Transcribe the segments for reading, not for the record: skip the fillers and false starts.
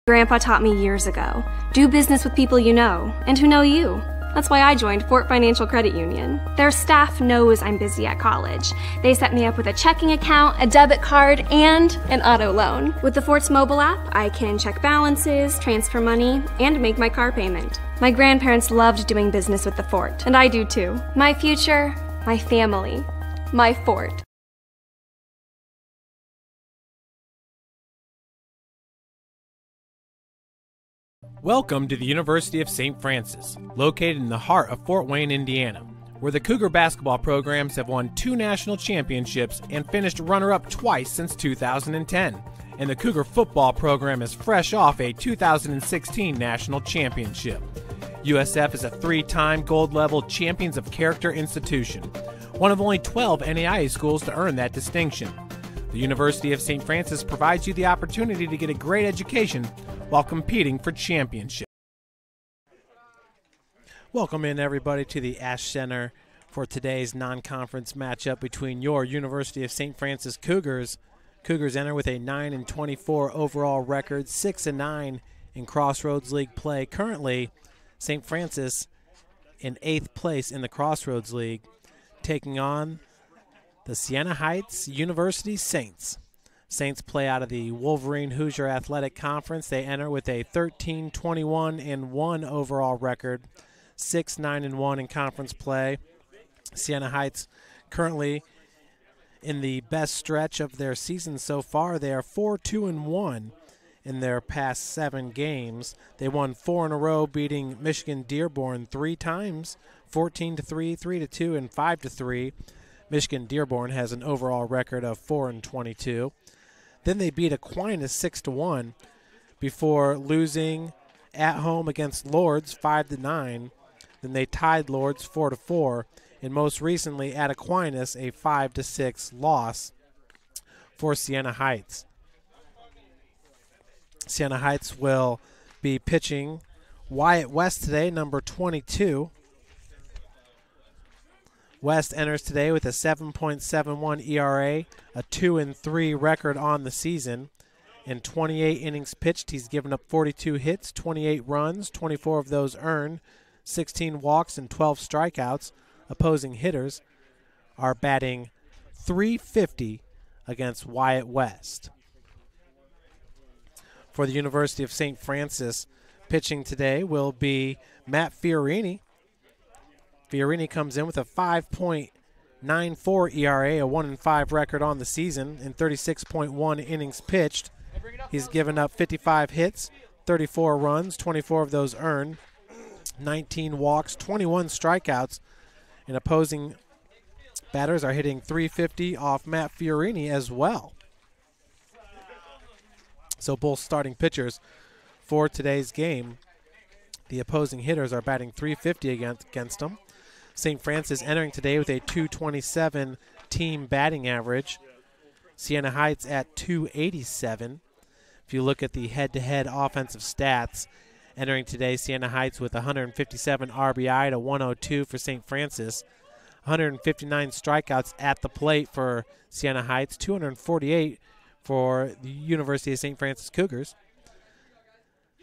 Grandpa taught me years ago, do business with people you know and who know you. That's why I joined Fort Financial Credit Union. Their staff knows I'm busy at college. They set me up with a checking account, a debit card, and an auto loan. With the Fort's mobile app, I can check balances, transfer money, and make my car payment. My grandparents loved doing business with the Fort, and I do too. My future, my family, my Fort. Welcome to the University of St. Francis, located in the heart of Fort Wayne, Indiana, where the Cougar basketball programs have won 2 national championships and finished runner-up twice since 2010. And the Cougar football program is fresh off a 2016 national championship. USF is a 3-time gold-level Champions of Character institution, one of only 12 NAIA schools to earn that distinction. The University of St. Francis provides you the opportunity to get a great education while competing for championship. Welcome in, everybody, to the Ash Center for today's non-conference matchup between your University of St. Francis Cougars. Cougars enter with a 9-24 overall record, 6-9 in Crossroads League play. Currently, St. Francis in 8th place in the Crossroads League, taking on the Siena Heights University Saints. Saints play out of the Wolverine Hoosier Athletic Conference. They enter with a 13-21-1 overall record, 6-9-1 in conference play. Siena Heights currently in the best stretch of their season so far. They are 4-2-1 in their past 7 games. They won 4 in a row, beating Michigan Dearborn 3 times, 14-3, 3-2, and 5-3. Michigan Dearborn has an overall record of 4-22. Then they beat Aquinas 6-1 before losing at home against Lourdes 5-9. Then they tied Lourdes 4-4, and most recently at Aquinas a 5-6 loss for Siena Heights. Siena Heights will be pitching Wyatt West today, number 22. West enters today with a 7.71 ERA, a 2-3 record on the season. In 28 innings pitched, he's given up 42 hits, 28 runs, 24 of those earned, 16 walks, and 12 strikeouts. Opposing hitters are batting .350 against Wyatt West. For the University of St. Francis, pitching today will be Matt Fiorini. Fiorini comes in with a 5.94 ERA, a 1-5 record on the season, in 36.1 innings pitched. He's given up 55 hits, 34 runs, 24 of those earned, 19 walks, 21 strikeouts, and opposing batters are hitting .350 off Matt Fiorini as well. So both starting pitchers for today's game, the opposing hitters are batting .350 against them. St. Francis entering today with a .227 team batting average. Siena Heights at .287. If you look at the head-to-head offensive stats, entering today, Siena Heights with 157 RBI to 102 for St. Francis. 159 strikeouts at the plate for Siena Heights, 248 for the University of St. Francis Cougars.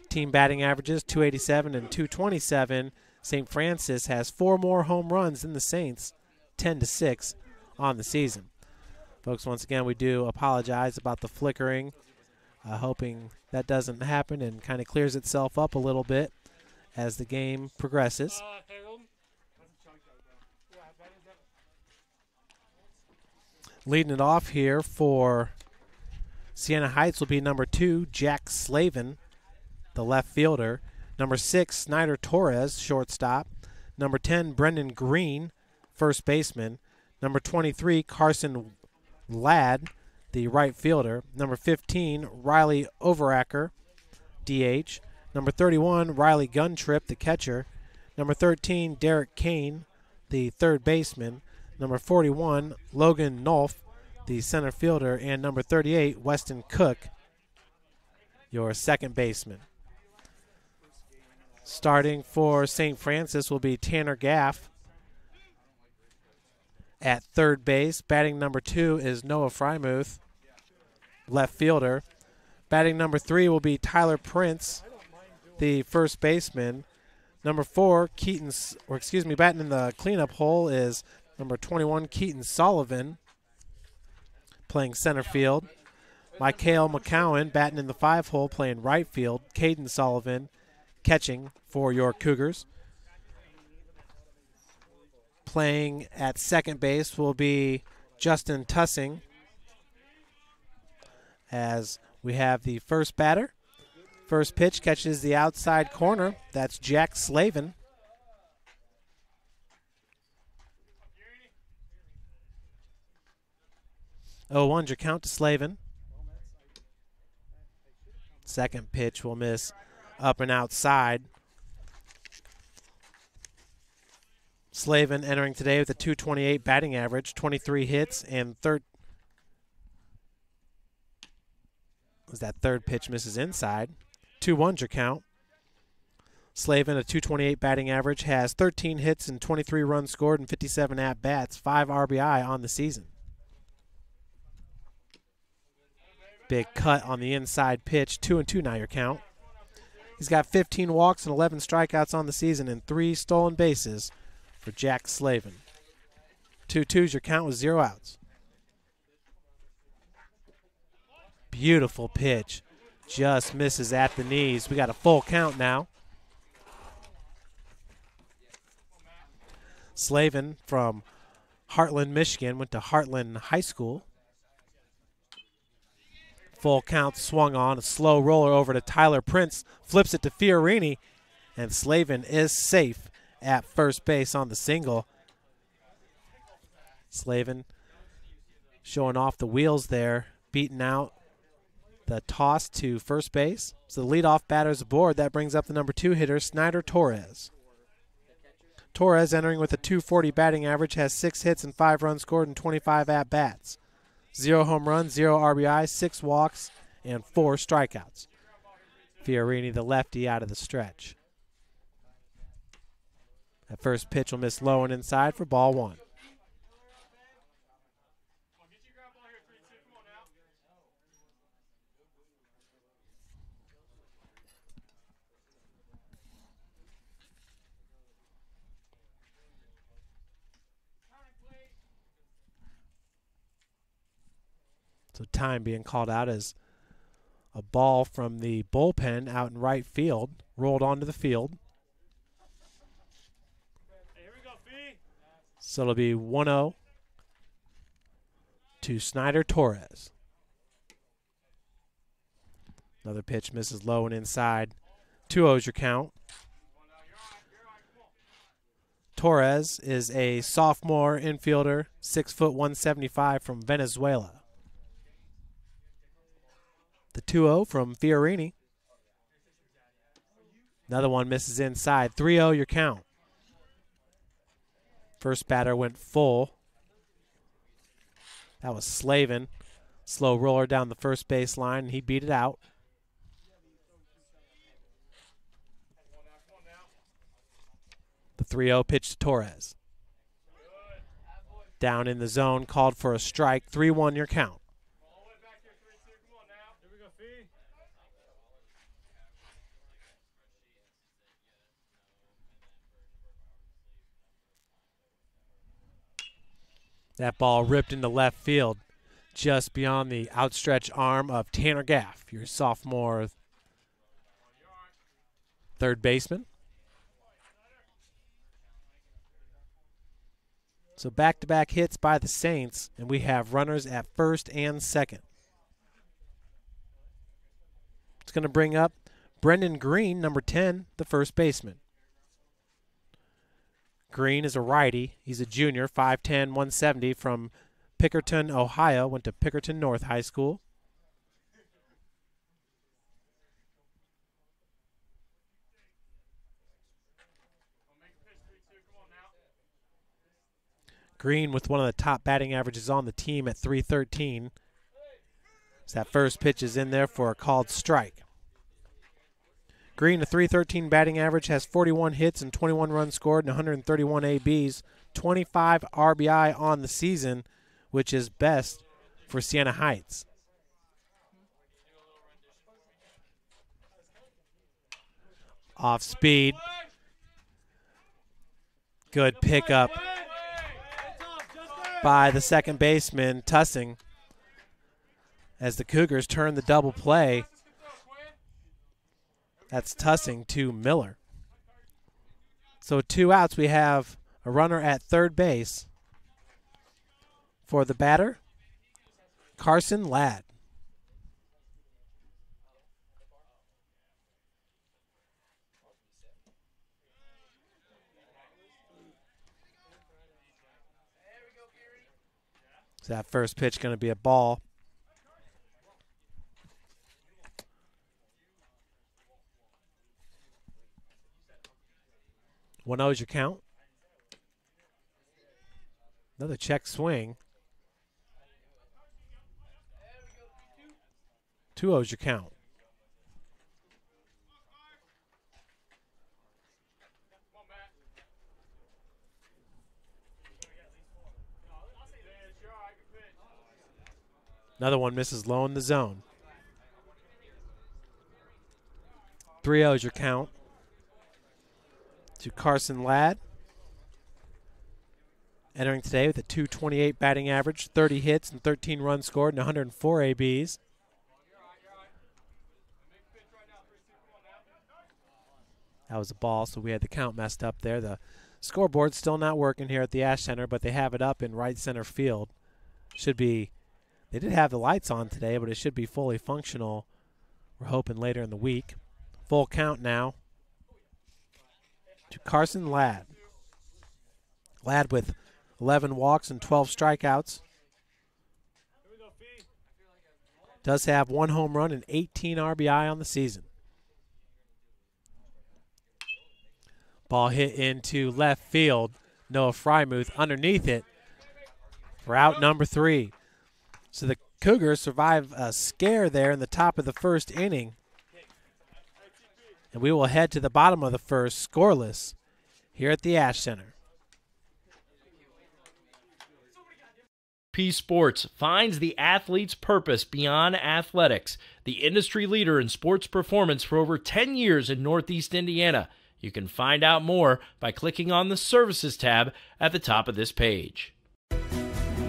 Team batting averages, .287 and .227. St. Francis has 4 more home runs than the Saints, 10-6 on the season. Folks, once again, we do apologize about the flickering, hoping that doesn't happen and kind of clears itself up a little bit as the game progresses. Leading it off here for Siena Heights will be number 2, Jack Slavin, the left fielder. Number 6, Snyder Torres, shortstop. Number 10, Brendan Green, first baseman. Number 23, Carson Ladd, the right fielder. Number 15, Riley Overacker, DH. Number 31, Riley Guntrip, the catcher. Number 13, Derek Kane, the third baseman. Number 41, Logan Nolf, the center fielder. And number 38, Weston Cook, your second baseman. Starting for St. Francis will be Tanner Gaff at third base. Batting number 2 is Noah Frymuth, left fielder. Batting number 3 will be Tyler Prince, the first baseman. Number 4, batting in the cleanup hole is number 21, Keaton Sullivan, playing center field. Michael McCowan batting in the 5 hole, playing right field. Caden Sullivan catching for your Cougars. Playing at second base will be Justin Tussing, as we have the first batter. First pitch catches the outside corner. That's Jack Slavin. Oh, 1's your count to Slavin. Second pitch will miss up and outside. Slavin entering today with a .228 batting average, 23 hits, and third pitch misses inside. 2-1's your count. Slavin, a .228 batting average, has 13 hits and 23 runs scored and 57 at-bats, 5 RBI on the season. Big cut on the inside pitch, 2-2 now your count. He's got 15 walks and 11 strikeouts on the season and 3 stolen bases for Jack Slavin. 2-2's your count with 0 outs. Beautiful pitch. Just misses at the knees. We got a full count now. Slavin from Heartland, Michigan, went to Heartland High School. Full count swung on. A slow roller over to Tyler Prince. Flips it to Fiorini. And Slavin is safe at first base on the single. Slavin showing off the wheels there. Beating out the toss to first base. So the leadoff batter's aboard. That brings up the number 2 hitter, Snyder Torres. Torres entering with a .240 batting average, has 6 hits and 5 runs scored and 25 at-bats. 0 home runs, 0 RBI, 6 walks, and 4 strikeouts. Fiorini, the lefty, out of the stretch. That first pitch will miss low and inside for ball 1. So time being called out as a ball from the bullpen out in right field rolled onto the field. Hey, here we go, Fee. So it'll be 1-0 to Snyder Torres. Another pitch misses low and inside. 2-0's your count. Torres is a sophomore infielder, 6 foot 175 from Venezuela. The 2-0 from Fiorini. Another one misses inside. 3-0 your count. First batter went full. That was Slavin. Slow roller down the first base line, and he beat it out. The 3-0 pitch to Torres. Down in the zone, called for a strike. 3-1 your count. That ball ripped into left field, just beyond the outstretched arm of Tanner Gaff, your sophomore third baseman. So back-to-back hits by the Saints, and we have runners at first and second. It's going to bring up Brendan Green, number 10, the first baseman. Green is a righty. He's a junior, 5'10", 170 from Pickerton, Ohio. Went to Pickerton North High School. Green with one of the top batting averages on the team at .313. So that first pitch is in there for a called strike. Green, a .313 batting average, has 41 hits and 21 runs scored and 131 ABs, 25 RBI on the season, which is best for Siena Heights. Off speed. Good pickup by the second baseman, Tussing, as the Cougars turn the double play. That's Tussing to Miller. So 2 outs, we have a runner at third base for the batter, Carson Ladd. So that first pitch going to be a ball. 1-0 is your count. Another check swing. 2-0 is your count. Another one misses low in the zone. 3-0 is your count to Carson Ladd. Entering today with a .228 batting average, 30 hits and 13 runs scored and 104 ABs. That was a ball, so we had the count messed up there. The scoreboard's still not working here at the Ash Center, but they have it up in right center field. Should be, they did have the lights on today, but it should be fully functional. We're hoping later in the week. Full count now to Carson Ladd. Ladd with 11 walks and 12 strikeouts. Does have 1 home run and 18 RBI on the season. Ball hit into left field. Noah Frymuth underneath it for out number 3. So the Cougars survive a scare there in the top of the first inning. And we will head to the bottom of the first, scoreless, here at the Ash Center. P Sports finds the athlete's purpose beyond athletics. The industry leader in sports performance for over 10 years in Northeast Indiana. You can find out more by clicking on the Services tab at the top of this page.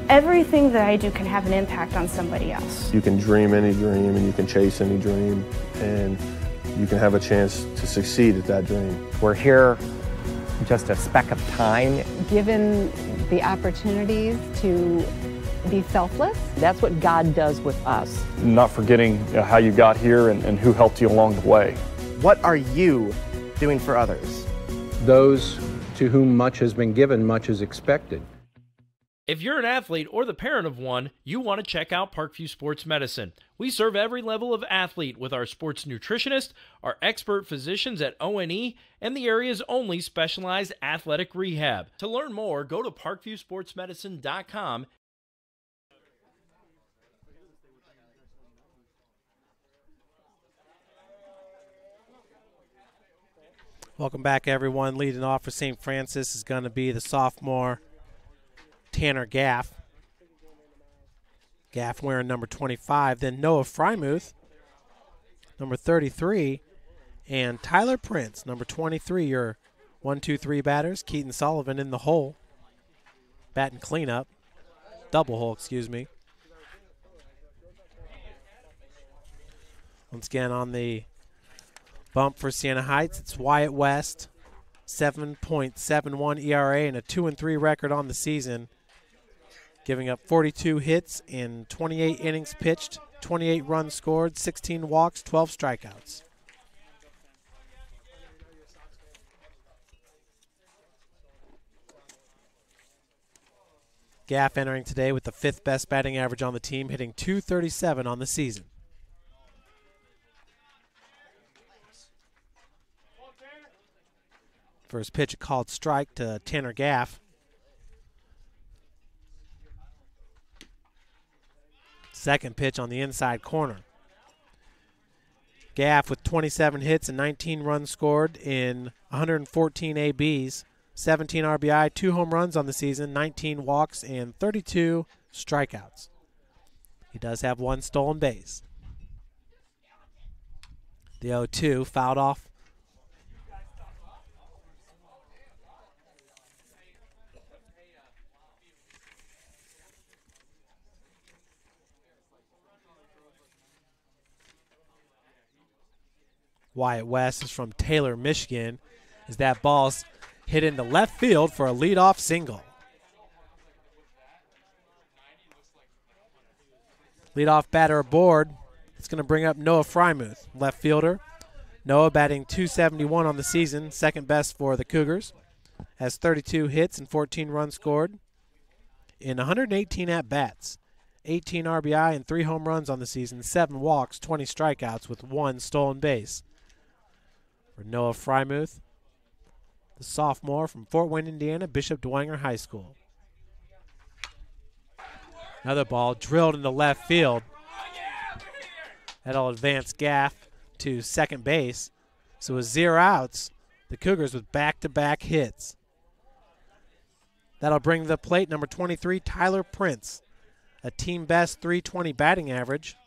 Everything that I do can have an impact on somebody else. You can dream any dream and you can chase any dream, and you can have a chance to succeed at that dream. We're here just a speck of time. Given the opportunities to be selfless. That's what God does with us. Not forgetting how you got here and who helped you along the way. What are you doing for others? Those to whom much has been given, much is expected. If you're an athlete or the parent of one, you want to check out Parkview Sports Medicine. We serve every level of athlete with our sports nutritionist, our expert physicians at O&E, and the area's only specialized athletic rehab. To learn more, go to parkviewsportsmedicine.com. Welcome back, everyone. Leading off for St. Francis is going to be the sophomore Tanner Gaff. Gaff wearing number 25. Then Noah Frymuth, number 33. And Tyler Prince, number 23. Your 1-2-3 batters. Keaton Sullivan in the hole. Batting cleanup. Double hole, excuse me. Once again on the bump for Siena Heights, it's Wyatt West. 7.71 ERA and a 2-3 record on the season. Giving up 42 hits in 28 innings pitched, 28 runs scored, 16 walks, 12 strikeouts. Gaff entering today with the 5th best batting average on the team, hitting .237 on the season. First pitch, a called strike to Tanner Gaff. Second pitch on the inside corner. Gaff with 27 hits and 19 runs scored in 114 ABs, 17 RBI, 2 home runs on the season, 19 walks, and 32 strikeouts. He does have 1 stolen base. The 0-2 fouled off Wyatt West is from Taylor, Michigan, as that ball's hit into left field for a leadoff single. Leadoff batter aboard. It's going to bring up Noah Frymuth, left fielder. Noah batting .271 on the season, second best for the Cougars. Has 32 hits and 14 runs scored in 118 at-bats. 18 RBI and 3 home runs on the season, 7 walks, 20 strikeouts with 1 stolen base. For Noah Frymuth, the sophomore from Fort Wayne, Indiana, Bishop Dwenger High School. Another ball drilled into left field. That'll advance Gaff to second base. So with 0 outs, the Cougars with back-to-back hits. That'll bring to the plate number 23, Tyler Prince, a team best .320 batting average.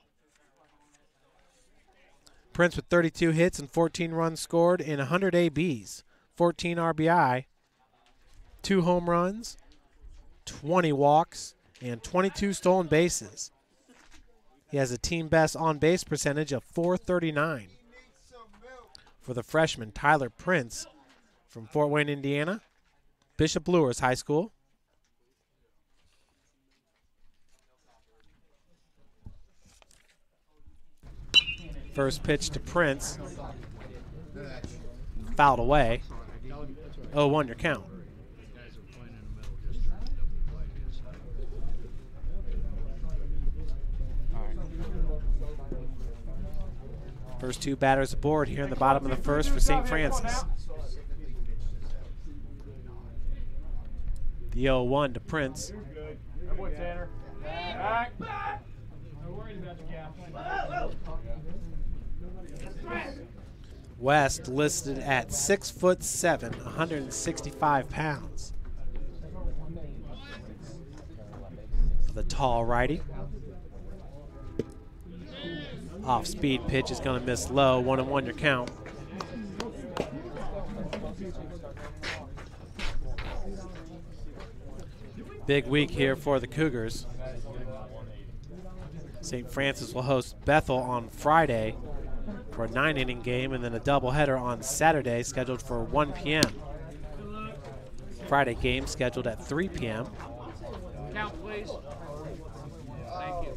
Prince with 32 hits and 14 runs scored in 100 ABs, 14 RBI, 2 home runs, 20 walks, and 22 stolen bases. He has a team best on-base percentage of .439. For the freshman, Tyler Prince from Fort Wayne, Indiana, Bishop Lewis High School. First pitch to Prince. Fouled away. 0-1 your count. First 2 batters aboard here in the bottom of the first for St. Francis. The 0-1 to Prince. West listed at 6'7", 165 pounds. The tall righty. Off-speed pitch is going to miss low. 1-1 your count. Big week here for the Cougars. St. Francis will host Bethel on Friday for a 9-inning game, and then a doubleheader on Saturday scheduled for 1 p.m. Friday game scheduled at 3 p.m. Count, please. Thank you.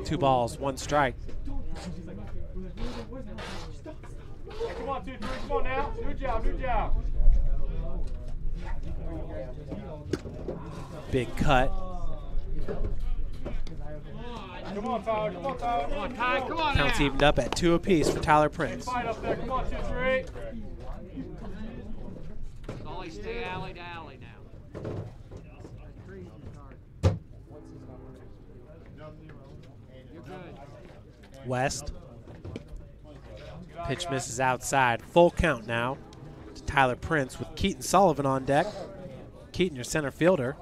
2 balls, 1 strike. Come on, 2-3, come on now. Good job, good job. Big cut. Come on, Tyler, come on, Tyler. Come on, Ty, come on. Counts now. evened up at 2 apiece for Tyler Prince. Fight up there, come on, 2-3. Solly, stay alley to alley now. You're good. West. Pitch misses outside. Full count now to Tyler Prince with Keaton Sullivan on deck. Keaton, your center fielder.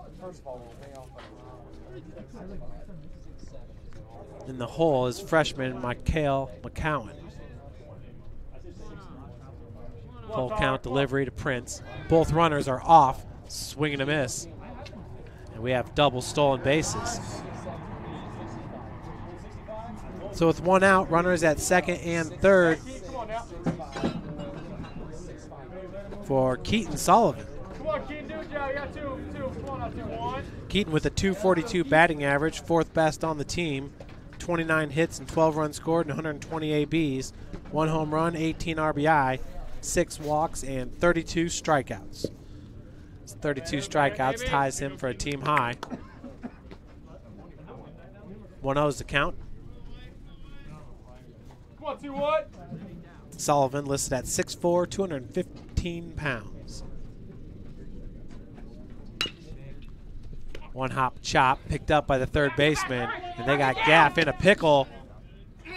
In the hole is freshman Mikhail McCowan. Full count delivery to Prince. Both runners are off, swing and a miss. And we have double stolen bases. So with 1 out, runners at second and third for Keaton Sullivan. Come on, Keaton, do it, Joe. You got 2. Come on, 2-1. Keaton with a .242 batting average, 4th best on the team. 29 hits and 12 runs scored and 120 ABs. 1 home run, 18 RBI, 6 walks, and 32 strikeouts. 32 strikeouts ties him for a team high. 1-0 is the count. Come on, 2-1. Sullivan listed at 6'4", 215 pounds. 1 hop chop picked up by the third baseman, and they got Gaff in a pickle.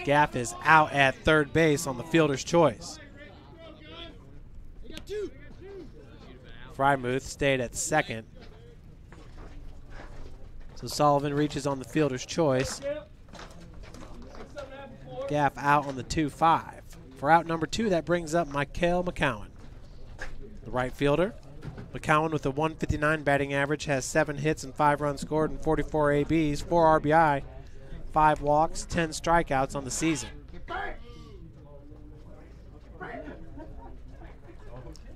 Gaff is out at third base on the fielder's choice. Frymuth stayed at second. So Sullivan reaches on the fielder's choice. Gaff out on the 2-5. For out number 2, that brings up Mikhail McCowan, the right fielder. McCowan with a 159 batting average has 7 hits and 5 runs scored and 44 ABs, 4 RBI, 5 walks, 10 strikeouts on the season.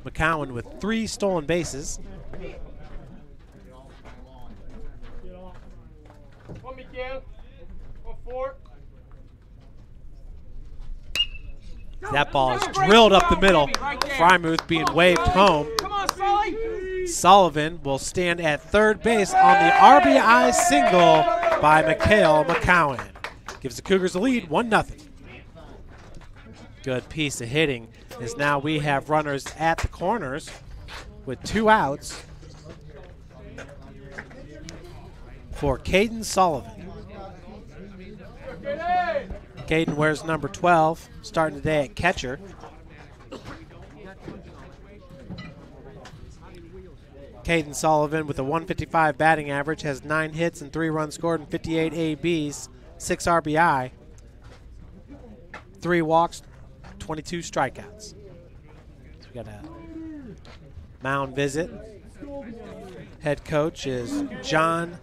McCowan with 3 stolen bases. That ball is drilled up the middle. Frymuth being waved home. Sullivan will stand at third base on the RBI single by Mikhail McCowan. Gives the Cougars the lead, 1-0. Good piece of hitting as now we have runners at the corners with 2 outs for Caden Sullivan. Caden wears number 12, starting today at catcher. Caden Sullivan with a 155 batting average has 9 hits and 3 runs scored and 58 ABs, 6 RBI, 3 walks, 22 strikeouts. So we got a mound visit. Head coach is John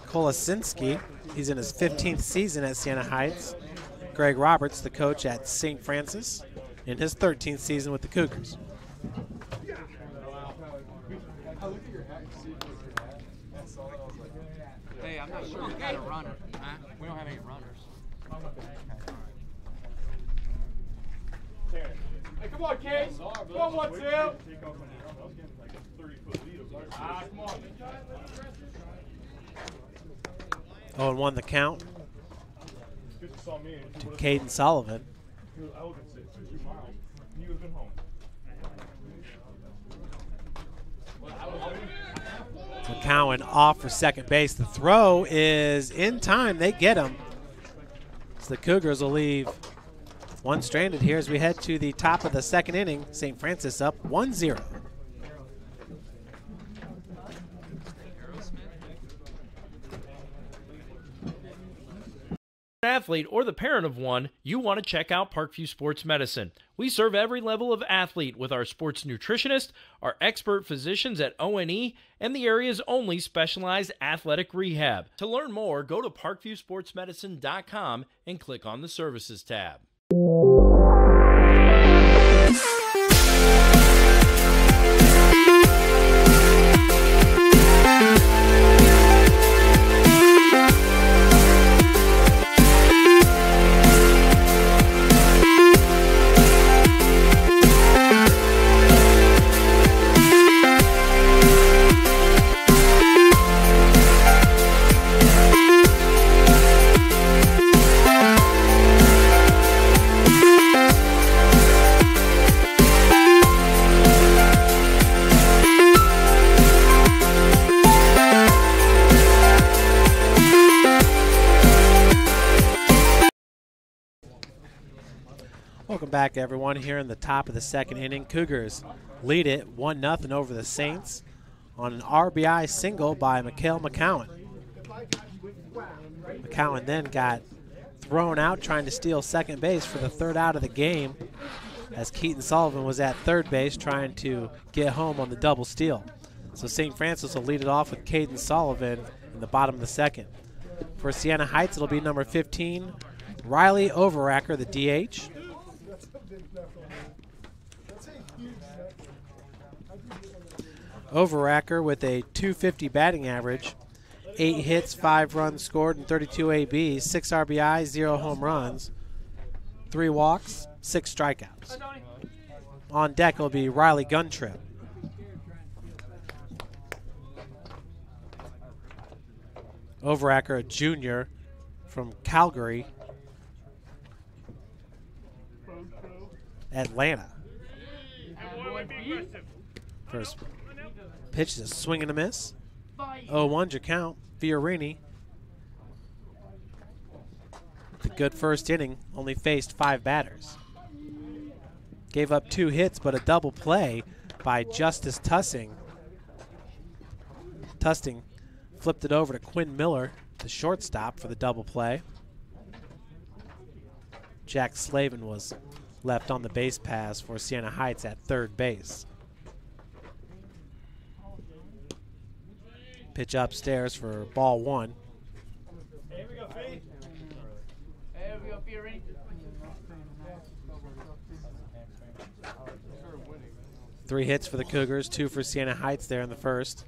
Kolasinski. He's in his 15th season at Siena Heights. Greg Roberts, the coach at St. Francis, in his 13th season with the Cougars. Hey, I'm not sure we got a runner. Huh? We don't have any runners. Hey, come on, kids. Come on, 1-2. Come on. 0-1 the count to Caden Sullivan. McCowan off for second base. The throw is in time. They get him. So the Cougars will leave one stranded here as we head to the top of the second inning. St. Francis up 1-0. Athlete or the parent of one, you want to check out Parkview Sports Medicine. We serve every level of athlete with our sports nutritionist, our expert physicians at O&E, and the area's only specialized athletic rehab. To learn more, go to parkviewsportsmedicine.com and click on the Services tab. Welcome back, everyone, here in the top of the second inning. Cougars lead it 1-0 over the Saints on an RBI single by Mikhail McCowan. McCowan then got thrown out trying to steal second base for the third out of the game as Keaton Sullivan was at third base trying to get home on the double steal. So St. Francis will lead it off with Caden Sullivan in the bottom of the second. For Siena Heights, it'll be number 15, Riley Overacker, the DH. Overacker with a .250 batting average, 8 hits, 5 runs scored, and 32 ABs, 6 RBIs, 0 home runs, 3 walks, 6 strikeouts. On deck will be Riley Guntrip. Overacker, a junior from Calgary, Atlanta. First pitch is a swing and a miss. 0-1 your count. Fiorini, the good first inning, only faced 5 batters. Gave up 2 hits, but a double play by Justice Tussing. Tusting flipped it over to Quinn Miller, the shortstop, for the double play. Jack Slavin was left on the base pass for Siena Heights at third base. Pitch upstairs for ball one. Here we go, Fee. Here we go, Fee. 3 hits for the Cougars, 2 for Siena Heights there in the first.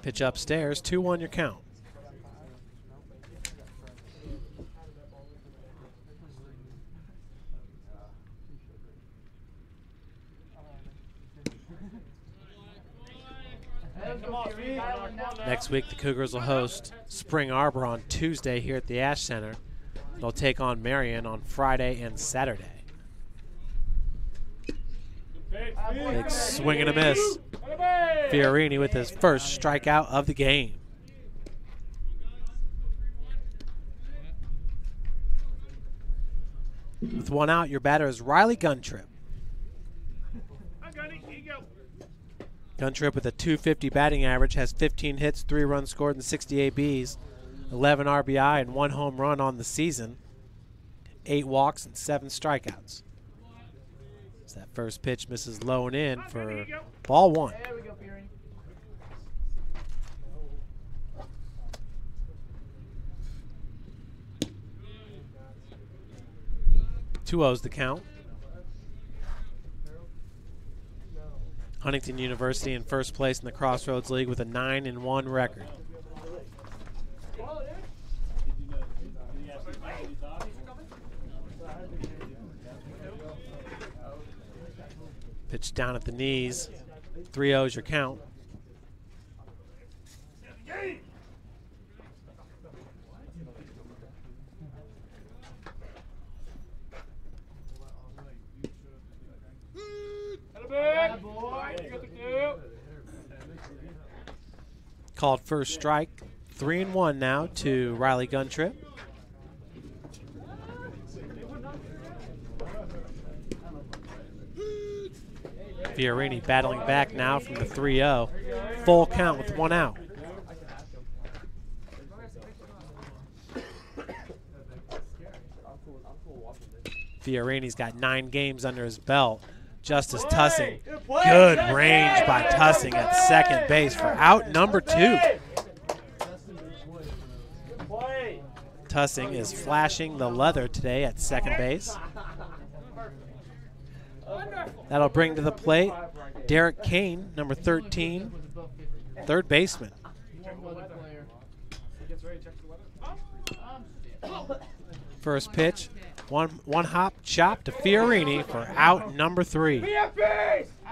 Pitch upstairs, 2-1 your count. Next week, the Cougars will host Spring Arbor on Tuesday here at the Ash Center. They'll take on Marion on Friday and Saturday. Big swing and a miss. Fiorini with his first strikeout of the game. With 1 out, your batter is Riley Guntrip. Guntrip with a .250 batting average has 15 hits, 3 runs scored, and 60 ABs, 11 RBI, and 1 home run on the season, 8 walks, and 7 strikeouts. So that first pitch misses low and in for ball one. 2-0's the count. Huntington University in first place in the Crossroads League with a 9-1 record. Pitch down at the knees. 3-0's your count. Called first strike. 3-1 now to Riley Guntrip. Fiorini battling back now from the 3-0. Full count with 1 out. Fiorini's got 9 games under his belt. Justice Tussing. Good range by Tussing at second base for out number 2. Tussing is flashing the leather today at second base. That'll bring to the plate Derek Kane, number 13, third baseman. First pitch, one hop chop to Fiorini for out number 3.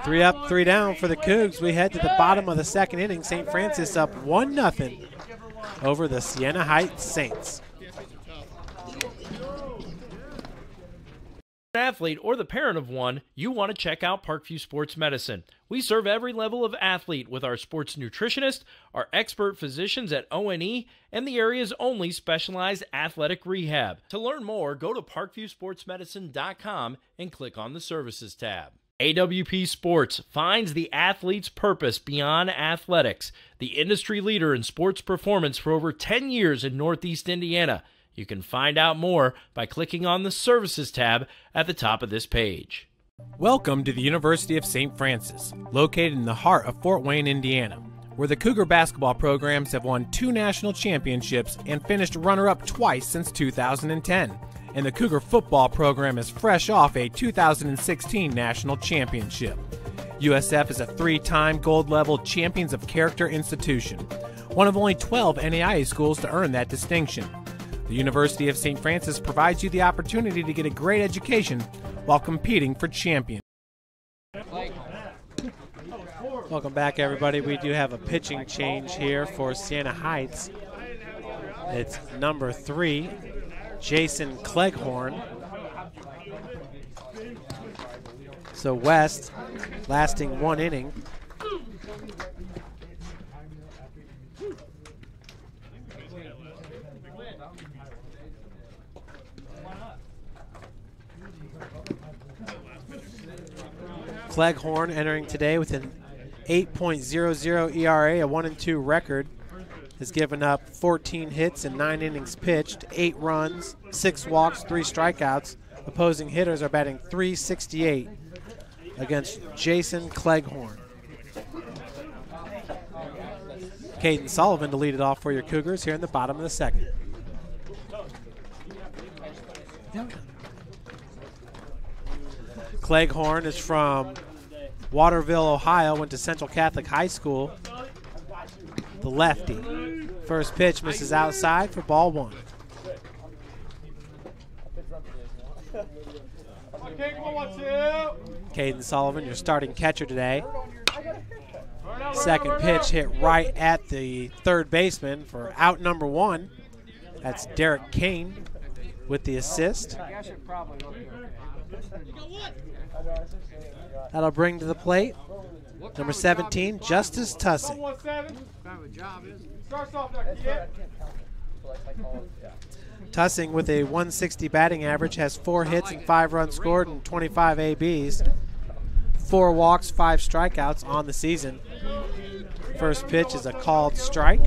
3 up, 3 down for the Cougs. We head to the bottom of the second inning. St. Francis up 1-0 over the Siena Heights Saints. Athlete or the parent of one, you want to check out Parkview Sports Medicine. We serve every level of athlete with our sports nutritionist, our expert physicians at O&E, and the area's only specialized athletic rehab. To learn more, go to parkviewsportsmedicine.com and click on the Services tab. AWP Sports finds the athlete's purpose beyond athletics, the industry leader in sports performance for over 10 years in Northeast Indiana. You can find out more by clicking on the Services tab at the top of this page. Welcome to the University of St. Francis, located in the heart of Fort Wayne, Indiana, where the Cougar basketball programs have won 2 national championships and finished runner-up twice since 2010. And the Cougar football program is fresh off a 2016 national championship. USF is a 3-time gold-level Champions of Character institution, one of only 12 NAIA schools to earn that distinction. The University of St. Francis provides you the opportunity to get a great education while competing for champions. Welcome back, everybody. We do have a pitching change here for Siena Heights. It's number 3, Jason Cleghorn. So West, lasting 1 inning. Cleghorn entering today with an 8.00 ERA, a 1-2 record. Has given up 14 hits in 9 innings pitched, 8 runs, 6 walks, 3 strikeouts. Opposing hitters are batting .368 against Jason Cleghorn. Caden Sullivan to lead it off for your Cougars here in the bottom of the second. Cleghorn is from Waterville, Ohio, went to Central Catholic High School. The lefty. First pitch misses outside for ball 1. Caden Sullivan, your starting catcher today. Second pitch hit right at the third baseman for out number 1. That's Derek Kane with the assist. That'll bring to the plate number 17, Justice Tussing. Tussing with a 160 batting average has 4 hits and 5 runs scored and 25 ABs. 4 walks, 5 strikeouts on the season. First pitch is a called strike.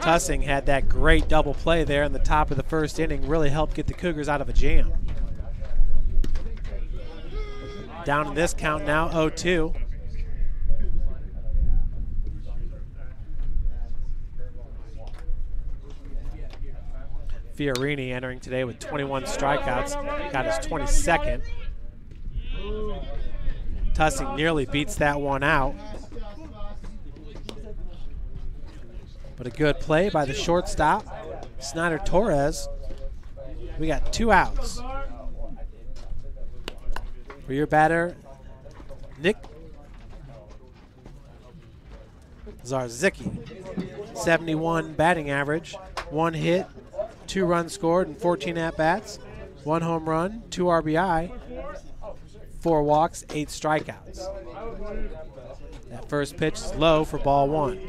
Tussing had that great double play there in the top of the first inning, really helped get the Cougars out of a jam. Down in this count now, 0-2. Fiorini entering today with 21 strikeouts, got his 22nd. Tussing nearly beats that one out. But a good play by the shortstop, Snyder Torres. We got 2 outs. For your batter, Nick Zarzicki. 71 batting average, 1 hit, 2 runs scored, and 14 at-bats. 1 home run, 2 RBI, 4 walks, 8 strikeouts. That first pitch is low for ball 1.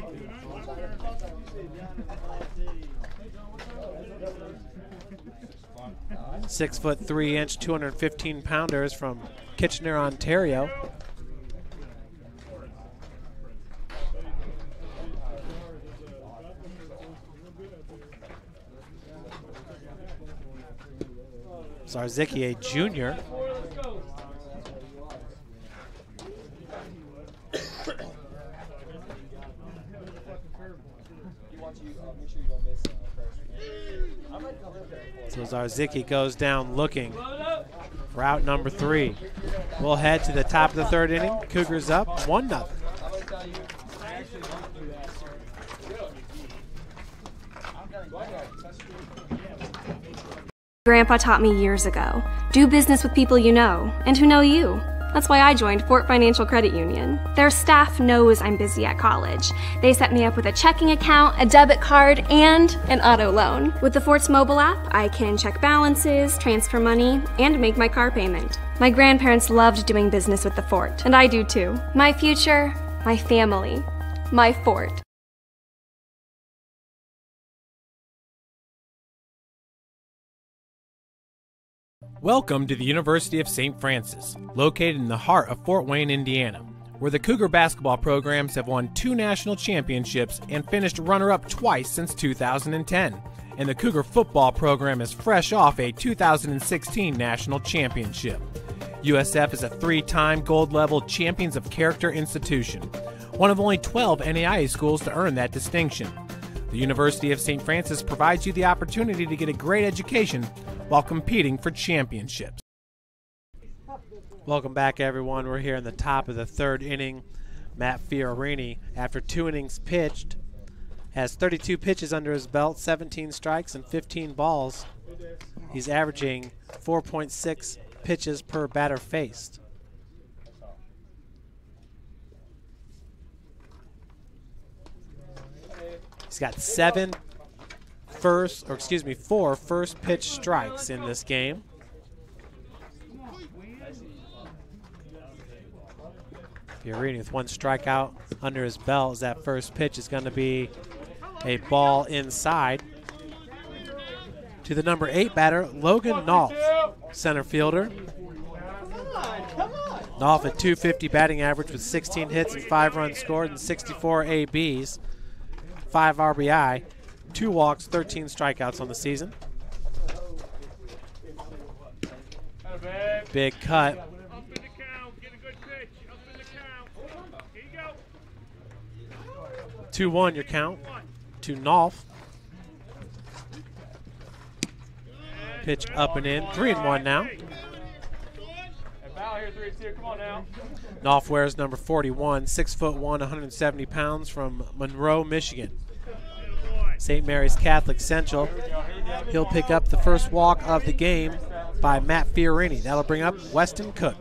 .3" 215 pounders from Kitchener, Ontario. Zarzicki, a junior. So Zarzicki goes down looking for out number 3. We'll head to the top of the third inning. Cougars up 1-0. Grandpa taught me years ago, do business with people you know and who know you. That's why I joined Fort Financial Credit Union. Their staff knows I'm busy at college. They set me up with a checking account, a debit card, and an auto loan. With the Fort's mobile app, I can check balances, transfer money, and make my car payment. My grandparents loved doing business with the Fort, and I do too. My future, my family, my Fort. Welcome to the University of St. Francis, located in the heart of Fort Wayne, Indiana, where the Cougar basketball programs have won 2 national championships and finished runner-up twice since 2010. And the Cougar football program is fresh off a 2016 national championship. USF is a 3-time gold-level Champions of Character institution, one of only 12 NAIA schools to earn that distinction. The University of St. Francis provides you the opportunity to get a great education while competing for championships. Welcome back, everyone. We're here in the top of the third inning. Matt Fiorini, after 2 innings pitched, has 32 pitches under his belt, 17 strikes and 15 balls. He's averaging 4.6 pitches per batter faced. He's got 4 first pitch strikes in this game. Fiorini with 1 strikeout under his belt as that first pitch is going to be a ball inside. To the number 8 batter, Logan Nault, center fielder. Knopf at .250 batting average with 16 hits and 5 runs scored and 64 ABs, 5 RBI, 2 walks, 13 strikeouts on the season. Big cut. Up in the count. Get a good pitch. Up in the count. Here you go. 2-1 your count to Knopf. Pitch up and in. 3-1 now. Foul here, 3-2. Come on now. Knopf wears number 41, 6'1", 170 pounds from Monroe, Michigan. St. Mary's Catholic Central. He'll pick up the first walk of the game by Matt Fiorini. That'll bring up Weston Cook.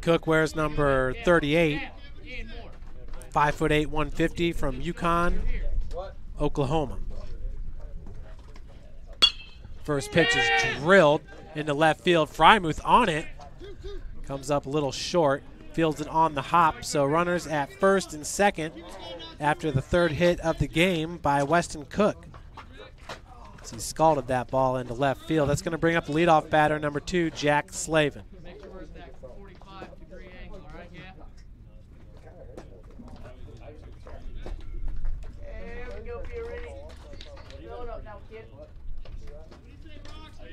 Cook wears number 38, 5'8", 150 from Yukon, Oklahoma. First pitch is drilled into left field. Frymuth on it. Comes up a little short. Fields it on the hop. So runners at first and second after the third hit of the game by Weston Cook. So he scalded that ball into left field. That's going to bring up the leadoff batter, number 2, Jack Slavin.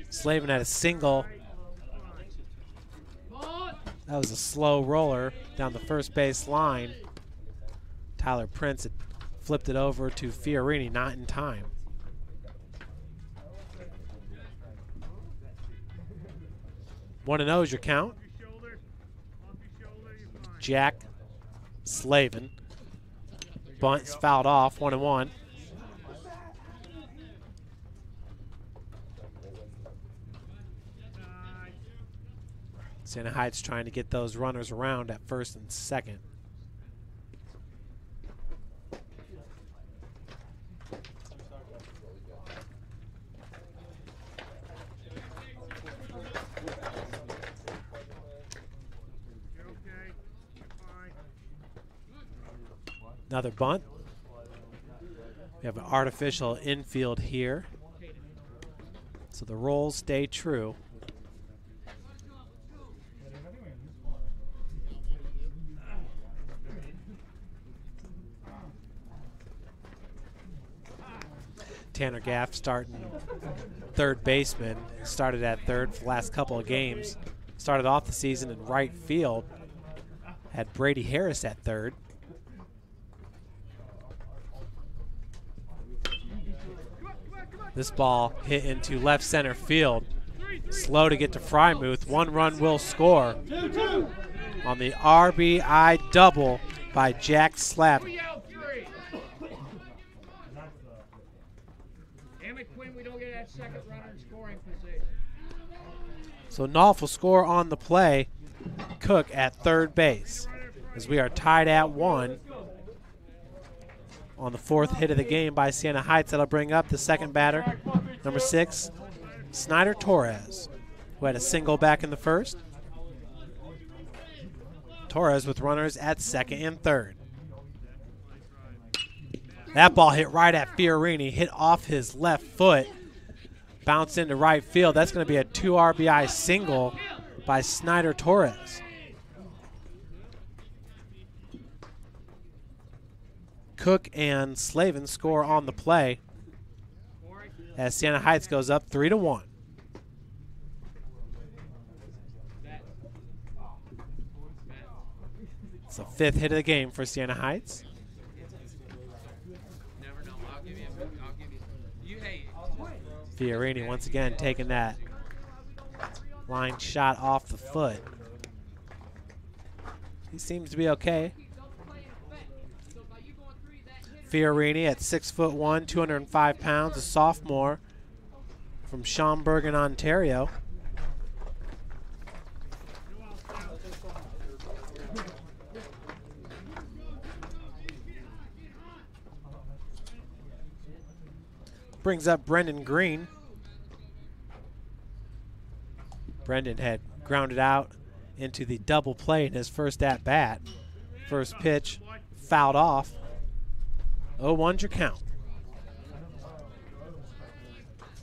Slavin had a single. That was a slow roller down the first base line. Tyler Prince had flipped it over to Fiorini, not in time. One and 0 is your count. Jack Slavin. Bunt's fouled off, 1-1. Siena Heights trying to get those runners around at first and second. Another bunt. We have an artificial infield here, so the rolls stay true. Tanner Gaff starting third baseman. Started at third for the last couple of games. Started off the season in right field. Had Brady Harris at third. This ball hit into left center field. Slow to get to Frymuth. 1 run will score on the RBI double by Jack Slavin. So Knopf will score on the play. Cook at third base as we are tied at 1 on the 4th hit of the game by Siena Heights. That'll bring up the second batter, number 6, Snyder Torres, who had a single back in the first. Torres with runners at second and third. That ball hit right at Fiorini, hit off his left foot, bounced into right field. That's going to be a 2 RBI single by Snyder Torres. Cook and Slavin score on the play as Siena Heights goes up 3-1. It's the 5th hit of the game for Siena Heights. Fiorini once again taking that line shot off the foot. He seems to be okay. Fiorini at 6'1", 205 pounds, a sophomore from Schaumburg, Ontario. Brings up Brendan Green. Brendan had grounded out into the double play in his first at-bat. First pitch fouled off. 0-1's your count.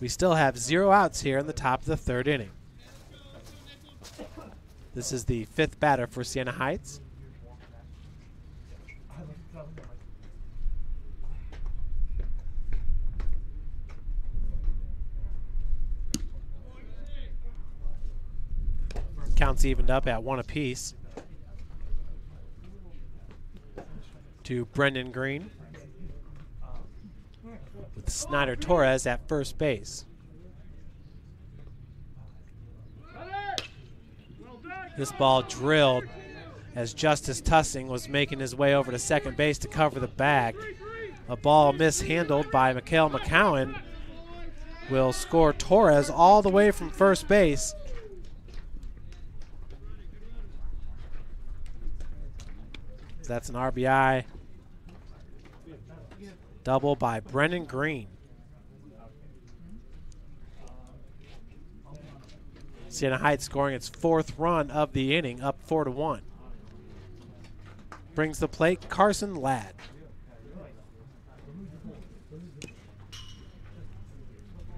We still have 0 outs here in the top of the 3rd inning. This is the 5th batter for Siena Heights. Counts evened up at 1 apiece. To Brendan Green, with Snyder Torres at first base. This ball drilled as Justice Tussing was making his way over to second base to cover the bag. A ball mishandled by Mikhail McCowan will score Torres all the way from first base. That's an RBI double by Brendan Green. Siena Heights scoring its 4th run of the inning, up 4-1. Brings the plate Carson Ladd.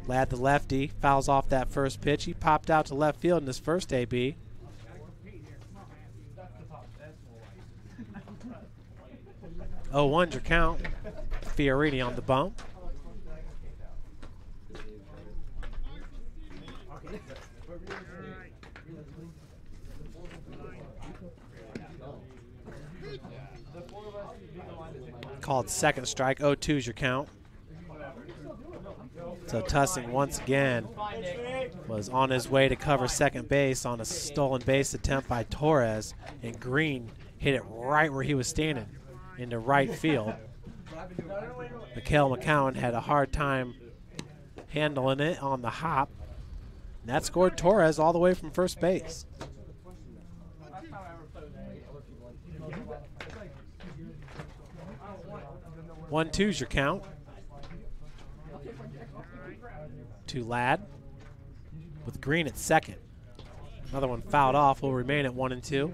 Ladd, the lefty, fouls off that first pitch. He popped out to left field in his first AB. Oh, 1's your count. Fiorini on the bump. Called second strike. 0-2's your count. So Tussing once again was on his way to cover second base on a stolen base attempt by Torres, and Green hit it right where he was standing, into right field. Mikhail McCowan had a hard time handling it on the hop. And that scored Torres all the way from first base. 1-2's your count. To Ladd with Green at second. Another one fouled off, will remain at 1-2.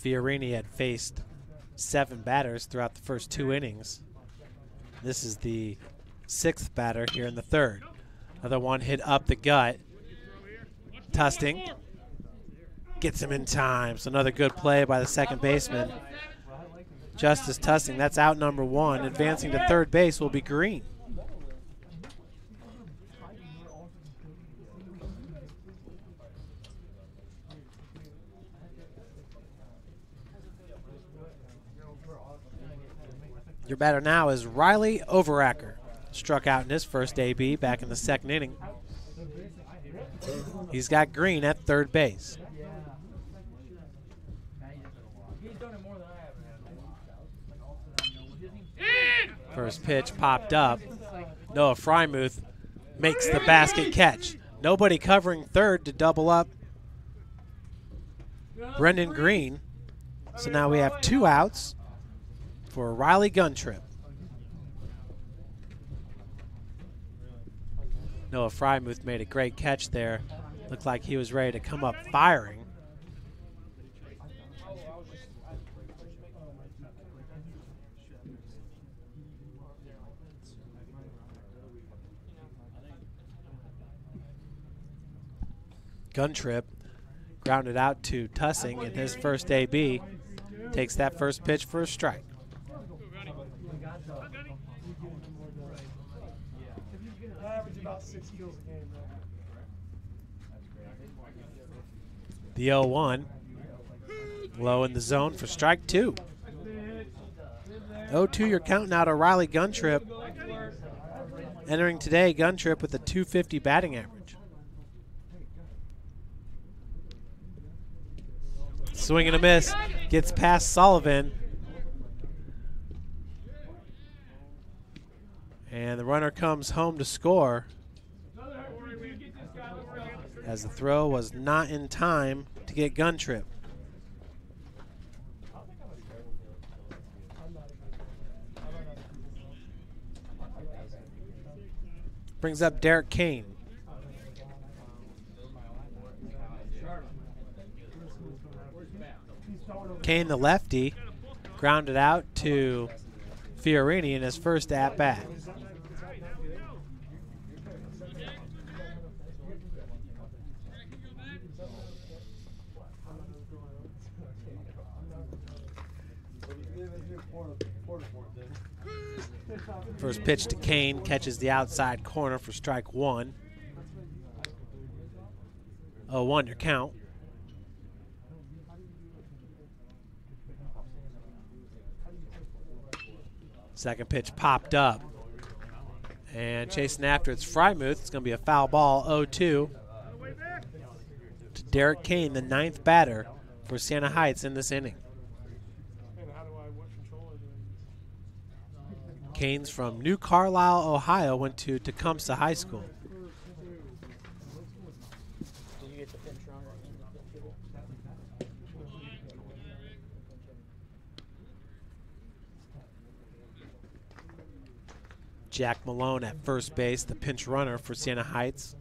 Fiorini had faced 7 batters throughout the first 2 innings. This is the 6th batter here in the 3rd. Another one hit up the gut. Tussing gets him in time. So another good play by the second baseman, Justice Tussing. That's out number 1. Advancing to third base will be Green. Your batter now is Riley Overacker. Struck out in his first AB back in the 2nd inning. He's got Green at third base. First pitch popped up. Noah Frymuth makes the basket catch. Nobody covering third to double up Brendan Green. So now we have 2 outs for Riley Guntrip. Noah Frymuth made a great catch there. Looked like he was ready to come up firing. Guntrip grounded out to Tussing in his first AB. Takes that first pitch for a strike. The 0-1. Low in the zone for strike 2. 0-2, you're counting out a Riley Guntrip. Entering today, Guntrip with a .250 batting average. Swing and a miss. Gets past Sullivan. And the runner comes home to score, as the throw was not in time to get Guntrip. brings up Derek Kane. Kane, the lefty, grounded out to Fiorini in his first at-bat. First pitch to Kane, catches the outside corner for strike one. 0-1 your count. Second pitch popped up. And chasing after it's Frymuth. It's going to be a foul ball, 0-2. To Derek Kane, the 9th batter for Siena Heights in this inning. Kane's from New Carlisle, Ohio, went to Tecumseh High School. Jack Malone at first base, the pinch runner for Siena Heights.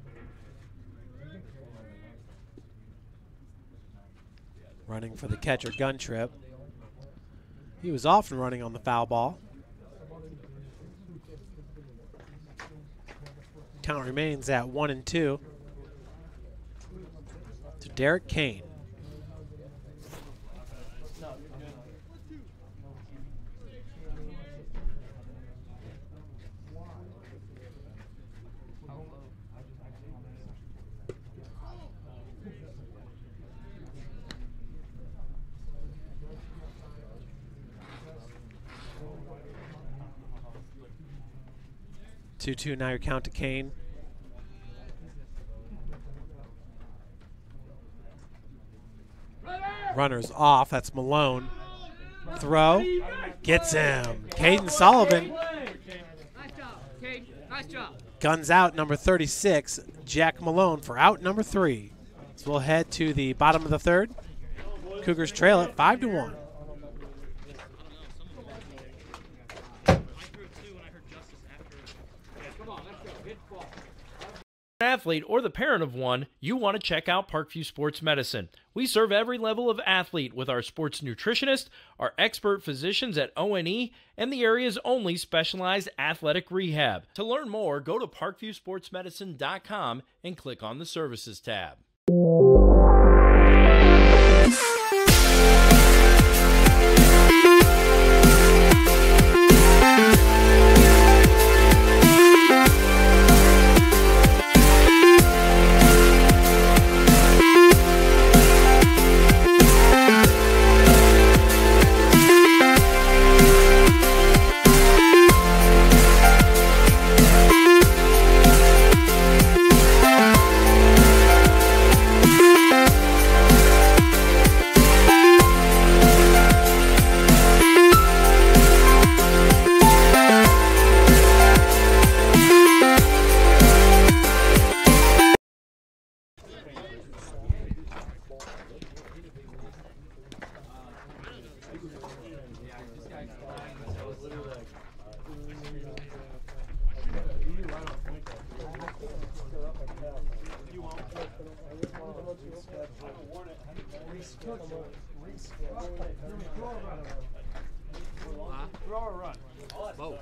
Running for the catcher gun trip. He was often running on the foul ball. Count remains at 1-2 to Derek Kane. Two now your count to Kane. Runner's off. That's Malone. Throw. Gets him. Caden Sullivan. Nice job, Kate. Nice job. Guns out number 36, Jack Malone, for out number 3. So we'll head to the bottom of the third. Cougars trail it 5-1. Athlete or the parent of one, you want to check out Parkview Sports Medicine. We serve every level of athlete with our sports nutritionist, our expert physicians at O&E, and the area's only specialized athletic rehab. To learn more, go to parkviewsportsmedicine.com and click on the Services tab.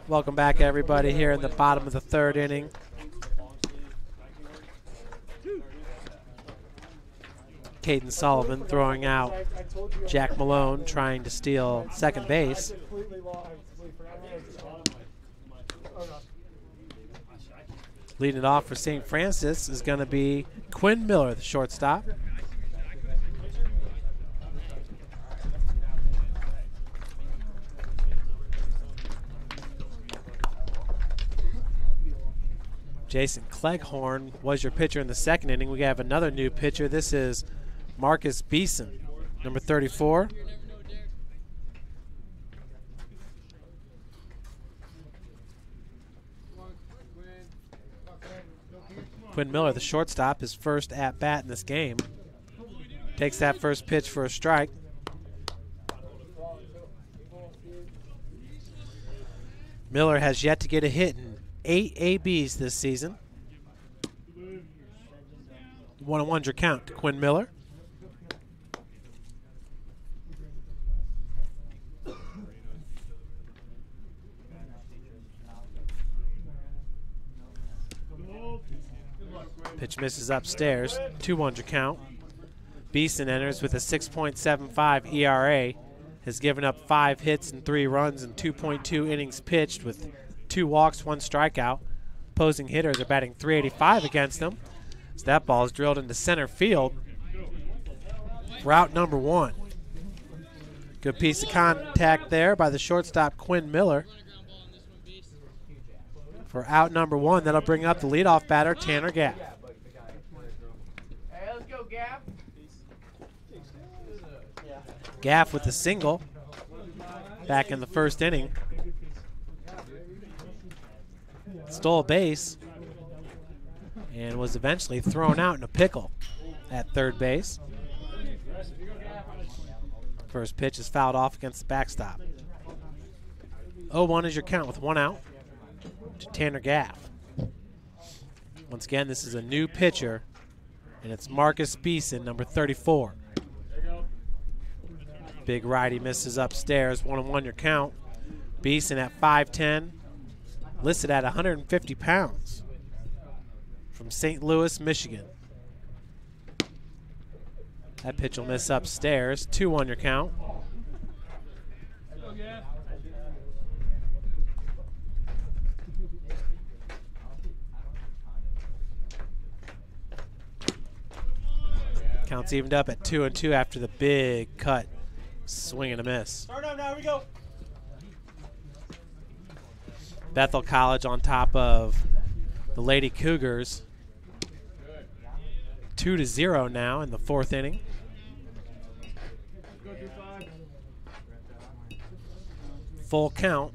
Welcome back, everybody, here in the bottom of the third inning. Caden Sullivan throwing out Jack Malone, trying to steal second base. Leading it off for St. Francis is going to be Quinn Miller, the shortstop. Jason Cleghorn was your pitcher in the second inning. We have another new pitcher. This is Marcus Beeson, number 34. Quinn Miller, the shortstop, his first at-bat in this game. Takes that first pitch for a strike. Miller has yet to get a hit in 8 ABs this season. 1-1's your count to Quinn Miller. Pitch misses upstairs. 2-1's your count. Beeson enters with a 6.75 ERA. Has given up 5 hits and 3 runs in 2.2 innings pitched with 2 walks, 1 strikeout. Opposing hitters are batting .385 against him. So that ball is drilled into center field. Route number 1. Good piece of contact there by the shortstop Quinn Miller. For out number 1, that'll bring up the leadoff batter Tanner Gaff. Hey, let's go, Gaff. Gaff with a single back in the first inning. Stole a base and was eventually thrown out in a pickle at third base. First pitch is fouled off against the backstop. 0-1 is your count with 1 out to Tanner Gaff. Once again, this is a new pitcher, and it's Marcus Beeson, number 34. Big righty misses upstairs. 1-1 your count. Beeson at 5'10", listed at 150 pounds, from St. Louis, Michigan. That pitch will miss upstairs. 2-1 your count. Count's evened up at 2-2 after the big cut. Swing and a miss. Start up now, here we go. Bethel College on top of the Lady Cougars. 2-0 now in the 4th inning. Full count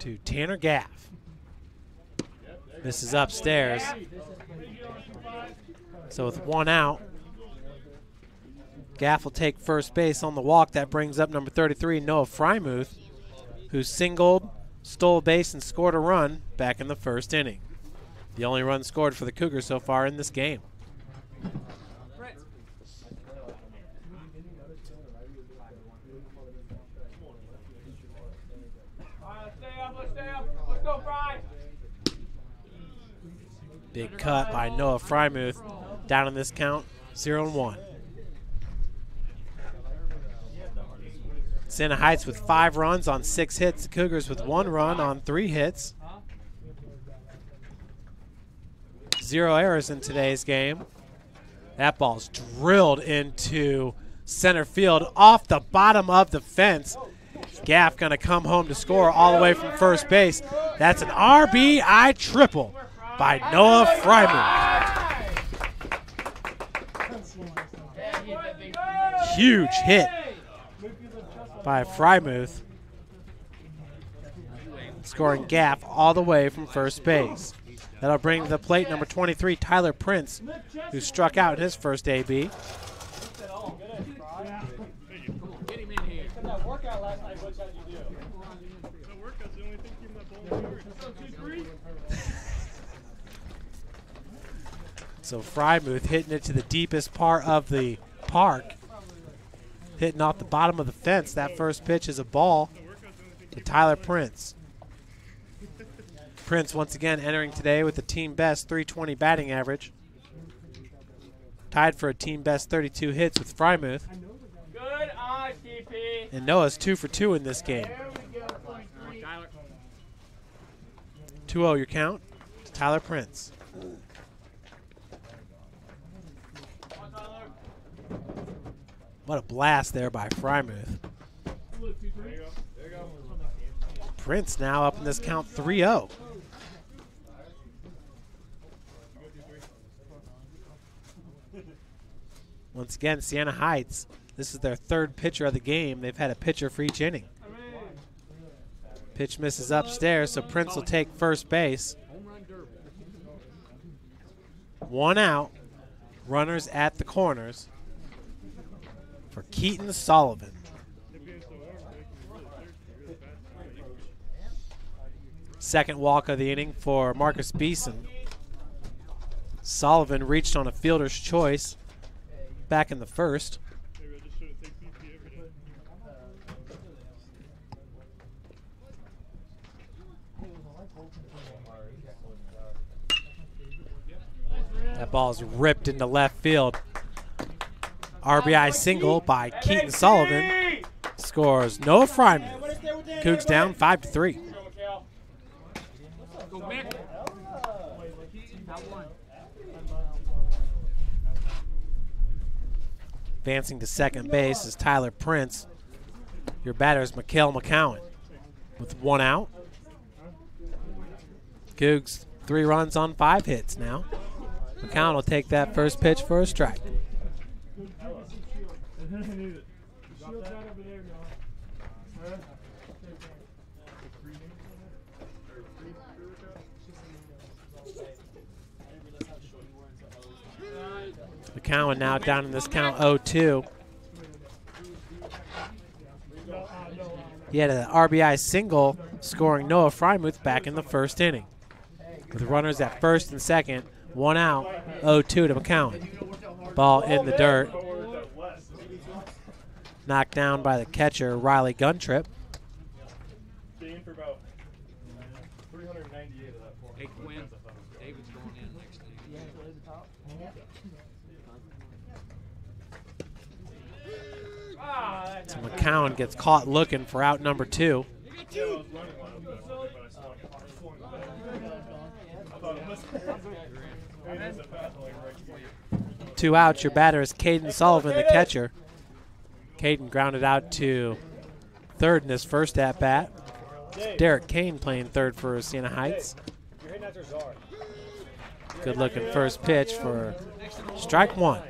to Tanner Gaff. Misses upstairs. So with 1 out, Gaff will take first base on the walk. That brings up number 33, Noah Frymuth, who singled, stole a base, and scored a run back in the first inning. The only run scored for the Cougars so far in this game. Big cut by Noah Frymuth. Down in this count, 0-1. Siena Heights with 5 runs on 6 hits. The Cougars with 1 run on 3 hits. 0 errors in today's game. That ball's drilled into center field off the bottom of the fence. Gaff gonna come home to score all the way from first base. That's an RBI triple by Noah Frymuth. Huge hit by Frymuth, scoring Gaff all the way from first base. That'll bring to the plate number 23, Tyler Prince, who struck out in his first AB. So Frymuth hitting it to the deepest part of the park, hitting off the bottom of the fence. That first pitch is a ball to Tyler Prince. Prince once again entering today with the team best .320 batting average. Tied for a team best 32 hits with Frymuth. Good eye, TP. And Noah's 2 for 2 in this game. 2-0 your count to Tyler Prince. What a blast there by Frymuth. Prince now up in this count 3-0. Once again, Siena Heights, this is their 3rd pitcher of the game. They've had a pitcher for each inning. Pitch misses upstairs, so Prince will take first base. 1 out, runners at the corners for Keaton Sullivan. Second walk of the inning for Marcus Beeson. Sullivan reached on a fielder's choice back in the first. That ball is ripped into left field. RBI single by Keaton Sullivan. Scores Noah Fryman. Cougs down 5-3. Advancing to second base is Tyler Prince. Your batter is Mikhail McCowan with 1 out. Cougs 3 runs on 5 hits now. McCowan will take that first pitch for a strike. McCowan now down in this count 0-2. He had an RBI single, scoring Noah Frymuth back in the first inning. With runners at first and second, 1 out, 0-2 to McCowan. Ball in the dirt. Knocked down by the catcher, Riley Guntrip. Hey, Quinn, David's going in next to you. So McCowan gets caught looking for out number 2. 2 outs. Your batter is Caden Sullivan, the catcher. Caden grounded out to third in his first at-bat. Derek Kane playing third for Siena Heights. Good looking first pitch for strike 1.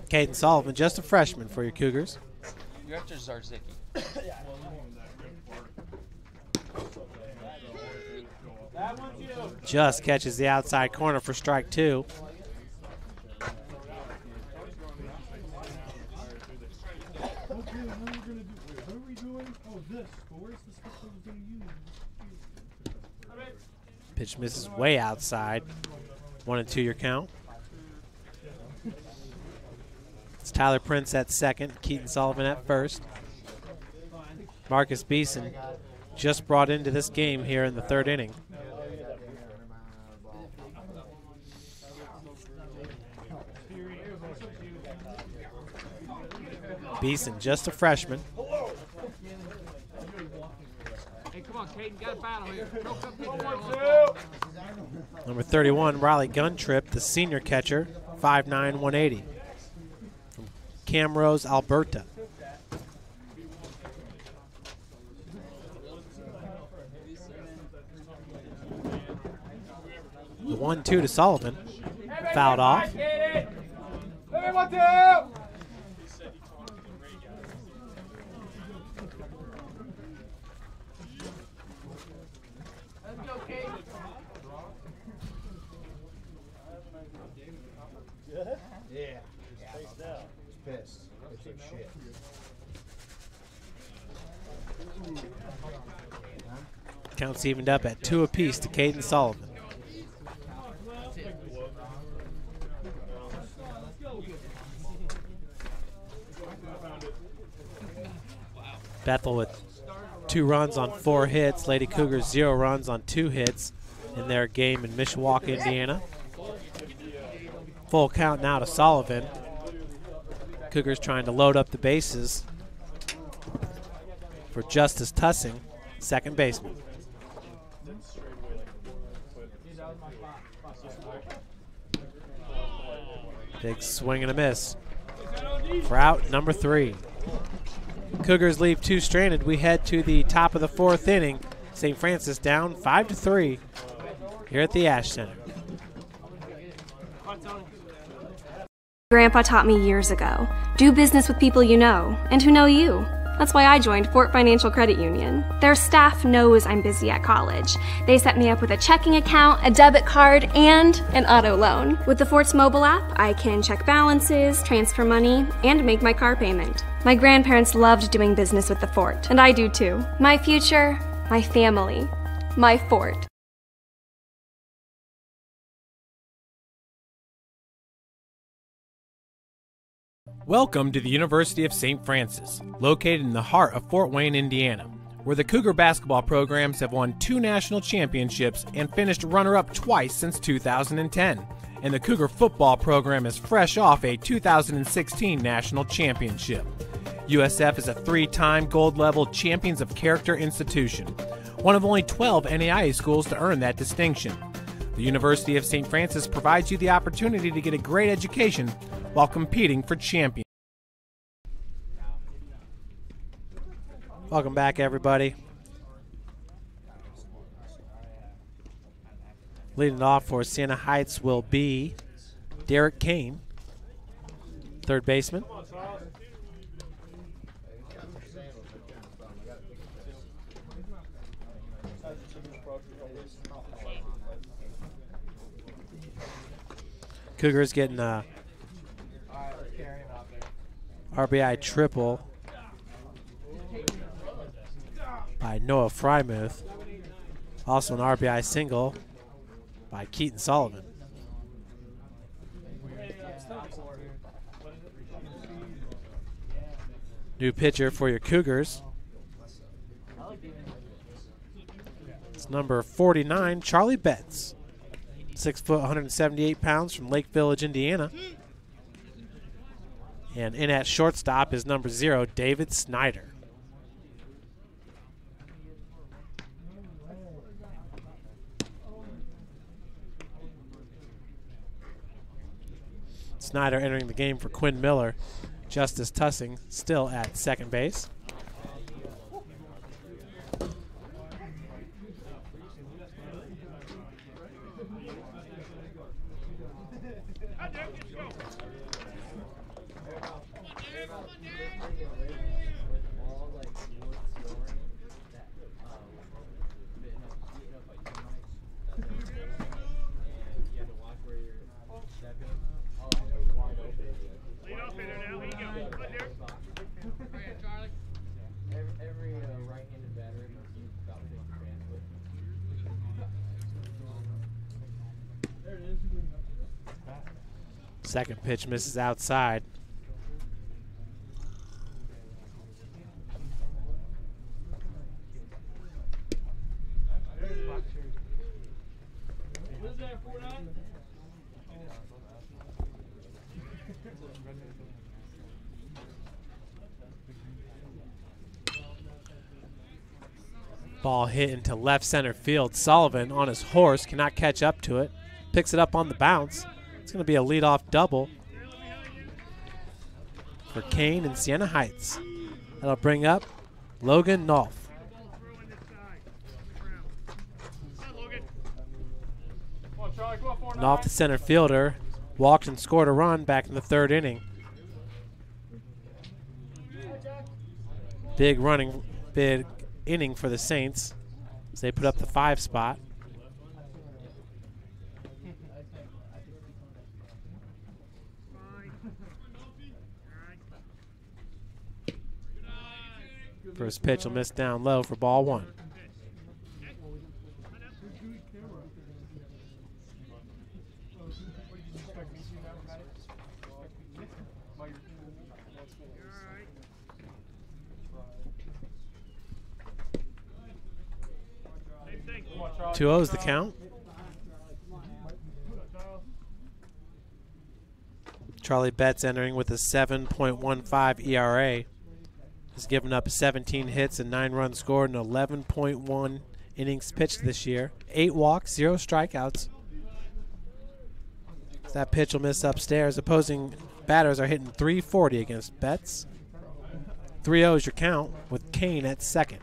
Caden Sullivan, just a freshman for your Cougars. You're after Zarzicki. Just catches the outside corner for strike 2. Pitch misses way outside. 1-2 your count. It's Tyler Prince at second, Keaton Sullivan at first. Marcus Beeson just brought into this game here in the third inning. Beeson, just a freshman. Hey, come on, Caden, got a battle here. Number 31, Riley Guntrip, the senior catcher, 5'9", 180. From Camrose, Alberta. The 1-2 to Sullivan. Fouled off. Yeah. Face down. Pissed. Shit. Counts evened up at 2 apiece to Caden Sullivan. Bethel with 2 runs on 4 hits. Lady Cougars 0 runs on 2 hits in their game in Mishawaka, Indiana. Full count now to Sullivan. Cougars trying to load up the bases for Justice Tussing, second baseman. Big swing and a miss for out number 3. Cougars leave 2 stranded. We head to the top of the 4th inning. St. Francis down 5-3 here at the Ash Center. Grandpa taught me years ago, do business with people you know and who know you. That's why I joined Fort Financial Credit Union. Their staff knows I'm busy at college. They set me up with a checking account, a debit card, and an auto loan. With the Fort's mobile app, I can check balances, transfer money, and make my car payment. My grandparents loved doing business with the Fort, and I do too. My future, my family, my Fort. Welcome to the University of St. Francis, located in the heart of Fort Wayne, Indiana, where the Cougar basketball programs have won 2 national championships and finished runner-up twice since 2010. And the Cougar football program is fresh off a 2016 national championship. USF is a 3-time gold-level Champions of Character institution, one of only 12 NAIA schools to earn that distinction. The University of St. Francis provides you the opportunity to get a great education while competing for champions. Welcome back, everybody. Leading off for Siena Heights will be Derek Kane, third baseman. Cougars getting a RBI triple by Noah Frymuth. Also an RBI single by Keaton Sullivan. New pitcher for your Cougars. It's number 49, Charlie Betts. 6 foot, 178 pounds from Lake Village, Indiana. And in at shortstop is number 0, David Snyder. Snyder entering the game for Quinn Miller. Justice Tussing still at second base. Second pitch misses outside. Ball hit into left center field. Sullivan on his horse cannot catch up to it. Picks it up on the bounce. It's going to be a leadoff double for Kane and Siena Heights. That'll bring up Logan Nolf. Nolf, the center fielder, walked and scored a run back in the 3rd inning. Big inning for the Saints as they put up the 5 spot. First pitch will miss down low for ball 1. Two 0's the count. Charlie Betts entering with a 7.15 ERA. He's given up 17 hits and 9 runs scored and 11.1 innings pitched this year. 8 walks, 0 strikeouts. That pitch will miss upstairs. Opposing batters are hitting .340 against Betts. 3-0 is your count with Kane at second.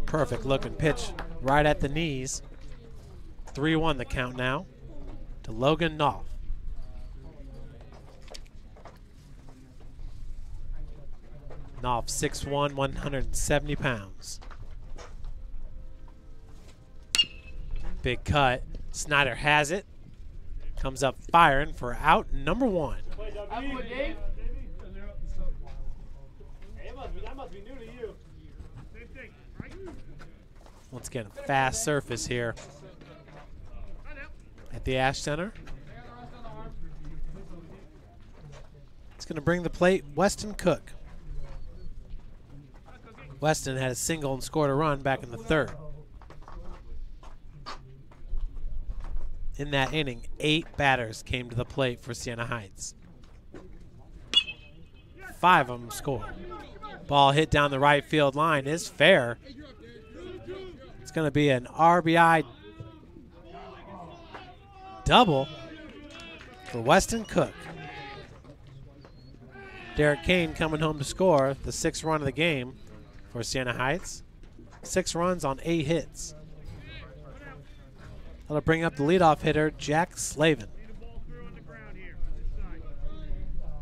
Perfect looking pitch right at the knees. 3-1 the count now to Logan Nolf. Nolf 6'1", 170 pounds. Big cut. Snyder has it. Comes up firing for out number 1. That must be new to you. Same thing. Once again, fast surface here at the Ash Center. It's going to bring the plate Weston Cook. Weston had a single and scored a run back in the third. In that inning, 8 batters came to the plate for Siena Heights. 5 of them scored. Ball hit down the right field line is fair. It's going to be an RBI double for Weston Cook. Derek Kane coming home to score the 6th run of the game for Siena Heights. 6 runs on 8 hits. That'll bring up the leadoff hitter, Jack Slavin.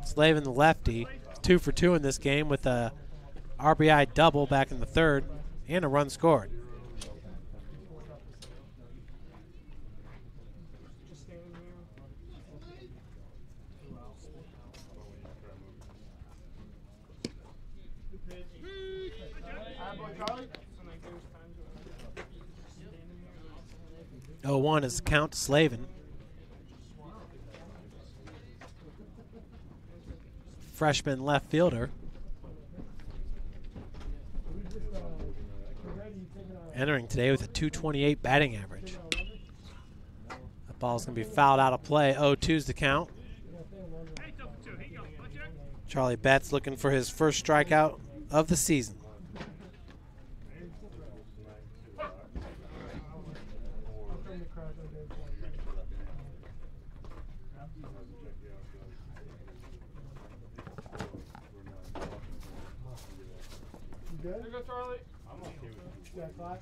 Slavin, the lefty, 2 for 2 in this game with a RBI double back in the third and a run scored. Oh, 1 is the count to Slavin. Freshman left fielder. Entering today with a .228 batting average. That ball's going to be fouled out of play. 0-2's the count. Charlie Betts looking for his first strikeout of the season. There you go, Charlie. I'm okay with you. Got class?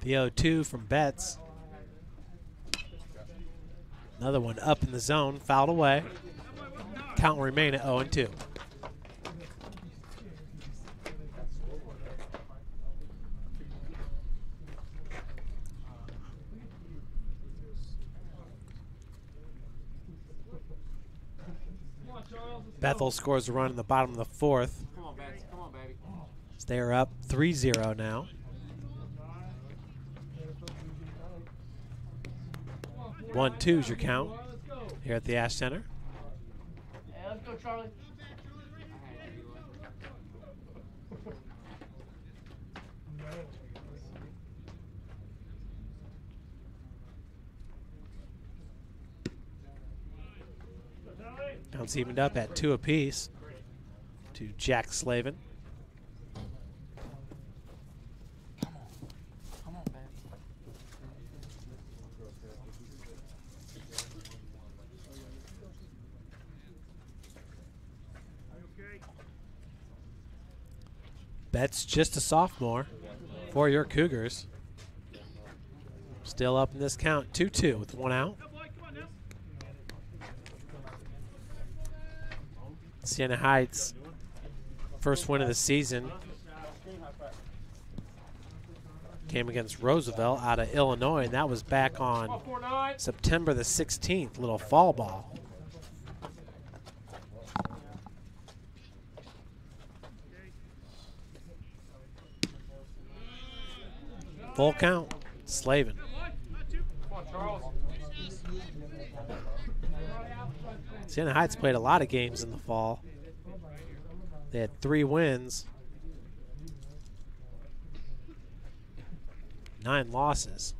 The 0-2 from Betts. Another one up in the zone, fouled away. Count will remain at 0-2. Bethel scores a run in the bottom of the 4th. Come on, Bats. Come on, baby. They are up 3-0 now. 1-2's your count here at the Ash Center. Hey, let's go, Charlie. Counts evened up at 2 apiece to Jack Slavin. Come on, baby. Betts just a sophomore for your Cougars. Still up in this count, 2-2 with 1 out. Siena Heights, first win of the season, came against Roosevelt out of Illinois, and that was back on September the 16th, little fall ball. Full count, Slavin. Siena Heights played a lot of games in the fall. They had 3 wins, 9 losses.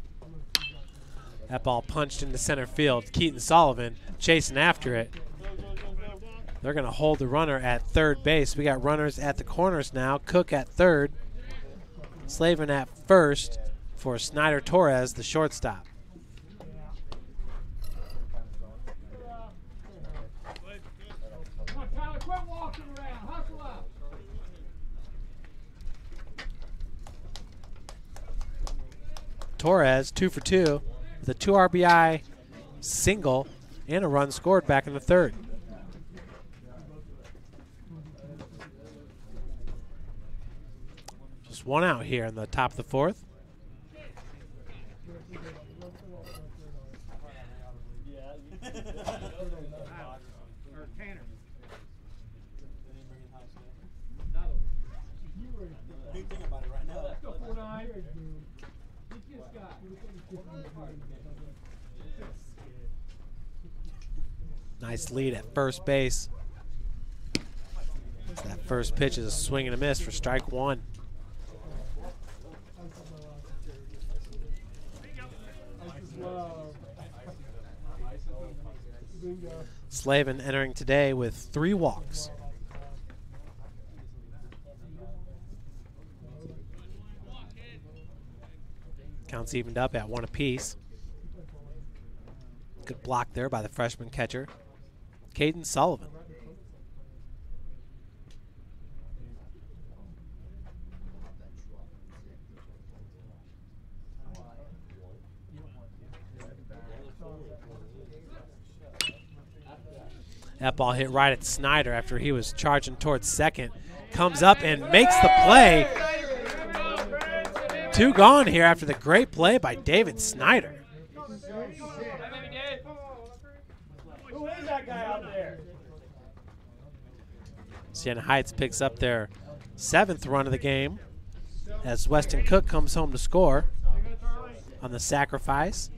That ball punched into center field. Keaton Sullivan chasing after it. They're going to hold the runner at third base. We got runners at the corners now. Cook at third. Slavin at first for Snyder Torres, the shortstop. Torres, 2 for 2, with a 2 RBI single and a run scored back in the third. Just 1 out here in the top of the 4th. Nice lead at first base. That first pitch is a swing and a miss for strike one. Slavin entering today with 3 walks. Counts evened up at 1 apiece. Good block there by the freshman catcher, Caden Sullivan. That ball hit right at Snyder after he was charging towards second. Comes up and makes the play. 2 gone here after the great play by David Snyder. Who is that guy out there? Siena Heights picks up their 7th run of the game as Weston Cook comes home to score on the sacrifice.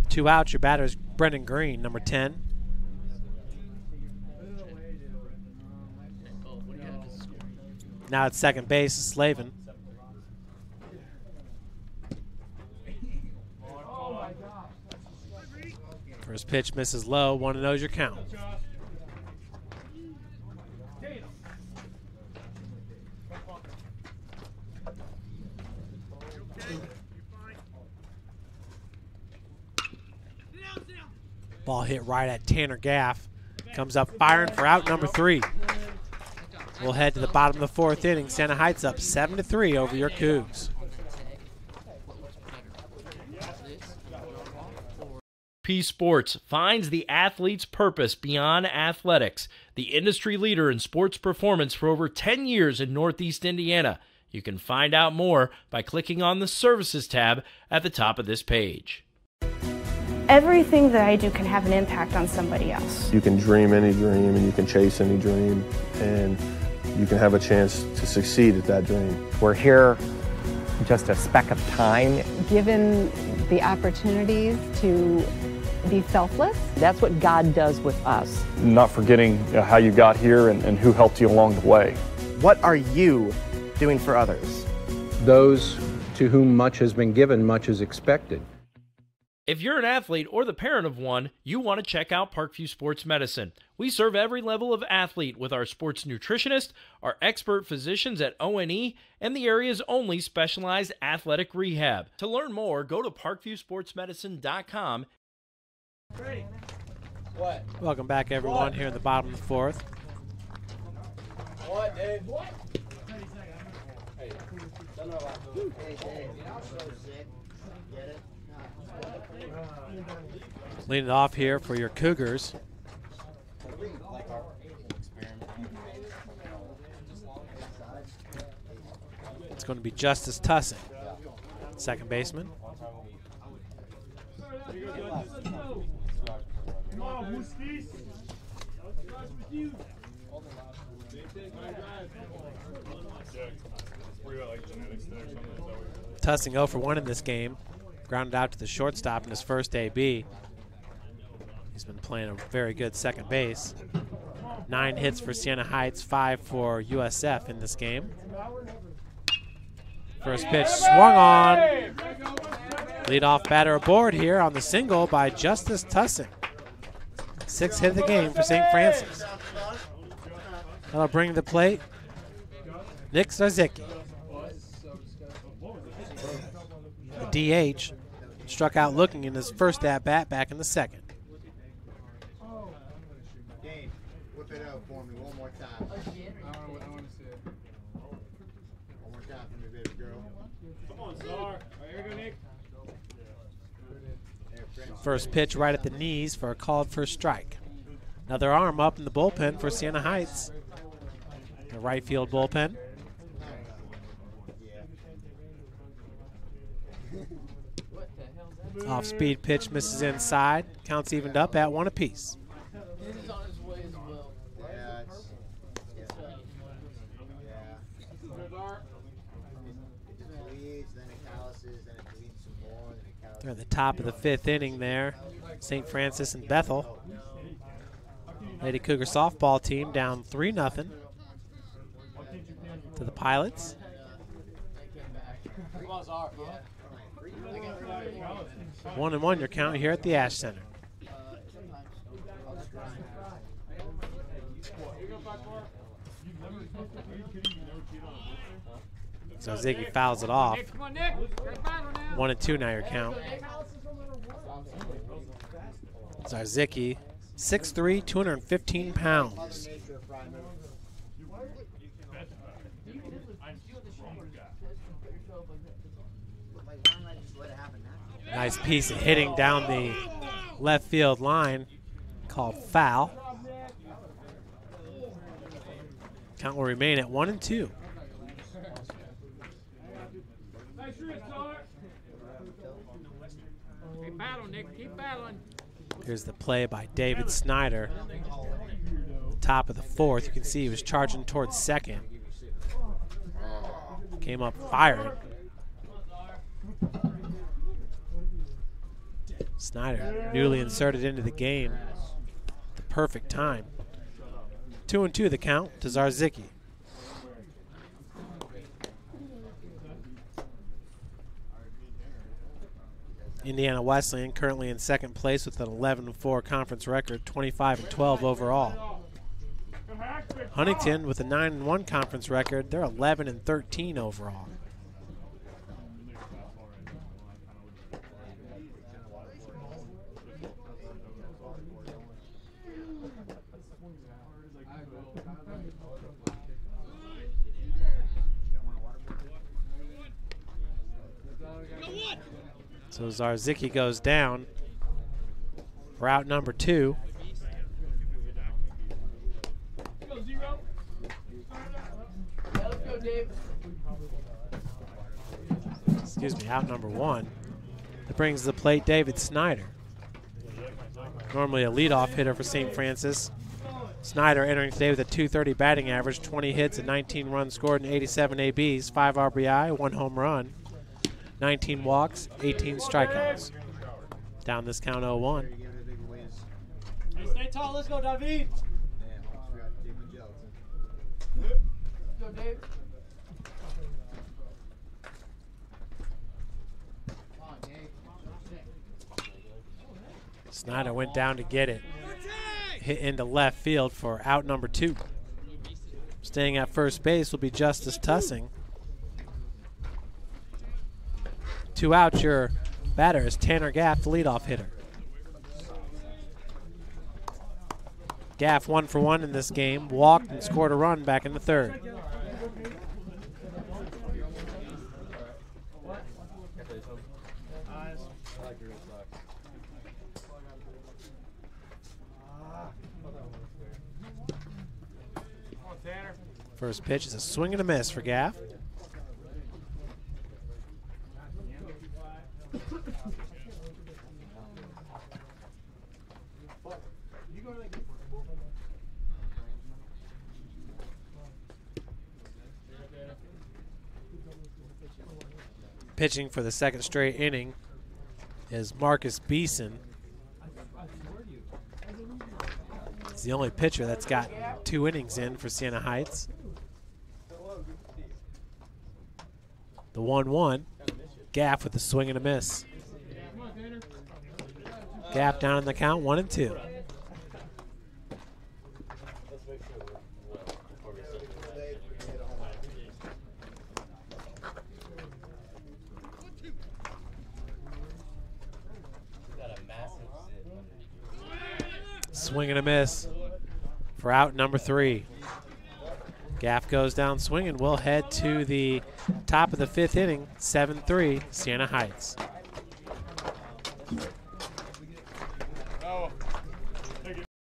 Two outs, your batter is Brendan Green, number 10. Now at second base, Slavin. First pitch misses low, 1-0's your count. Ball hit right at Tanner Gaff. Comes up firing for out number 3. We'll head to the bottom of the 4th inning. Siena Heights up 7-3 over your Cougs. P Sports finds the athlete's purpose beyond athletics. The industry leader in sports performance for over 10 years in Northeast Indiana. You can find out more by clicking on the Services tab at the top of this page. Everything that I do can have an impact on somebody else. You can dream any dream and you can chase any dream and you can have a chance to succeed at that dream. We're here just a speck of time. Given the opportunities to be selfless. That's what God does with us. Not forgetting how you got here and who helped you along the way. What are you doing for others? Those to whom much has been given, much is expected. If you're an athlete or the parent of one, you want to check out Parkview Sports Medicine. We serve every level of athlete with our sports nutritionist, our expert physicians at ONE, and the area's only specialized athletic rehab. To learn more, go to parkviewsportsmedicine.com. What? Welcome back, everyone, here in the bottom of the 4th. What, Dave? What? Hey, Dave. Get it? Leading off here for your Cougars. It's going to be Justice Tussing, second baseman. Tussing 0 for 1 in this game. Grounded out to the shortstop in his first AB. He's been playing a very good second base. 9 hits for Siena Heights, 5 for USF in this game. First pitch swung on. Leadoff batter aboard here on the single by Justice Tussing. 6th hit of the game for St. Francis. That'll bring to the plate Nick Zarzicki. The DH struck out looking in his first at-bat back in the second. Dave, whip it up for me one more time. I want to see it. One more time for me, baby girl. Come on, Star. Here we go, Nick. First pitch right at the knees for a called first strike. Another arm up in the bullpen for Siena Heights. The right field bullpen. Off-speed pitch misses inside. Counts evened up at 1 apiece. They're at the top of the 5th inning there. St. Francis and Bethel. Lady Cougar softball team down 3-0 to the Pilots. 1-1 your count here at the Ash Center. So Ziggy fouls it off. 1-2 now your count. Zarzicki, 6'3", 215 pounds. Nice piece of hitting down the left field line, called foul. Count will remain at 1-2. Keep battling, Nick. Keep battling. Here's the play by David Snyder. Top of the 4th. You can see he was charging towards second. Came up firing. Snyder newly inserted into the game. The perfect time. 2-2 the count to Zarzicki. Indiana Wesleyan currently in second place with an 11-4 conference record, 25-12 overall. Huntington with a 9-1 conference record, they're 11-13 overall. So Zarzicki goes down for out number 2. Excuse me, out number 1. That brings to the plate David Snyder. Normally a leadoff hitter for St. Francis. Snyder entering today with a .230 batting average, 20 hits and 19 runs scored and 87 ABs, 5 RBI, 1 home run. 19 walks, 18 strikeouts. Down this count 0-1. Hey, stay tall. Let's go, David. Let's go, Dave. Snyder went down to get it. Hit into left field for out number 2. Staying at first base will be Justice Tussing. 2 outs, your batter is Tanner Gaff, the leadoff hitter. Gaff 1 for 1 in this game, walked and scored a run back in the 3rd. First pitch is a swing and a miss for Gaff. Pitching for the second straight inning is Marcus Beeson. He's the only pitcher that's got 2 innings in for Siena Heights. The 1-1. Gaff with the swing and a miss. Gaff down in the count, 1-2. Swing and a miss for out number 3. Gaff goes down swinging. We'll head to the top of the 5th inning, 7-3, Siena Heights.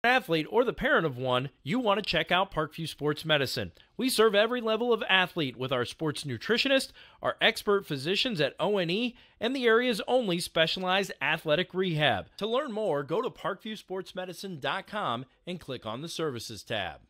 Athlete or the parent of one, you want to check out Parkview Sports Medicine. We serve every level of athlete with our sports nutritionist, our expert physicians at O&E, and the area's only specialized athletic rehab. To learn more, go to parkviewsportsmedicine.com and click on the Services tab.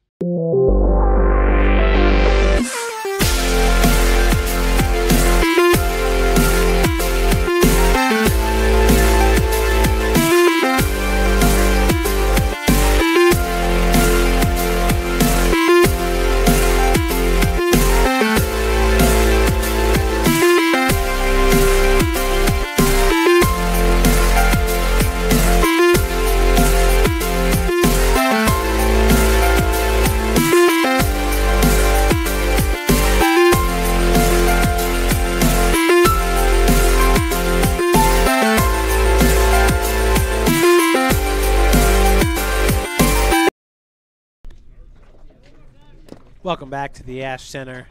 Welcome back to the Ash Center.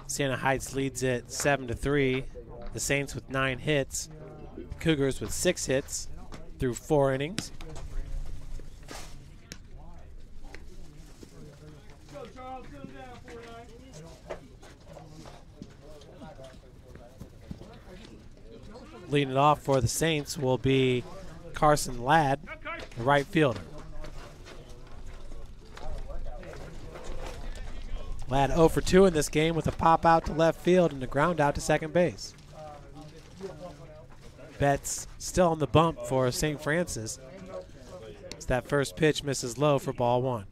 Siena Heights leads it 7-3. The Saints with 9 hits. The Cougars with 6 hits through 4 innings. Leading it off for the Saints will be Carson Ladd, the right fielder. Ladd 0 for 2 in this game with a pop out to left field and a ground out to second base. Betts still on the bump for St. Francis. As that first pitch misses low for ball 1.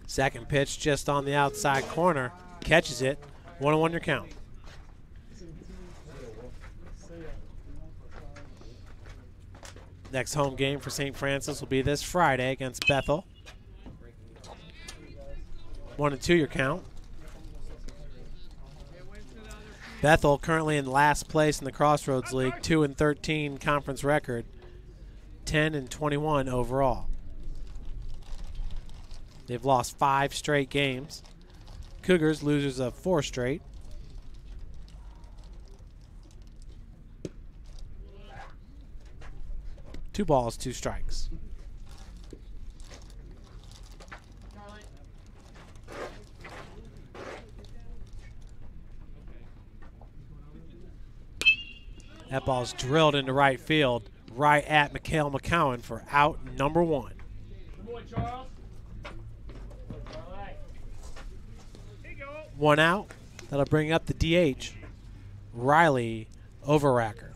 Second pitch just on the outside corner. Catches it. 1-1 your count. Next home game for St. Francis will be this Friday against Bethel. 1-2 your count. Bethel currently in last place in the Crossroads League, 2-13 conference record, 10-21 overall. They've lost 5 straight games. Cougars losers of 4 straight. Two balls, 2 strikes. That ball's drilled into right field, right at Mikhail McCowan for out number 1. One out. That'll bring up the DH, Riley Overacker.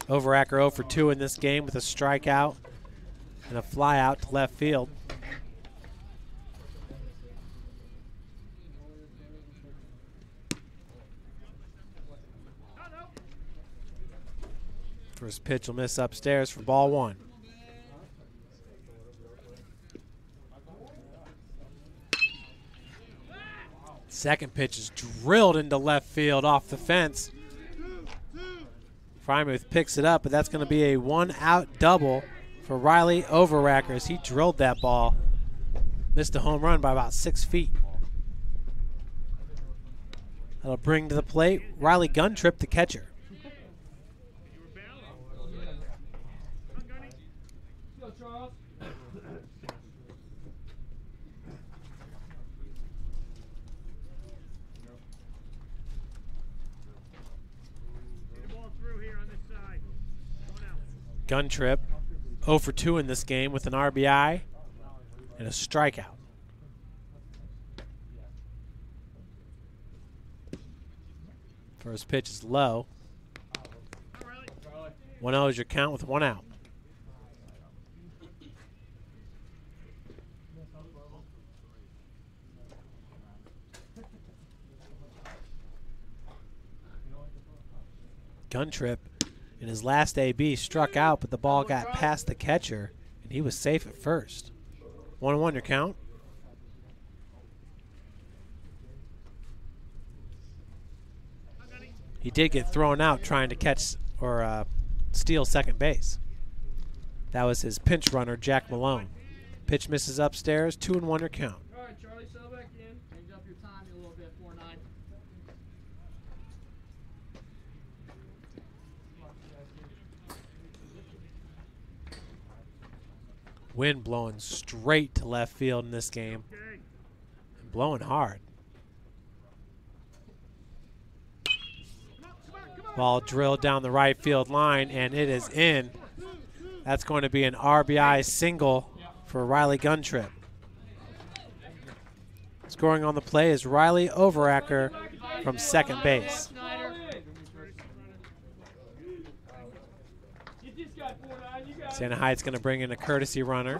Overacker 0 for 2 in this game with a strikeout and a fly out to left field. First pitch will miss upstairs for ball 1. Second pitch is drilled into left field off the fence. Frymuth picks it up, but that's going to be a 1-out double for Riley Overacker as he drilled that ball. Missed a home run by about 6 feet. That'll bring to the plate Riley Guntrip, the catcher. Guntrip 0 for 2 in this game with an RBI and a strikeout. First pitch is low. 1-0 is your count with 1 out. Guntrip in his last AB struck out, but the ball got past the catcher, and he was safe at first. 1-1 your count. He did get thrown out trying to catch or steal second base. That was his pinch runner, Jack Malone. Pitch misses upstairs, 2-1 your count. All right, Charlie, settle back in. Change up your timing a little bit, 4-9. Wind blowing straight to left field in this game. And blowing hard. Ball drilled down the right field line, and it is in. That's going to be an RBI single for Riley Guntrip. Scoring on the play is Riley Overacker from second base. Siena Heights going to bring in a courtesy runner.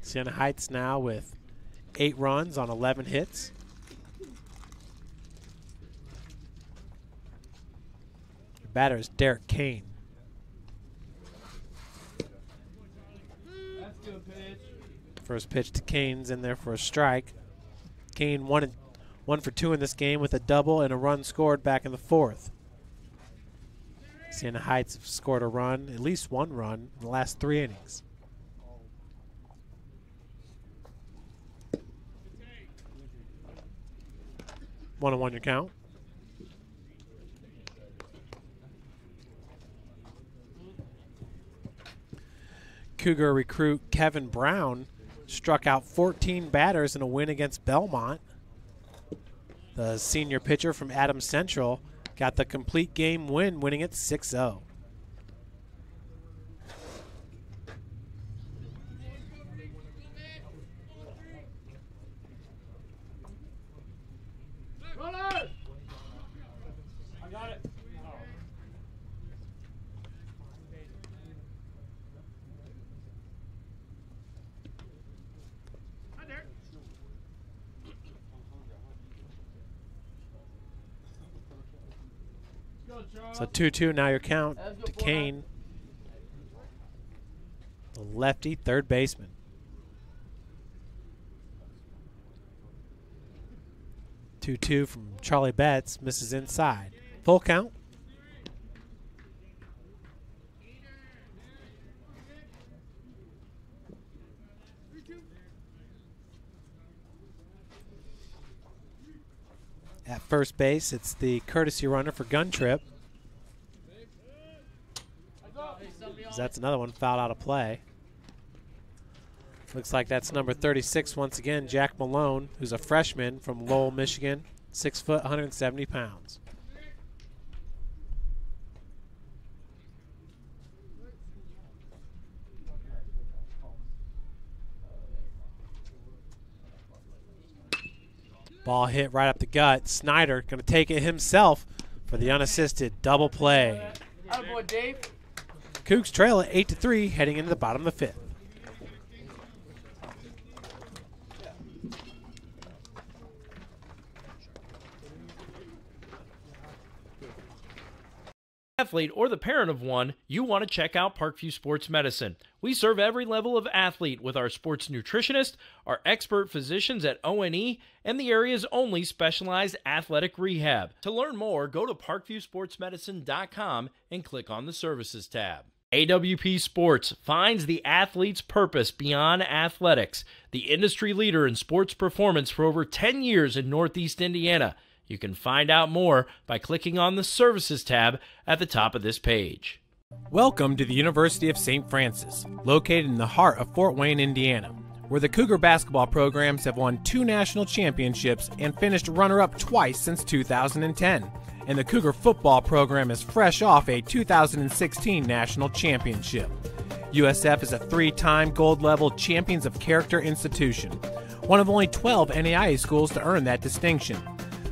Siena Heights now with 8 runs on 11 hits. batter is Derek Kane. First pitch to Kane's in there for a strike. Kane 1 for 2 in this game with a double and a run scored back in the 4th. Siena Heights have scored a run, at least one run, in the last 3 innings. One and one your count. Cougar recruit Kevin Brown struck out 14 batters in a win against Belmont. The senior pitcher from Adams Central got the complete game win, winning it 6-0. So 2-2 now your count to Kane. The lefty third baseman. 2-2 from Charlie Betts, misses inside. Full count. At first base, it's the courtesy runner for Gun Trip. That's another one fouled out of play. Looks like that's number 36 once again, Jack Malone, who's a freshman from Lowell, Michigan, 6 foot, 170 pounds. Ball hit right up the gut. Snyder going to take it himself for the unassisted double play. Attaboy, Dave. Cougs trail at 8-3 heading into the bottom of the 5th. Athlete or the parent of one, you want to check out Parkview Sports Medicine. We serve every level of athlete with our sports nutritionist, our expert physicians at O&E, and the area's only specialized athletic rehab. To learn more, go to parkviewsportsmedicine.com and click on the Services tab. AWP Sports finds the athlete's purpose beyond athletics, the industry leader in sports performance for over 10 years in Northeast Indiana. You can find out more by clicking on the Services tab at the top of this page. Welcome to the University of St. Francis, located in the heart of Fort Wayne, Indiana, where the Cougar basketball programs have won 2 national championships and finished runner-up twice since 2010. And the Cougar football program is fresh off a 2016 national championship. USF is a 3-time gold-level Champions of Character institution, one of only 12 NAIA schools to earn that distinction.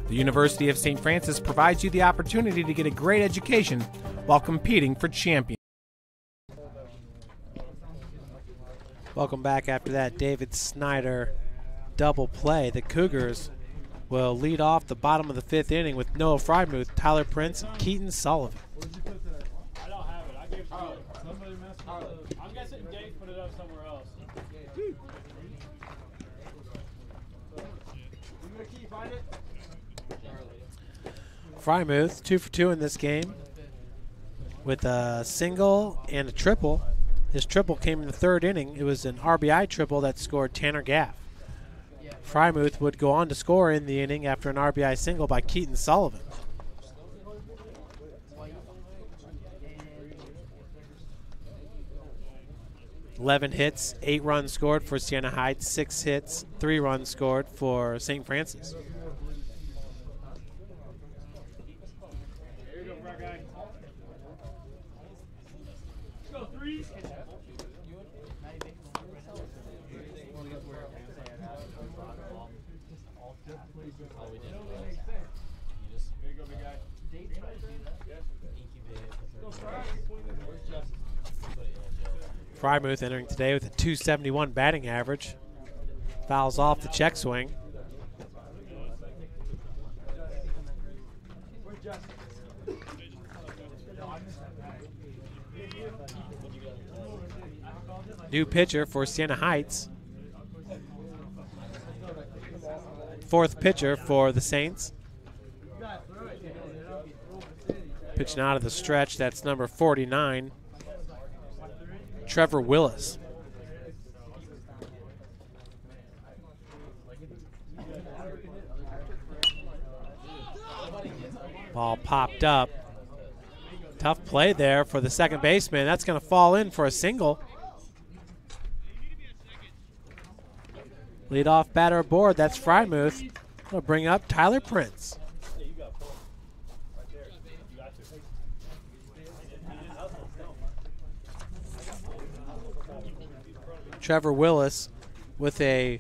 The University of St. Francis provides you the opportunity to get a great education while competing for champions. Welcome back after that David Snyder double play. The Cougars will lead off the bottom of the 5th inning with Noah Frymuth, Tyler Prince, and Keaton Sullivan. I don't have it. I gave it to you. Somebody messed with it. I'm guessing Dave put it up somewhere else. You gonna keep find it? Frymuth, 2 for 2 in this game with a single and a triple. His triple came in the 3rd inning. It was an RBI triple that scored Tanner Gaff. Frymuth would go on to score in the inning after an RBI single by Keaton Sullivan. $11 hits, 8 runs scored for Siena Heights, 6 hits, 3 runs scored for St. Francis. Frymuth entering today with a .271 batting average. Fouls off the check swing. New pitcher for Siena Heights. Fourth pitcher for the Saints. Pitching out of the stretch, that's number 49, Trevor Willis. Ball popped up. Tough play there for the second baseman. That's going to fall in for a single. Leadoff batter aboard, that's Frymuth. Will bring up Tyler Prince. Trevor Willis with a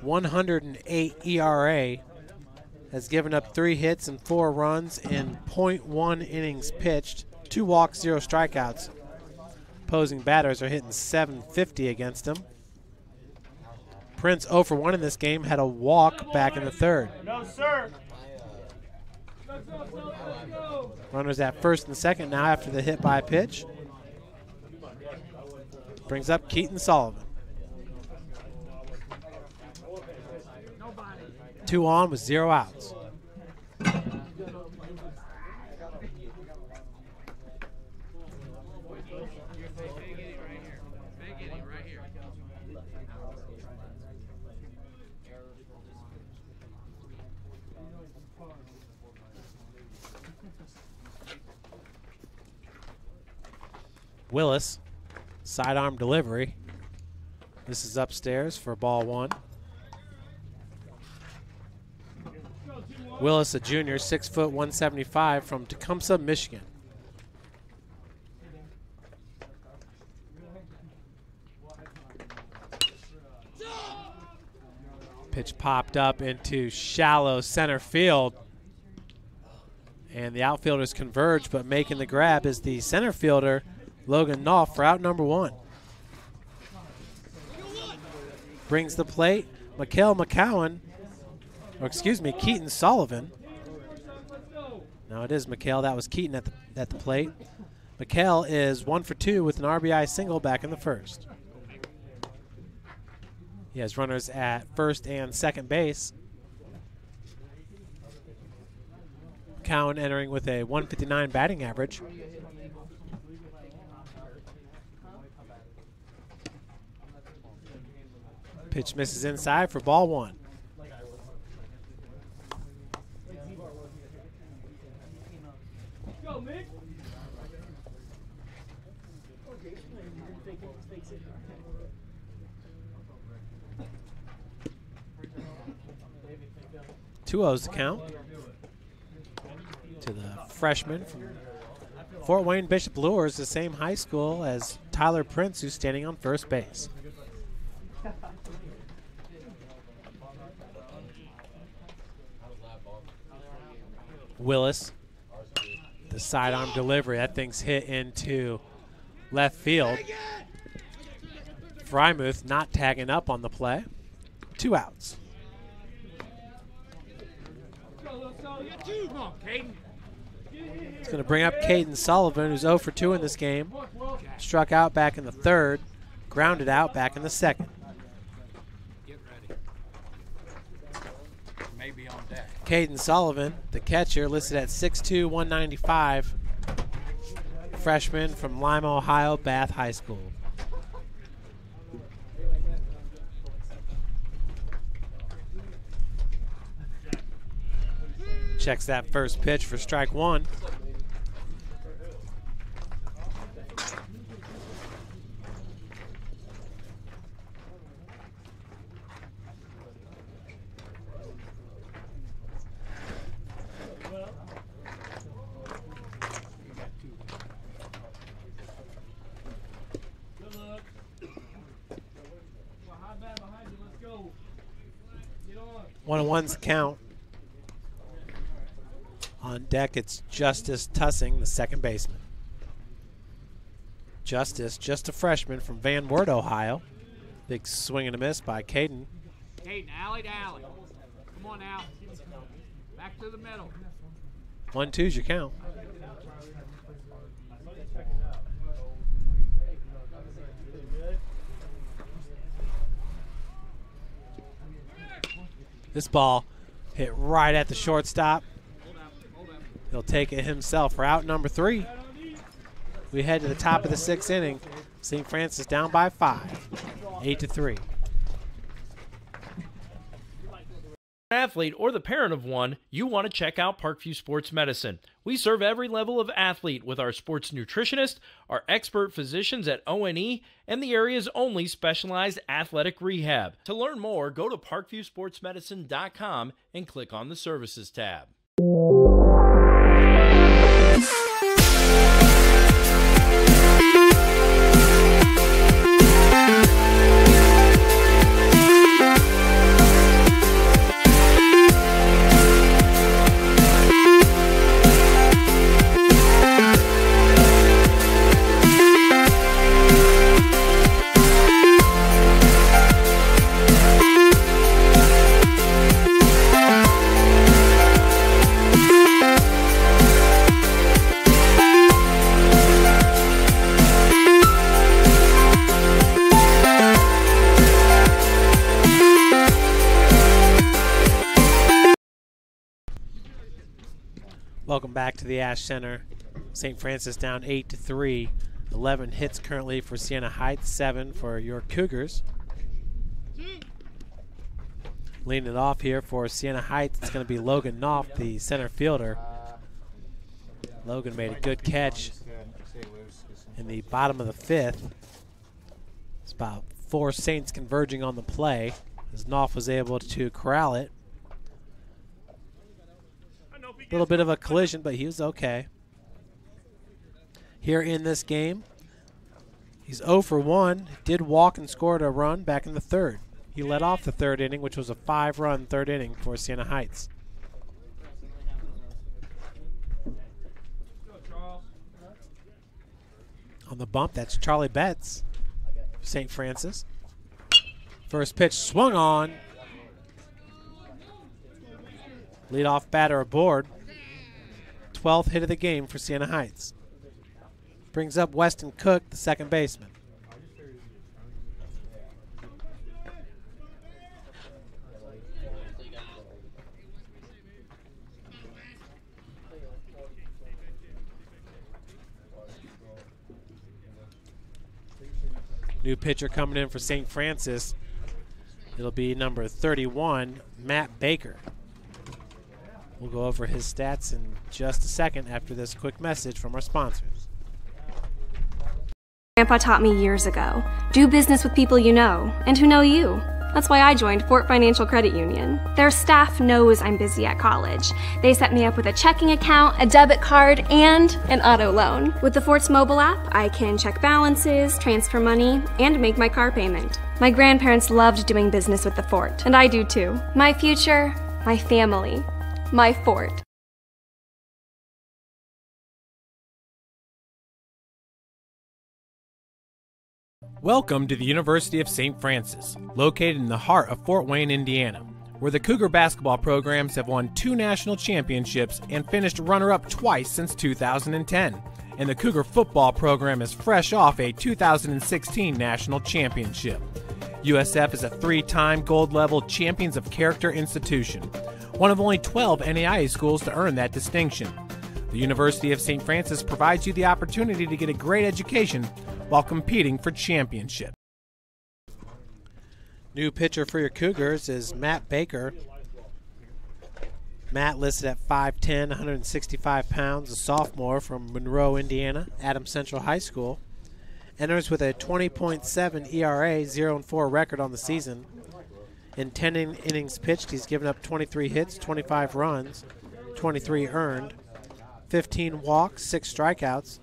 108 ERA has given up 3 hits and 4 runs in .1 innings pitched, 2 walks, 0 strikeouts. Opposing batters are hitting .750 against him. Prince 0 for 1 in this game, had a walk back in the third. No, sir. Runners at first and second now after the hit by pitch. Brings up Keaton Sullivan. 2 on with 0 outs. Willis, sidearm delivery. This is upstairs for ball 1. Willis, a junior, 6 foot 175 from Tecumseh, Michigan. Pitch popped up into shallow center field. And the outfielders converge, but making the grab is the center fielder, Logan Knopf, for out number 1. Brings the plate, Keaton Sullivan. No, it is McHale. That was Keaton at the plate. McHale is 1 for 2 with an RBI single back in the first. He has runners at first and second base. Cowan entering with a 159 batting average. Pitch misses inside for ball 1. Two O's to count to the freshman from Fort Wayne Bishop Lures, the same high school as Tyler Prince, who's standing on first base. Willis, the sidearm delivery. That thing's hit into left field. Frymuth not tagging up on the play. 2 outs. It's going to bring up Caden Sullivan, who's 0 for 2 in this game. Struck out back in the third, grounded out back in the second. Caden Sullivan, the catcher, listed at 6'2", 195. Freshman from Lima, Ohio, Bath High School. Checks that first pitch for strike 1. One and one's the count. On deck, it's Justice Tussing, the second baseman. Justice, just a freshman from Van Wert, Ohio. Big swing and a miss by Caden. Caden, alley to alley. Come on now. Back to the middle. 1-2's your count. This ball hit right at the shortstop. He'll take it himself for out number 3. We head to the top of the 6th inning. St. Francis down by 5, 8-3. Athlete or the parent of one, you want to check out Parkview Sports Medicine. We serve every level of athlete with our sports nutritionist, our expert physicians at ONE, and the area's only specialized athletic rehab. To learn more, go to parkviewsportsmedicine.com and click on the Services tab. Welcome back to the Ash Center. St. Francis down 8-3. 11 hits currently for Siena Heights, 7 for your Cougars. Leading it off here for Siena Heights, it's going to be Logan Knopf, the center fielder. Logan made a good catch in the bottom of the 5th. It's about 4 Saints converging on the play as Knopf was able to corral it. A little bit of a collision, but he was okay. Here in this game, he's 0 for 1. Did walk and scored a run back in the 3rd. He led off the 3rd inning, which was a 5-run 3rd inning for Siena Heights. On the bump, that's Charlie Betts, St. Francis. First pitch swung on. Leadoff batter aboard. 12th hit of the game for Siena Heights. Brings up Weston Cook, the second baseman. New pitcher coming in for St. Francis. It'll be number 31, Matt Baker. We'll go over his stats in just a second after this quick message from our sponsors. Grandpa taught me years ago, do business with people you know and who know you. That's why I joined Fort Financial Credit Union. Their staff knows I'm busy at college. They set me up with a checking account, a debit card, and an auto loan. With the Fort's mobile app, I can check balances, transfer money, and make my car payment. My grandparents loved doing business with the Fort, and I do too. My future, my family, my Fort. Welcome to the University of St. Francis, located in the heart of Fort Wayne, Indiana, where the Cougar basketball programs have won 2 national championships and finished runner-up twice since 2010. And the Cougar football program is fresh off a 2016 national championship. USF is a 3-time gold-level Champions of Character institution, one of only 12 NAIA schools to earn that distinction. The University of St. Francis provides you the opportunity to get a great education while competing for championship. New pitcher for your Cougars is Matt Baker. Matt listed at 5'10", 165 pounds, a sophomore from Monroe, Indiana, Adams Central High School. Enters with a 20.7 ERA, 0-4 record on the season. In 10 innings pitched, he's given up 23 hits, 25 runs, 23 earned, 15 walks, 6 strikeouts.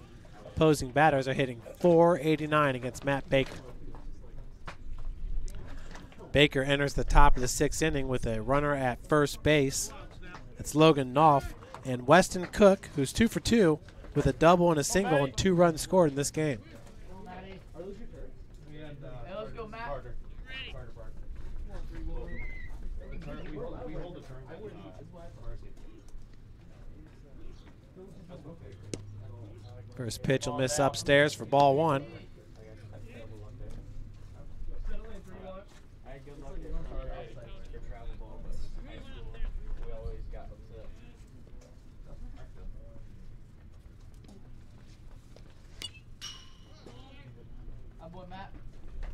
Opposing batters are hitting .489 against Matt Baker. Baker enters the top of the 6th inning with a runner at first base. That's Logan Knopf, and Weston Cook, who's 2 for 2, with a double and a single and 2 runs scored in this game. First pitch will miss upstairs for ball 1.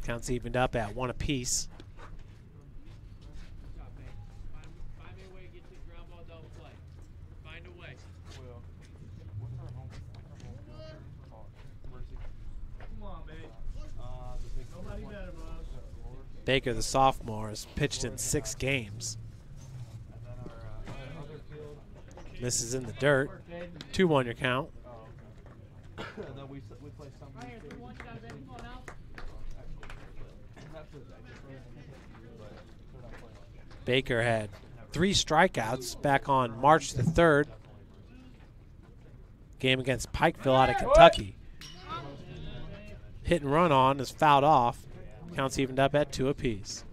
Counts evened up at 1 apiece. Baker, the sophomore, has pitched in 6 games. Misses in the dirt. 2-1 your count. Baker had 3 strikeouts back on March the 3rd. Game against Pikeville out of Kentucky. Hit and run on is fouled off. Counts evened up at 2 apiece.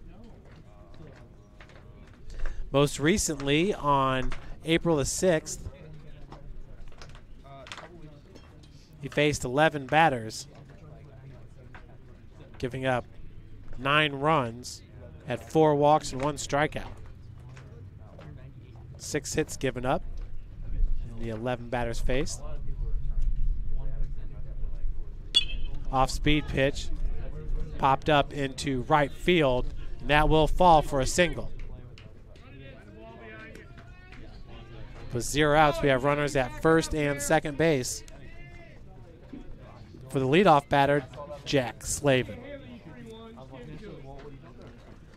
Most recently, on April the 6th, he faced 11 batters, giving up 9 runs, had 4 walks and 1 strikeout. 6 hits given up in the 11 batters faced. Off-speed pitch, popped up into right field, and that will fall for a single. With 0 outs, we have runners at first and second base. For the leadoff batter, Jack Slavin.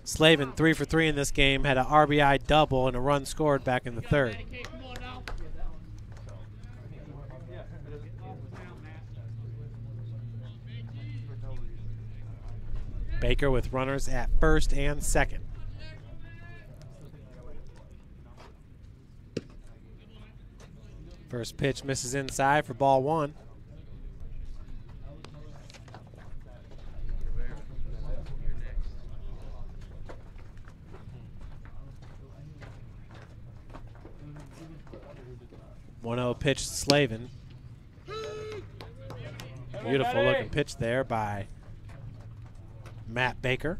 Slavin, 3 for 3 in this game, had an RBI double and a run scored back in the 3rd. Baker with runners at first and second. First pitch misses inside for ball 1. One-0 pitch to Slavin. Beautiful looking pitch there by Matt Baker.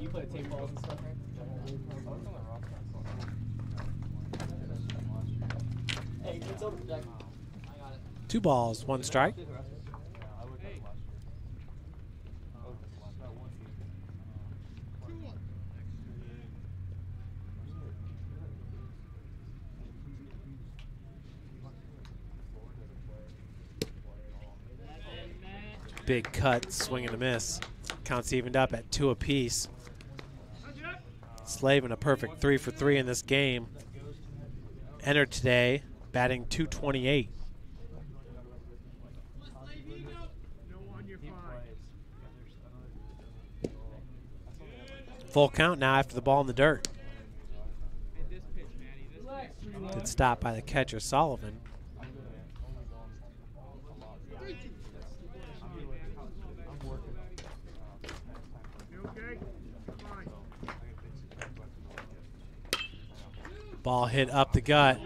You play team balls and stuff, right? 2 balls, 1 strike. Big cut, swing and a miss. Counts evened up at 2 apiece. Slavin a perfect 3 for 3 in this game. Entered today, batting .228. Full count now after the ball in the dirt. Good stop by the catcher, Sullivan. Ball hit up the gut.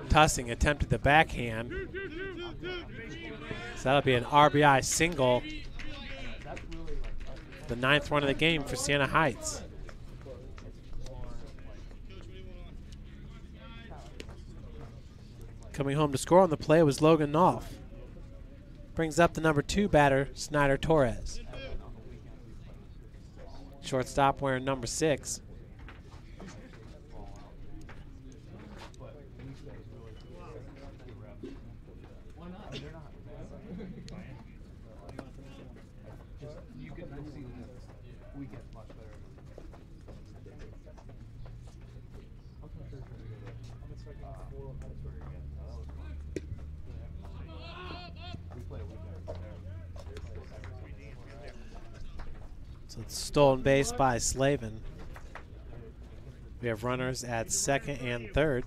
Tussing attempted the backhand. So that'll be an RBI single. The 9th run of the game for Siena Heights. Coming home to score on the play was Logan Knopf. Brings up the number 2 batter, Snyder Torres. Shortstop wearing number 6. So it's stolen base by Slavin. We have runners at second and third.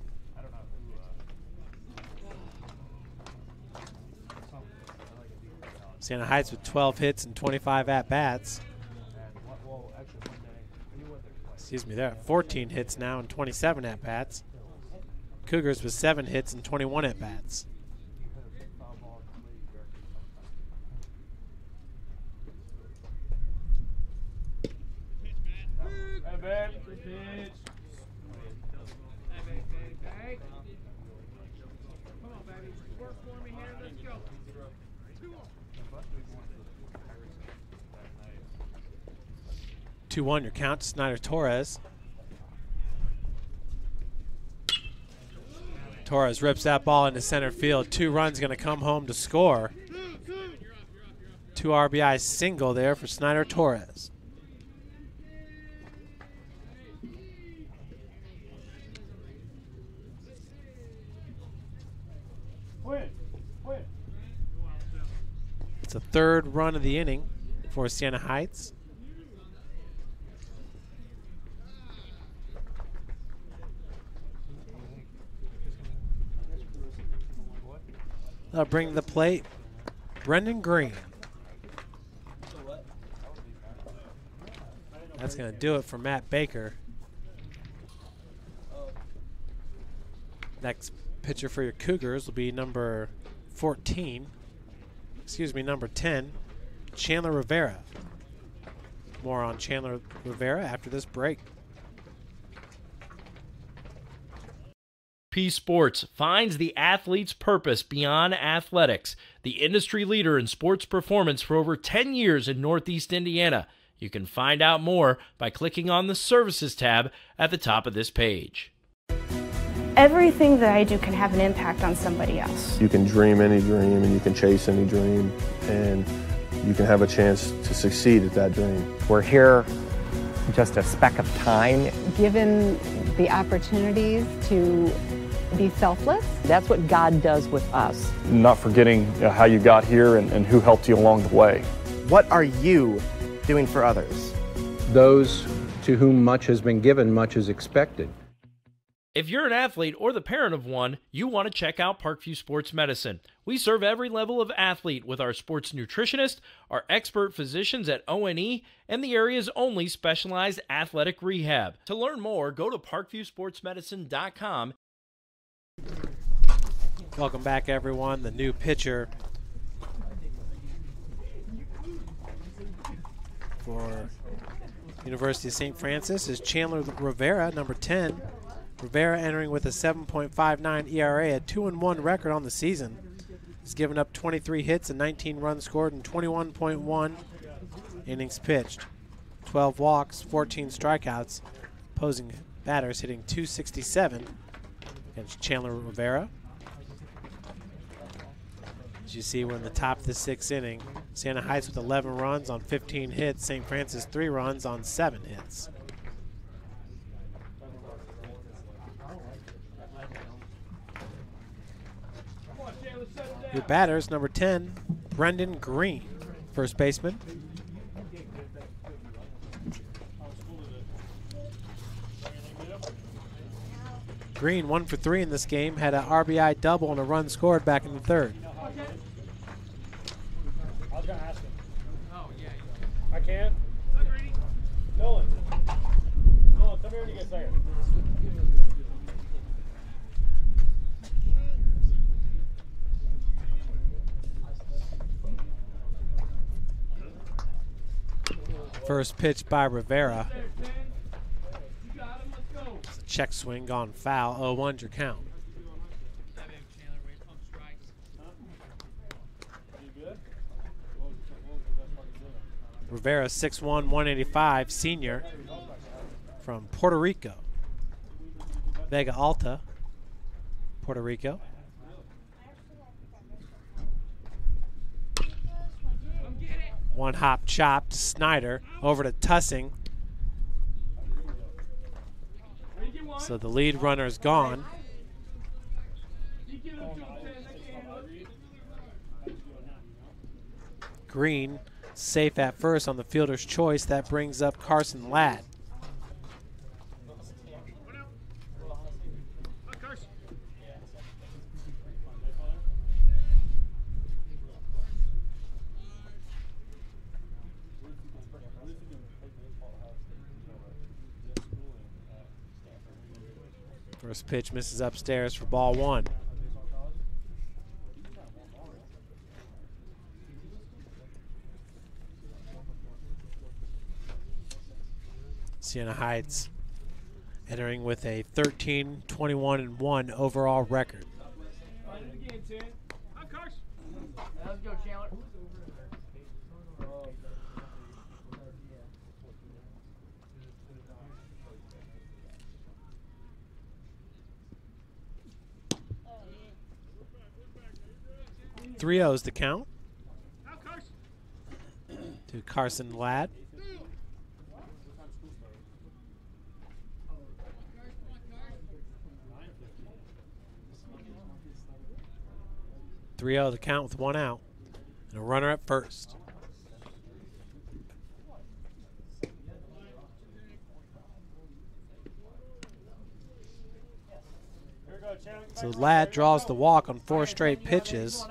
Siena Heights with 12 hits and 25 at-bats. Excuse me, they're at 14 hits now and 27 at-bats. Cougars with 7 hits and 21 at-bats. 2-1 your count to Snyder Torres. Torres rips that ball into center field. 2 runs going to come home to score. 2 RBI single there for Snyder Torres. It's the 3rd run of the inning for Siena Heights. They'll bring to the plate Brendan Green. That's going to do it for Matt Baker. Next pitcher for your Cougars will be number 10, Chandler Rivera. More on Chandler Rivera after this break. P Sports finds the athlete's purpose beyond athletics, the industry leader in sports performance for over 10 years in Northeast Indiana. You can find out more by clicking on the Services tab at the top of this page. Everything that I do can have an impact on somebody else. You can dream any dream and you can chase any dream and you can have a chance to succeed at that dream. We're here just a speck of time. Given the opportunities to be selfless. That's what God does with us. Not forgetting how you got here and who helped you along the way. What are you doing for others? Those to whom much has been given, much is expected. If you're an athlete or the parent of one, you want to check out Parkview Sports Medicine. We serve every level of athlete with our sports nutritionist, our expert physicians at ONE, and the area's only specialized athletic rehab. To learn more, go to parkviewsportsmedicine.com. Welcome back, everyone. The new pitcher for University of St. Francis is Chandler Rivera, number 10. Rivera entering with a 7.59 ERA, a 2-1 record on the season. He's given up 23 hits and 19 runs scored in 21.1 innings pitched. 12 walks, 14 strikeouts. Opposing batters hitting .267 against Chandler Rivera. As you see, we're in the top of the 6th inning. Siena Heights with 11 runs on 15 hits. St. Francis 3 runs on 7 hits. Your batters, number 10, Brendan Green, first baseman. Green 1 for 3 in this game, had an RBI double and a run scored back in the 3rd. I was going to ask him. Oh, yeah. I can't? Nolan. Nolan, come here when you get second. First pitch by Rivera. It's a check swing gone foul. 0-1 your count. Rivera 6'1", 185, senior from Puerto Rico. Vega Alta, Puerto Rico. One hop chop to Snyder, over to Tussing. So the lead runner is gone. Green safe at first on the fielder's choice. That brings up Carson Ladd. First pitch misses upstairs for ball 1. Siena Heights entering with a 13-21-1 overall record. go, Chandler. 3-0's the count to Carson Ladd. The count with 1 out and a runner at first. So Ladd draws the walk on 4 straight pitches.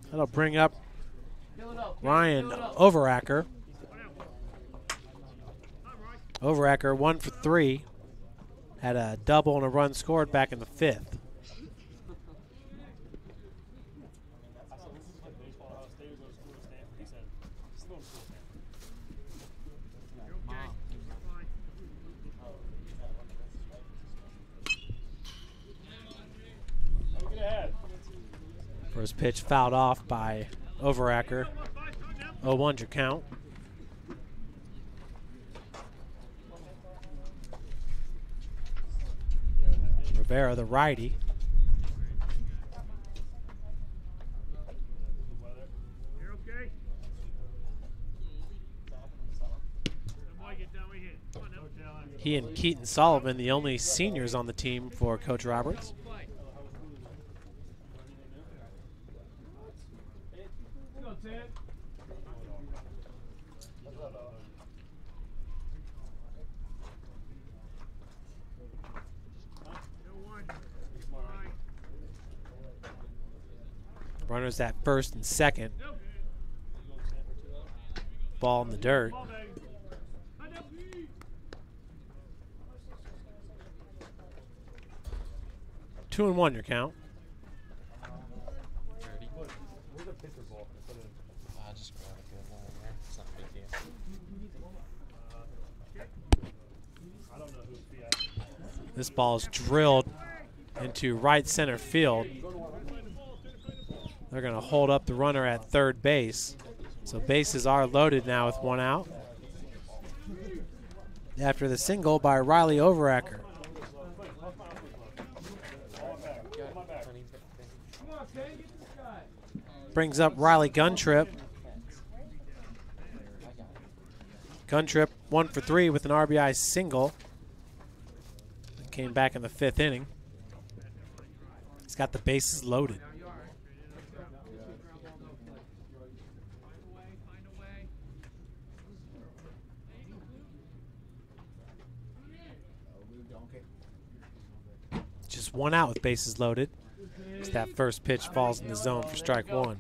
That'll bring up Ryan Overacker. Overacker 1 for 3. Had a double and a run scored back in the 5th. First pitch fouled off by Overacker. 0-1 your count. Rivera, the righty. He and Keaton Sullivan, the only seniors on the team for Coach Roberts. Runners at first and second. Ball in the dirt. Two and 1 your count. This ball is drilled into right center field. They're going to hold up the runner at third base. So bases are loaded now with 1 out. After the single by Riley Overacker. Brings up Riley Guntrip. Guntrip 1 for 3 with an RBI single. Came back in the 5th inning. He's got the bases loaded. Just 1 out with bases loaded. As that first pitch falls in the zone for strike 1.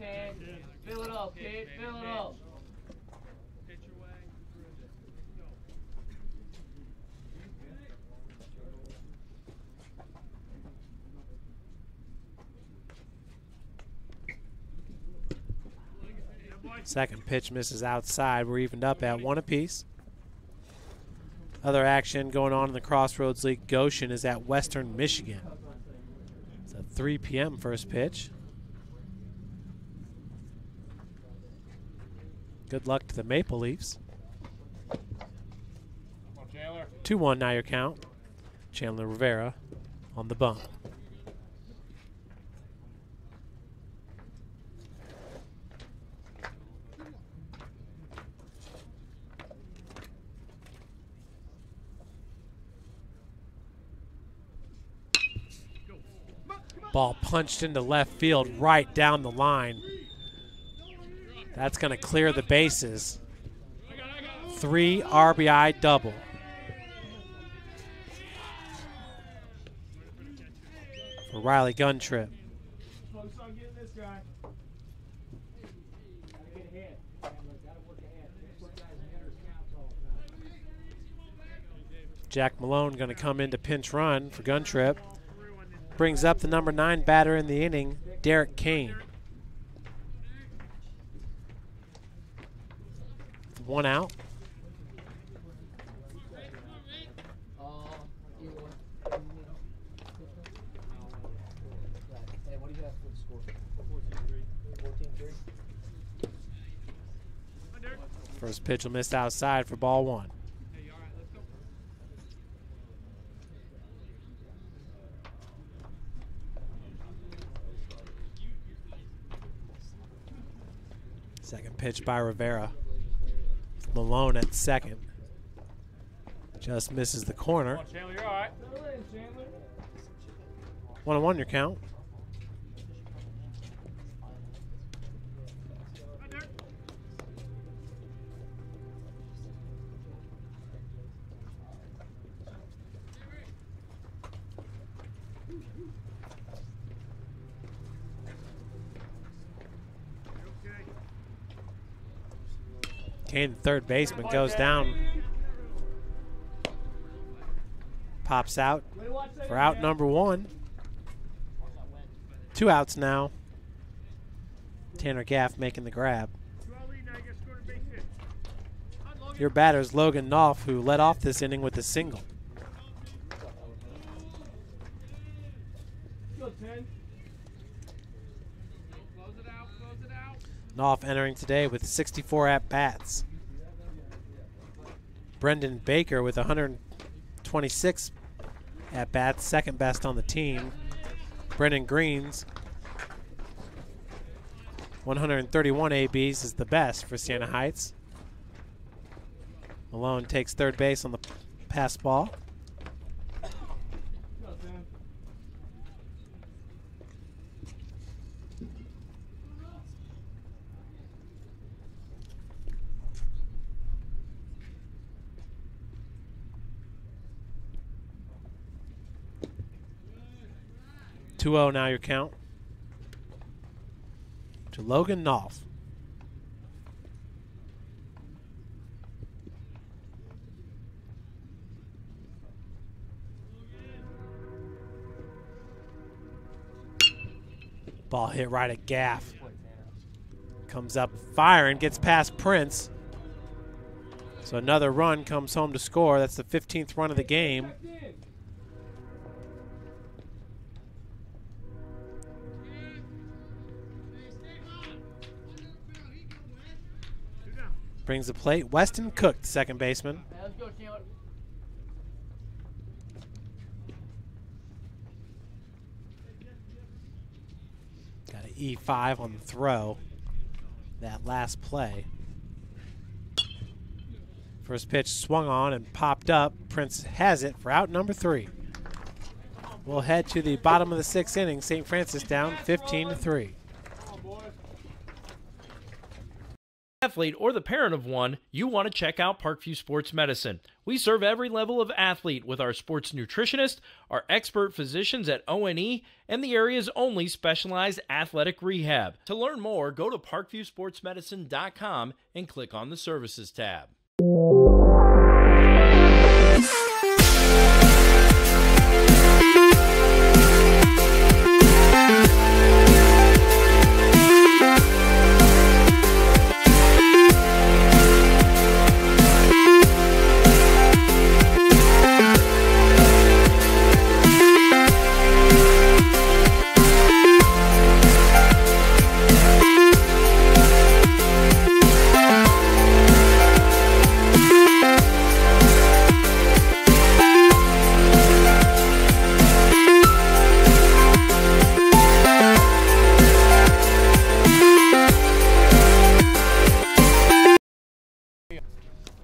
Fill it up, kid. Fill it up. Second pitch misses outside. We're evened up at 1 apiece. Other action going on in the Crossroads League. Goshen is at Western Michigan. It's a 3 p.m. first pitch. Good luck to the Maple Leafs. 2-1 now your count. Chandler Rivera on the bump. Ball punched into left field right down the line. That's going to clear the bases. 3 RBI double. For Riley Guntrip. Jack Malone going to come in to pinch run for Guntrip. Brings up the number 9 batter in the inning, Derek Kane. 1 out. What do you have for the score? 14-3. 14-3. First pitch will miss outside for ball one. Second pitch by Rivera. Malone at second. Just misses the corner. 1-1 your count. Kane, the third baseman, goes down. Pops out for out number one. 2 outs now. Tanner Gaff making the grab. Your batter is Logan Knopf, who led off this inning with a single. Knopf entering today with 64 at-bats. Brendan Baker with 126 at-bats, second best on the team. Brendan Greens, 131 ABs is the best for Siena Heights. Malone takes third base on the pass ball. .2-0 now your count to Logan Knopf. Ball hit right at Gaff. Comes up firing, gets past Prince. So another run comes home to score. That's the 15th run of the game. Brings the plate, Weston Cook, the second baseman. Got an E5 on the throw. That last play. First pitch swung on and popped up. Prince has it for out number 3. We'll head to the bottom of the 6th inning. St. Francis down 15-3. Athlete or the parent of one, you want to check out Parkview Sports Medicine. We serve every level of athlete with our sports nutritionist, our expert physicians at O&E, and the area's only specialized athletic rehab. To learn more, go to parkviewsportsmedicine.com and click on the Services tab.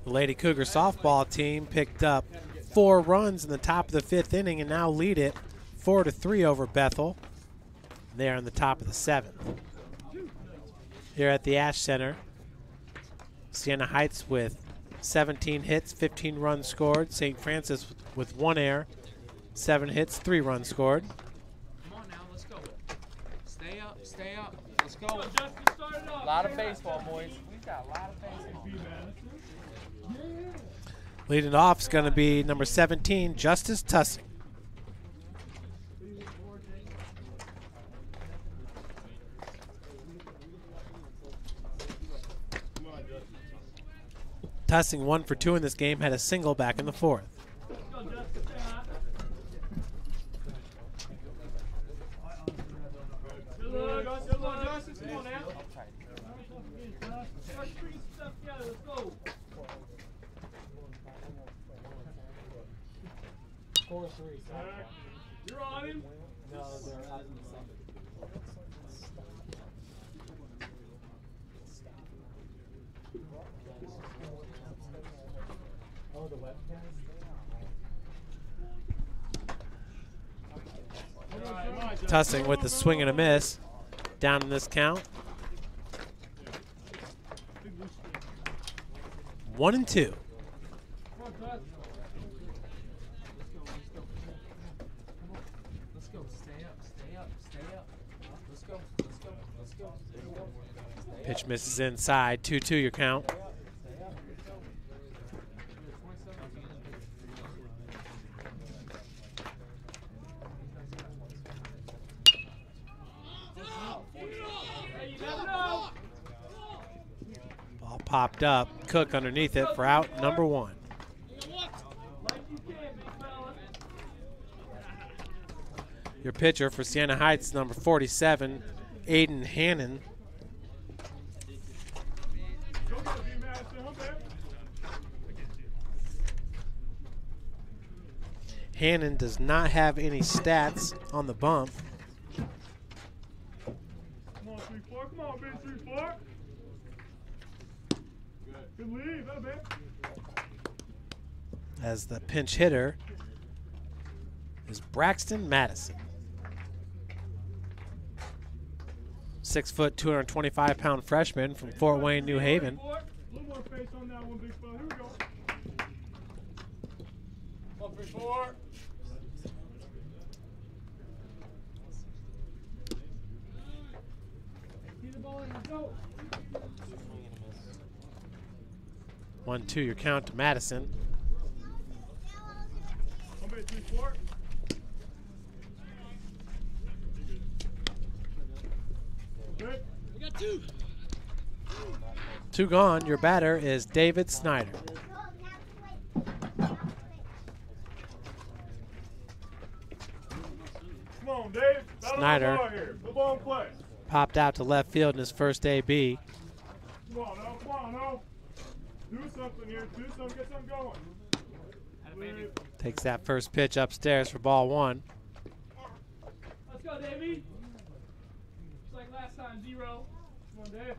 The Lady Cougar softball team picked up 4 runs in the top of the 5th inning and now lead it 4-3 over Bethel. They're in the top of the 7th. Here at the Ash Center, Siena Heights with 17 hits, 15 runs scored. St. Francis with 1 error, 7 hits, 3 runs scored. Come on now, let's go. Stay up, stay up. Let's go. A lot of baseball, boys. We've got a lot of baseball. Leading off is going to be number 17, Justice Tussing. Tussing 1 for 2 in this game, had a single back in the 4th. You're on him. No, they're out in the second. Oh, the webcast? Tussing with the swing and a miss. Down in this count. 1-2. Let's go. Stay up. Stay up. Stay up. Let's go. Let's go. Let's go. Pitch misses inside. 2-2 your count. Ball popped up. Cook underneath it for out number 1. Your pitcher for Siena Heights, number 47, Aiden Hannon. Hannon does not have any stats on the bump. Come on, 3-4. Come on, Ben, 3-4. Good lead, that man. As the pinch hitter is Braxton Madison. 6 foot, 225-pound freshman from Fort Wayne, New Haven. A little more pace on that one, big fella. Here we go. 1-3-4. See the ball in, let's go. 1-2 your count to Madison. 1-3-4. Good. We got 2. 2 gone. Your batter is David Snyder. Come on, Dave. Snyder Here. The ball in play. popped out to left field in his first AB. Come on, now. Come on, now. Do something here. Do something. Get something going. Takes that first pitch upstairs for ball 1. Let's go, Davey. Just like last time, 0. Come on, Dave.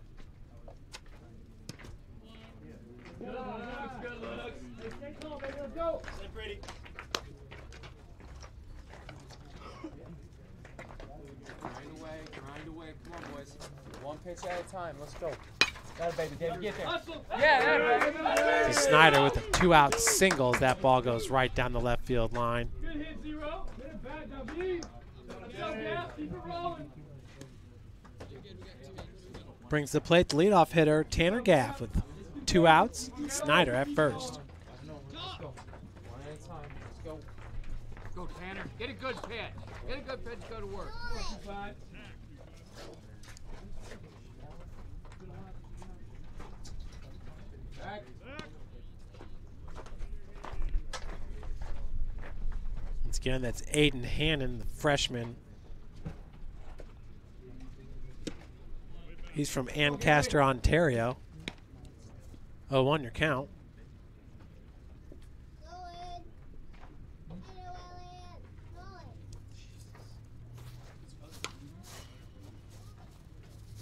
Good looks, good looks. Stay calm, baby. Let's go. Stay pretty. Grind away. Come on, boys. One pitch at a time. Let's go. Got it, baby. David, get there. Yeah, To Snyder with a 2-out single as that ball goes right down the left field line. Good hit, 0. Hit it back, now, B. Let's go, Gaff. Keep it rolling. Brings the plate the leadoff hitter, Tanner Gaff, with 2 outs. Snyder at first. One at a time. Let's go. Go, Tanner. Get a good pitch. Get a good pitch. Go to work. Back. Once again, that's Aiden Hannon, the freshman. He's from Ancaster, Ontario. 0-1 your count.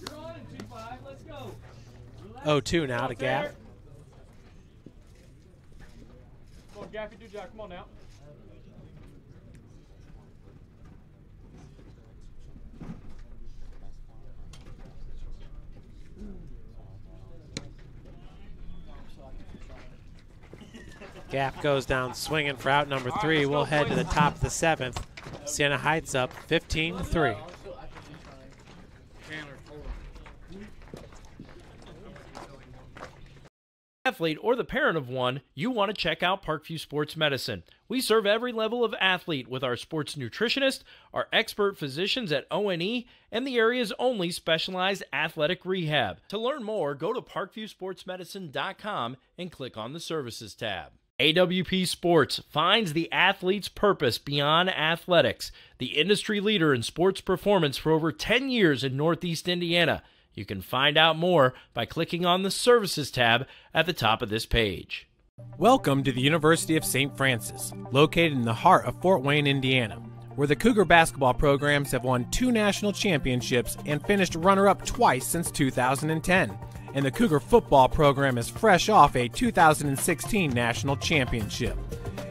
You're on it, 2-5. Let's go. 0-2 now to Gaff. Come on, Gaffy, do Jack. Come on now. Gaff goes down swinging for out number 3. We'll head to the top of the 7th. Siena Heights up 15-3. Athlete or the parent of one, you want to check out Parkview Sports Medicine. We serve every level of athlete with our sports nutritionist, our expert physicians at O&E, and the area's only specialized athletic rehab. To learn more, go to parkviewsportsmedicine.com and click on the Services tab. AWP Sports finds the athlete's purpose beyond athletics, the industry leader in sports performance for over 10 years in Northeast Indiana. You can find out more by clicking on the Services tab at the top of this page. Welcome to the University of St. Francis, located in the heart of Fort Wayne, Indiana, where the Cougar basketball programs have won 2 national championships and finished runner-up twice since 2010. And the Cougar football program is fresh off a 2016 national championship.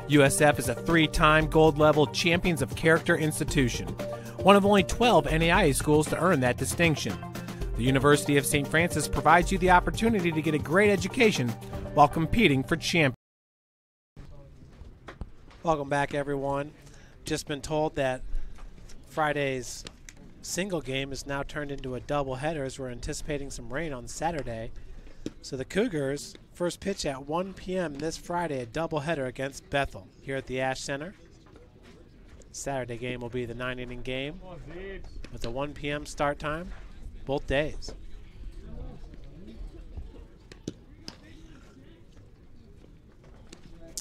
USF is a 3-time gold-level Champions of Character institution, one of only 12 NAIA schools to earn that distinction. The University of St. Francis provides you the opportunity to get a great education while competing for champions. Welcome back, everyone. Just been told that Friday's single game is now turned into a doubleheader as we're anticipating some rain on Saturday. So the Cougars first pitch at 1 p.m. this Friday, a doubleheader against Bethel here at the Ash Center. Saturday game will be the 9-inning game with a 1 p.m. start time both days.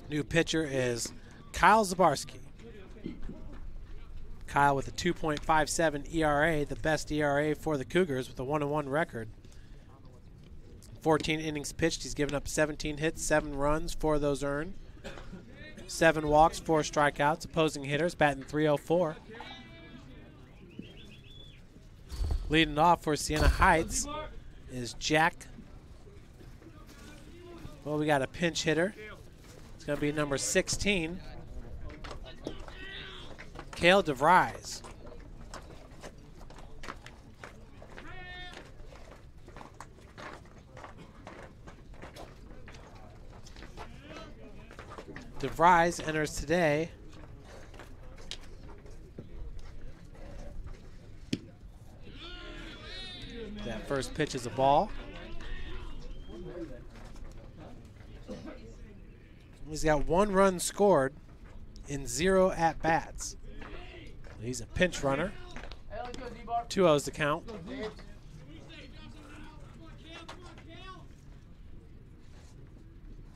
New pitcher is Kyle Zabarski. Kyle with a 2.57 ERA, the best ERA for the Cougars with a 1-1 record. 14 innings pitched. He's given up 17 hits, 7 runs, 4 of those earned. 7 walks, 4 strikeouts. Opposing hitters batting .304. Leading off for Siena Heights is Jack. Well, we got a pinch hitter. It's going to be number 16. Cale DeVries. DeVries enters today. That first pitch is a ball. He's got 1 run scored in 0 at-bats. He's a pinch runner. 2-0's the count.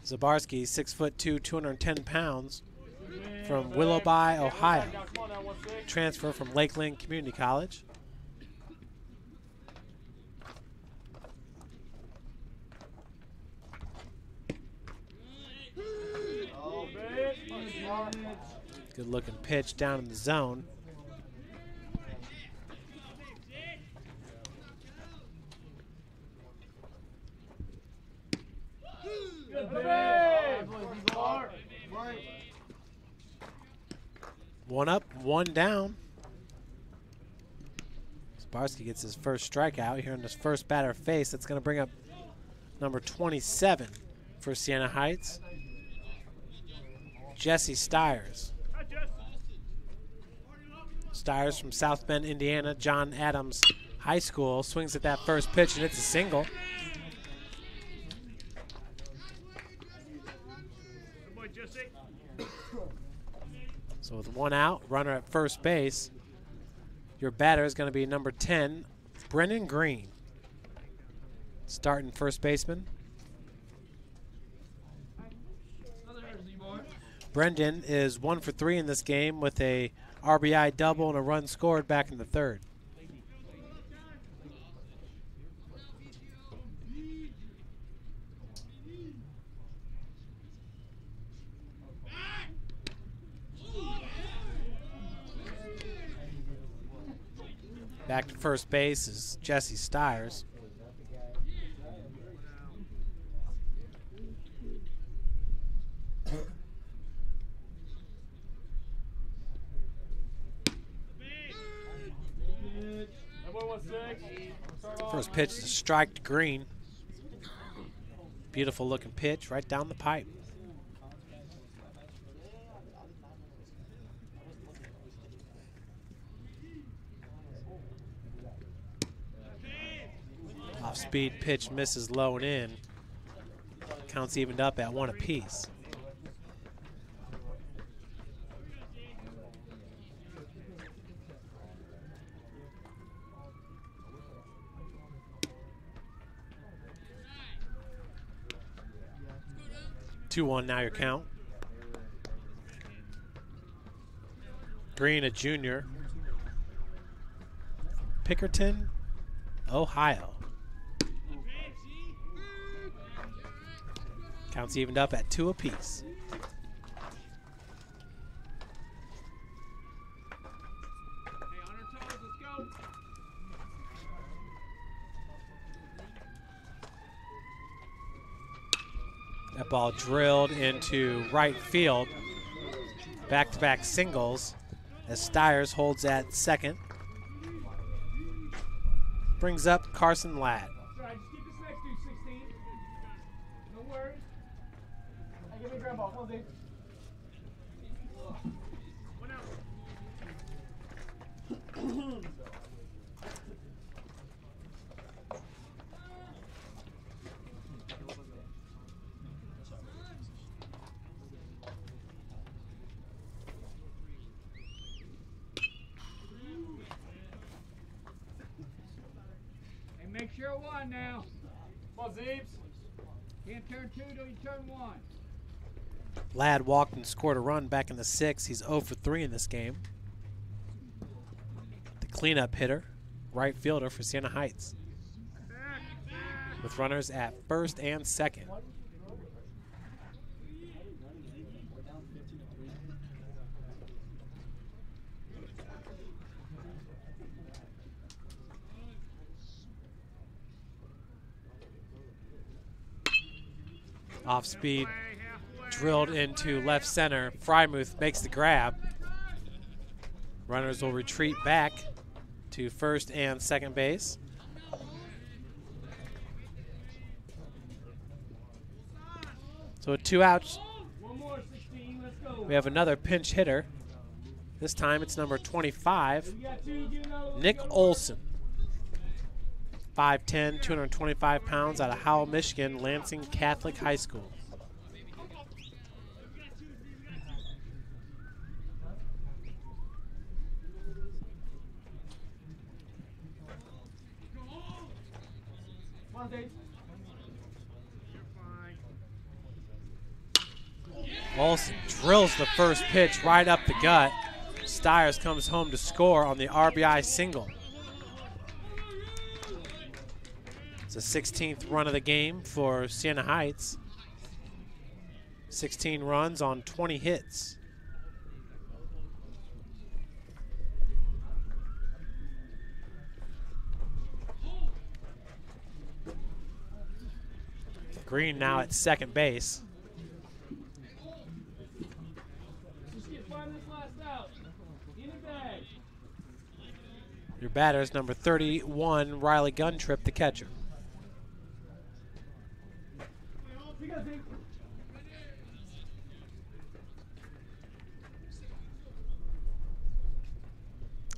Zabarski, 6'2", 210 pounds, from Willoughby, Ohio. Transfer from Lakeland Community College. Good looking pitch down in the zone. One up, 1 down. Zabarski gets his first strikeout here in his first batter face. That's going to bring up number 27 for Siena Heights, Jesse Stiers. Stiers from South Bend, Indiana, John Adams High School, swings at that first pitch and it's a single. So with 1 out, runner at first base, your batter is going to be number 10, Brennan Green. Starting first baseman. Brendan is 1 for 3 in this game with a RBI double and a run scored back in the 3rd. Back to first base is Jesse Stiers. First pitch is a strike to Green. Beautiful looking pitch right down the pipe. Off-speed pitch misses low and in. Counts evened up at 1 apiece. Two-one now your count. Green, a junior. Pickerton, Ohio. Counts evened up at 2 apiece. That ball drilled into right field. Back-to-back singles as Stiers holds at second. Brings up Carson Ladd. Just keep this next dude, 16. No worries. Hey, give me a grab ball. Come on, Dave. One out. Make sure 1 now. Come on, Zeebs. Can't turn 2 till you turn 1. Ladd walked and scored a run back in the 6th. He's 0 for 3 in this game. The cleanup hitter, right fielder for Siena Heights. With runners at first and second. Off speed, drilled into left center. Frymuth makes the grab. Runners will retreat back to first and second base. So with 2 outs, we have another pinch hitter. This time it's number 25, Nick Olson. 5'10", 225 pounds, out of Howell, Michigan, Lansing Catholic High School. Olson drills the first pitch right up the gut. Stiers comes home to score on the RBI single. It's the 16th run of the game for Siena Heights. 16 runs on 20 hits. Green now at second base. Your batter is number 31, Riley Guntrip, the catcher.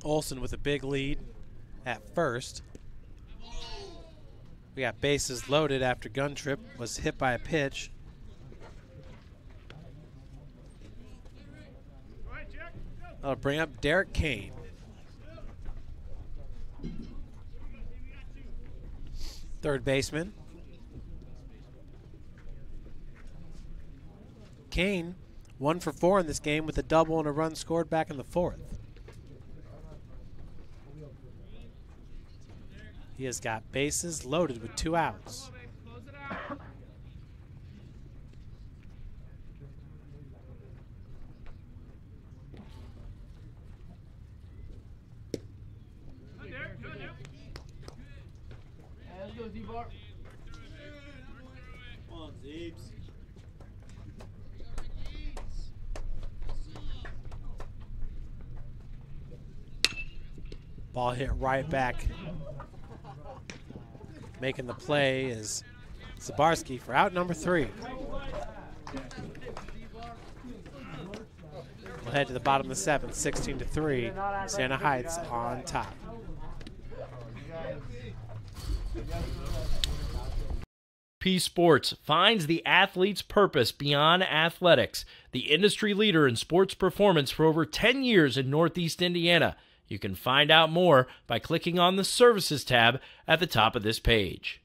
Olson with a big lead at first. We got bases loaded after Guntrip was hit by a pitch. That'll bring up Derek Kane. Third baseman. Kane, 1 for 4 in this game with a double and a run scored back in the 4th. He has got bases loaded with 2 outs. Let's go, D-Bar. Come on, Zeebs. Ball hit right back. Making the play is Zabarski for out number 3. We'll head to the bottom of the 7th, 16-3. Siena Heights on top. P Sports finds the athlete's purpose beyond athletics. The industry leader in sports performance for over 10 years in Northeast Indiana. You can find out more by clicking on the Services tab at the top of this page.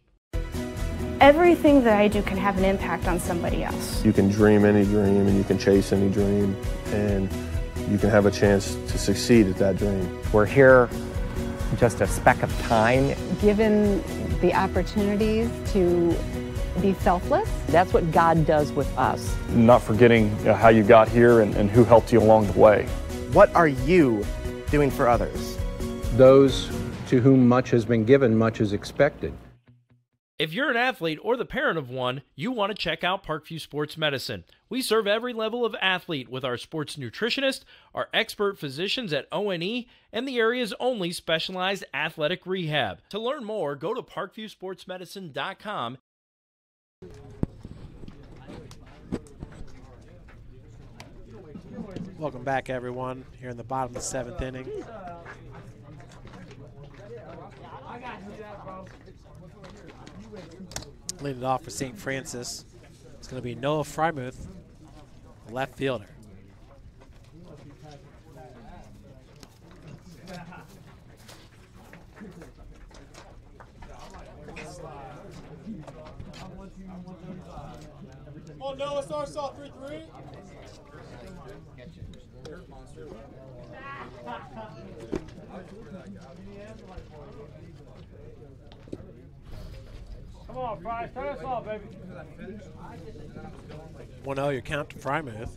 Everything that I do can have an impact on somebody else. You can dream any dream and you can chase any dream and you can have a chance to succeed at that dream. We're here just a speck of time. Given the opportunities to be selfless. That's what God does with us. Not forgetting how you got here and who helped you along the way. What are you doing for others? Those to whom much has been given, much is expected. If you're an athlete or the parent of one, you want to check out Parkview Sports Medicine. We serve every level of athlete with our sports nutritionist, our expert physicians at ONE, and the area's only specialized athletic rehab. To learn more, go to parkviewsportsmedicine.com. Welcome back, everyone, here in the bottom of the 7th inning. Leading it off for St. Francis, it's going to be Noah Frymuth, the left fielder. Come on, Noah, start us off 3-3. Come on, Fry, start us off, baby. 1-0 your count to Frymuth.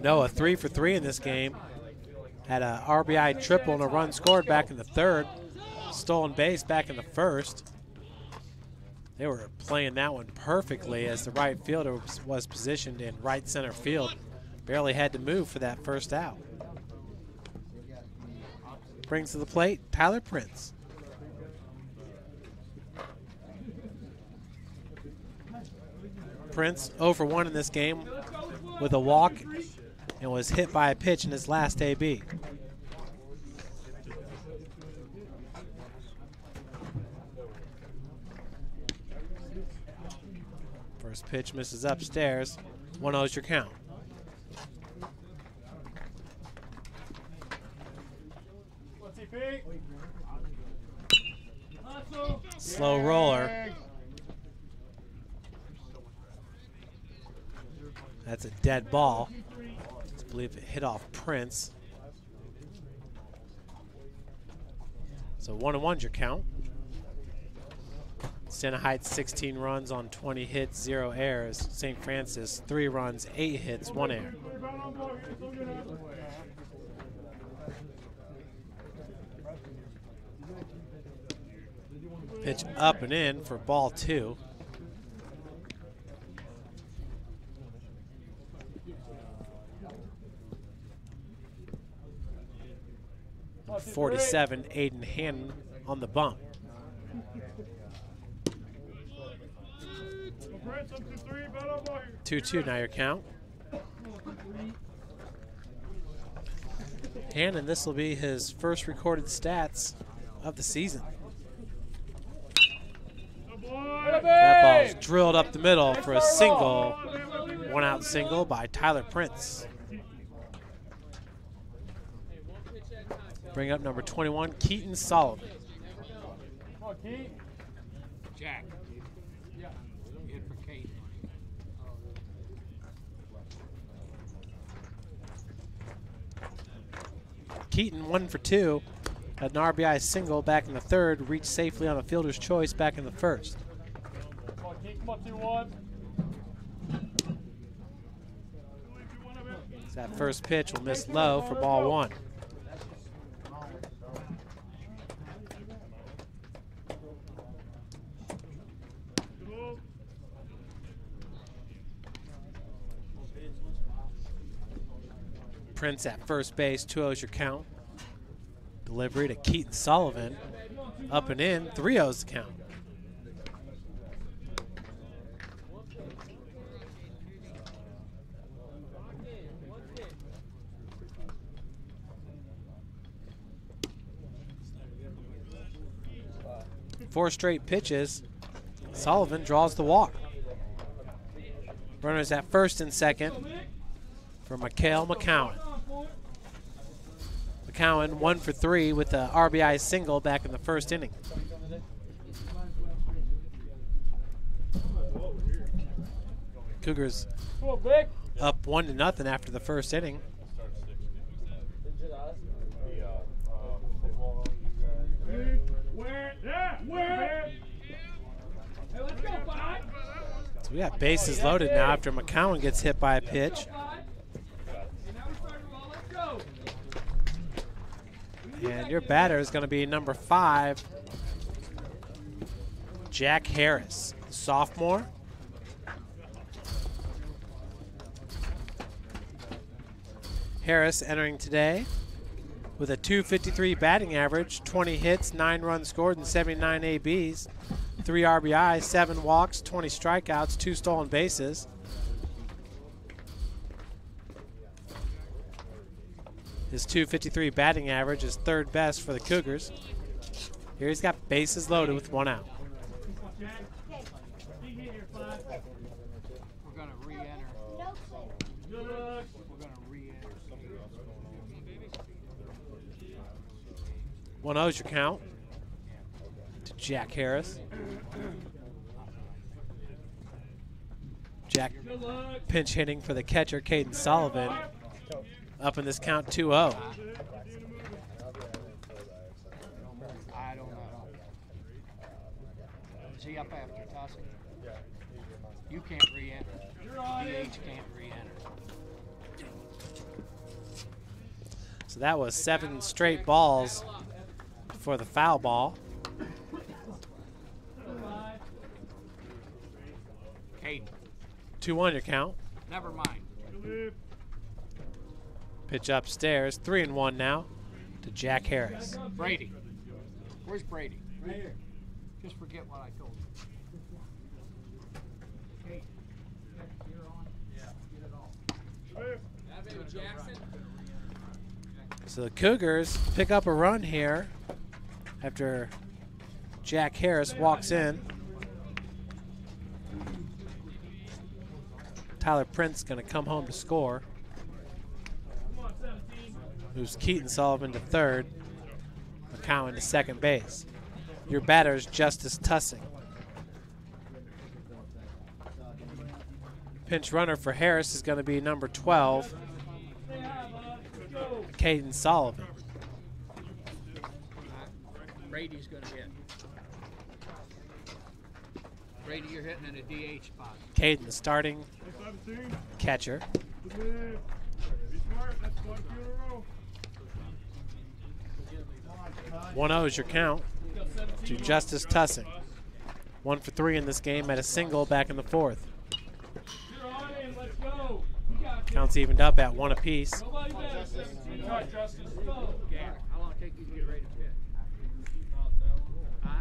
Noah 3 for 3 in this game. Had a RBI triple and a run scored back in the 3rd. Stolen base back in the 1st. They were playing that one perfectly as the right fielder was positioned in right center field. Barely had to move for that first out. Brings to the plate Tyler Prince. Prince 0 for 1 in this game with a walk and was hit by a pitch in his last AB. First pitch misses upstairs. 1-0 is your count. Slow roller. That's a dead ball. I believe it hit off Prince. So 1-1's your count. Siena Heights 16 runs on 20 hits, 0 errors. St. Francis 3 runs, 8 hits, 1 error. Pitch up and in for ball 2. And 47, Aiden Hannon on the bump. 2-2 now your count. Hannon, this will be his first recorded stats of the season. That ball's drilled up the middle for a single. 1-out single by Tyler Prince. Bring up number 21, Keaton Sullivan. Come on, Keaton. Jack. Hit for Kate. Keaton 1 for 2. Had an RBI single back in the 3rd, reached safely on a fielder's choice back in the 1st. Come on, Keaton. Come on, 2-1. That first pitch will miss low for ball 1. Prince at first base, 2-0's your count. Delivery to Keaton Sullivan. Up and in, 3-0's the count. Four straight pitches. Sullivan draws the walk. Runners at first and second for Mikhail McCowan. McCowan 1 for 3 with the RBI single back in the 1st inning. Cougars up 1-0 after the 1st inning. So we got bases loaded now after McCowan gets hit by a pitch. And your batter is going to be number 5, Jack Harris, sophomore. Harris entering today with a .253 batting average, 20 hits, 9 runs scored, and 79 ABs, 3 RBIs, 7 walks, 20 strikeouts, 2 stolen bases. His .253 batting average is 3rd best for the Cougars. Here he's got bases loaded with 1 out. We're going to re-enter. We're going to re-enter. 1-0's your count to Jack Harris. Jack pinch hitting for the catcher, Caden Sullivan. Up in this count, 2-0. I don't know. Is he up after tossing? You can't re-enter. DH can't re-enter. So that was 7 straight balls for the foul ball. Caden. 2-1 your count. Never mind. Pitch upstairs, 3-1 now to Jack Harris. Brady. Where's Brady? Right here. Just forget what I told you. Hey, you're on. Yeah. Get it all. Jackson. So the Cougars pick up a run here after Jack Harris walks in. Tyler Prince going to come home to score. Moves Keaton Sullivan to 3rd. McCowan to 2nd base. Your batter is Justice Tussing. Pinch runner for Harris is going to be number 12, Caden Sullivan. Brady's going to hit. Brady, you're hitting in a DH spot. Caden, the starting catcher. 1-0 is your count to Justice Tussing. 1 for 3 in this game at a single back in the 4th. Counts evened up at 1 apiece. How long take you to get ready to pitch? Huh?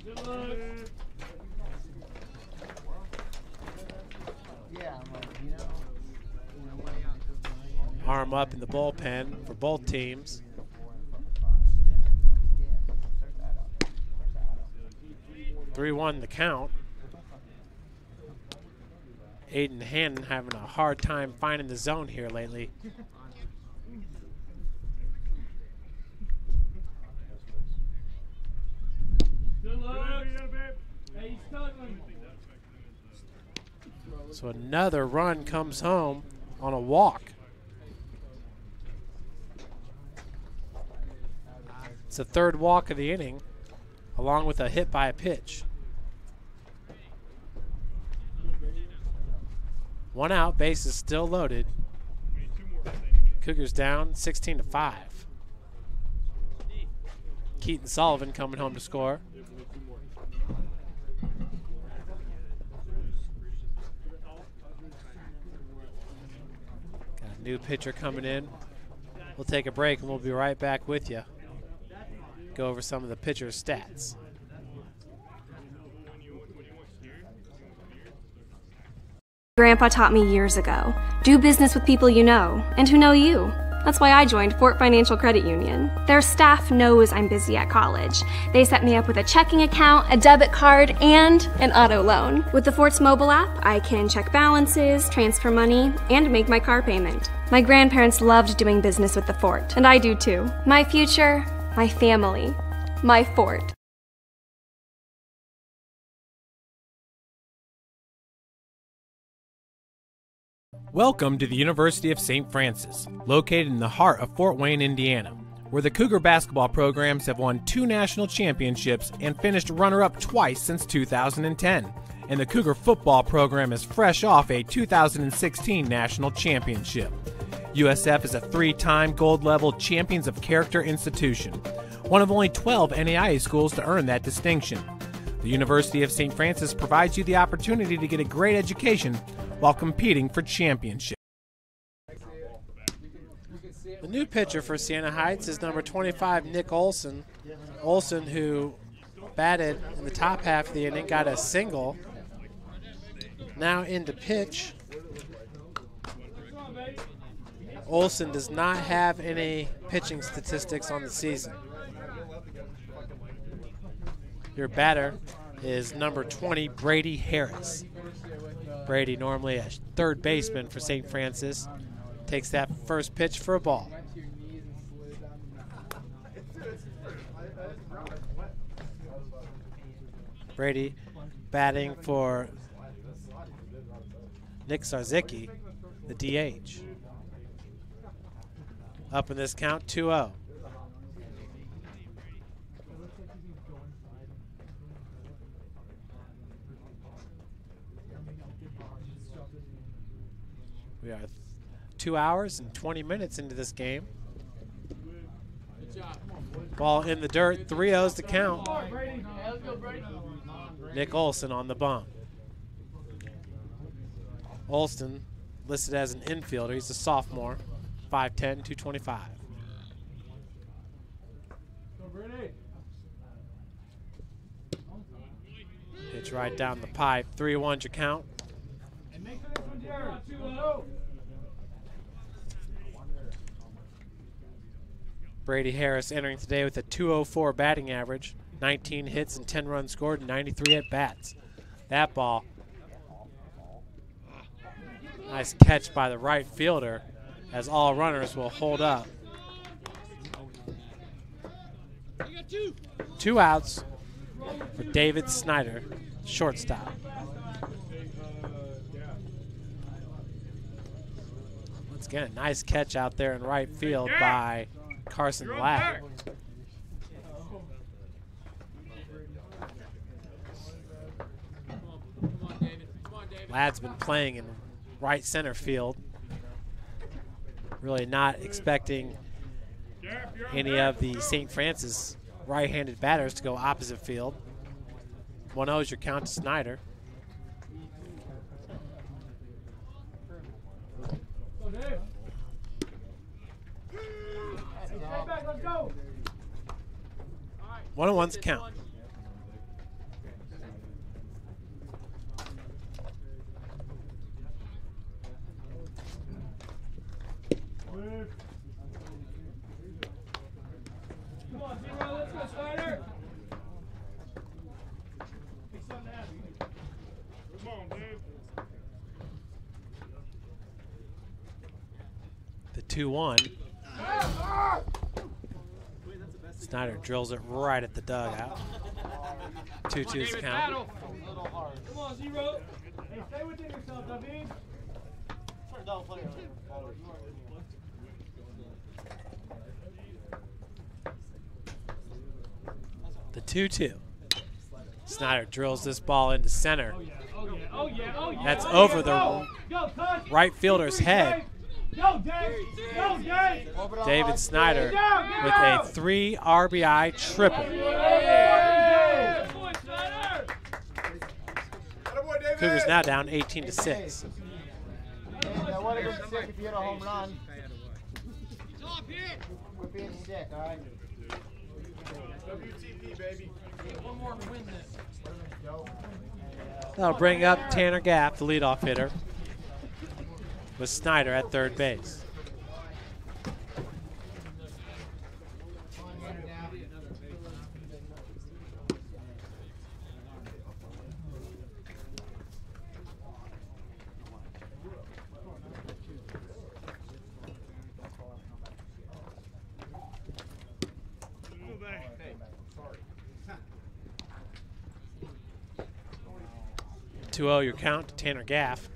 Get ready. Arm up in the bullpen for both teams. (3-1) the count. Aiden Hannon having a hard time finding the zone here lately. So another run comes home on a walk. It's the 3rd walk of the inning, along with a hit by a pitch. 1 out, base is still loaded. Cougars down 16-5. Keaton Sullivan coming home to score. Got a new pitcher coming in. We'll take a break and we'll be right back with you. Go over some of the pitcher's stats. Grandpa taught me years ago, do business with people you know and who know you. That's why I joined Fort Financial Credit Union. Their staff knows I'm busy at college. They set me up with a checking account, a debit card, and an auto loan. With the Fort's mobile app, I can check balances, transfer money, and make my car payment. My grandparents loved doing business with the Fort, and I do too. My future, my family, my Fort. Welcome to the University of St. Francis, located in the heart of Fort Wayne, Indiana, where the Cougar basketball programs have won 2 national championships and finished runner-up twice since 2010. And the Cougar football program is fresh off a 2016 national championship. USF is a 3-time gold-level Champions of Character institution, one of only 12 NAIA schools to earn that distinction. The University of St. Francis provides you the opportunity to get a great education while competing for championship. The new pitcher for Siena Heights is number 25, Nick Olson. Olson, who batted in the top half of the inning, got a single. Now into pitch. Olson does not have any pitching statistics on the season. Your batter is number 20, Brady Harris. Brady, normally a third baseman for St. Francis, takes that first pitch for a ball. Brady batting for Nick Zarzicki, the DH. Up in this count, 2-0. We are 2 hours and 20 minutes into this game. Ball in the dirt, 3-0's the count. Nick Olson on the bump. Olson listed as an infielder. He's a sophomore, 5'10", 225. Pitch right down the pipe, 3-1's your count. Brady Harris entering today with a .204 batting average, 19 hits and 10 runs scored, and 93 at-bats. That ball, nice catch by the right fielder, as all runners will hold up. 2 outs for David Snyder, shortstop. Once again, a nice catch out there in right field by Carson Ladd. Ladd's been playing in right center field. Really not expecting any of the St. Francis right-handed batters to go opposite field. 1-0 is your count to Snyder. Let's go. 1-1's count. Come on, Zero, let's go, Snyder. Make something happen. Come on, dude. The 2-1. Snyder drills it right at the dugout. 2-2's count. Come on, Zero. Hey, stay within yourself, David. The 2-2. Snyder drills this ball into center. That's over the right fielder's head. David Snyder with a 3 RBI triple. Cougars now down 18-6. That would have been sick if you had a home run. We're being sick, all right? WTP, baby. One more to win this. That'll bring up Tanner Gaff, the leadoff hitter, with Snyder at third base. Your count to Tanner Gaff.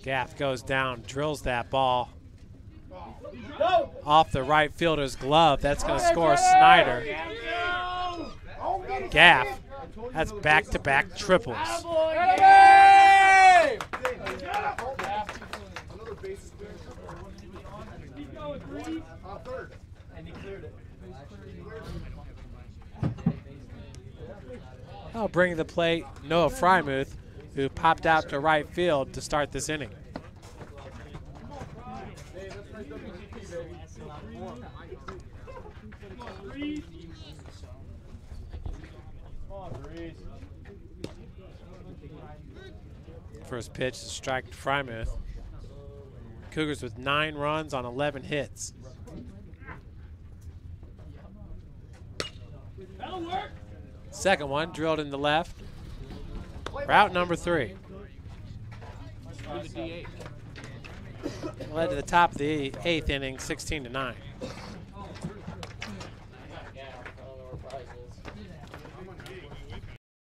Gaff goes down, drills that ball off the right fielder's glove. That's going to score Snyder. Gaff, that's back-to-back triples. Now bringing the plate, Noah Frymuth, who popped out to right field to start this inning. First pitch is a strike to Frymuth. Cougars with 9 runs on 11 hits. Second one drilled in the left. Route number 3. Led to the top of the 8th inning, 16-9.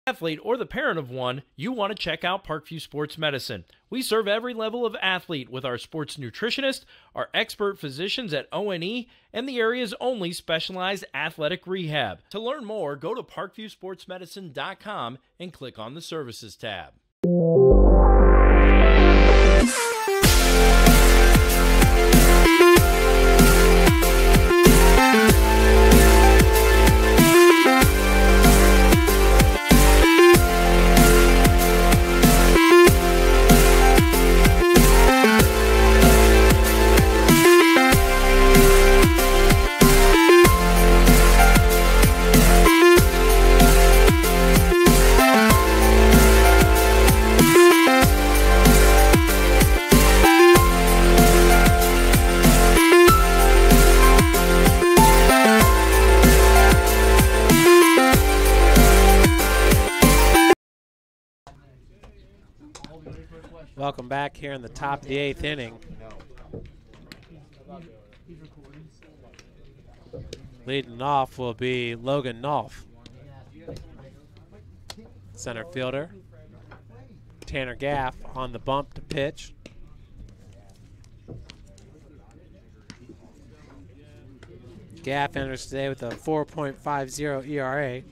Athlete or the parent of one, you want to check out Parkview Sports Medicine. We serve every level of athlete with our sports nutritionist, our expert physicians at O&E, and the area's only specialized athletic rehab. To learn more, go to parkviewsportsmedicine.com and click on the Services tab. Welcome back here in the top of the 8th inning. Leading off will be Logan Nolf. Center fielder. Tanner Gaff on the bump to pitch. Gaff enters today with a 4.50 ERA.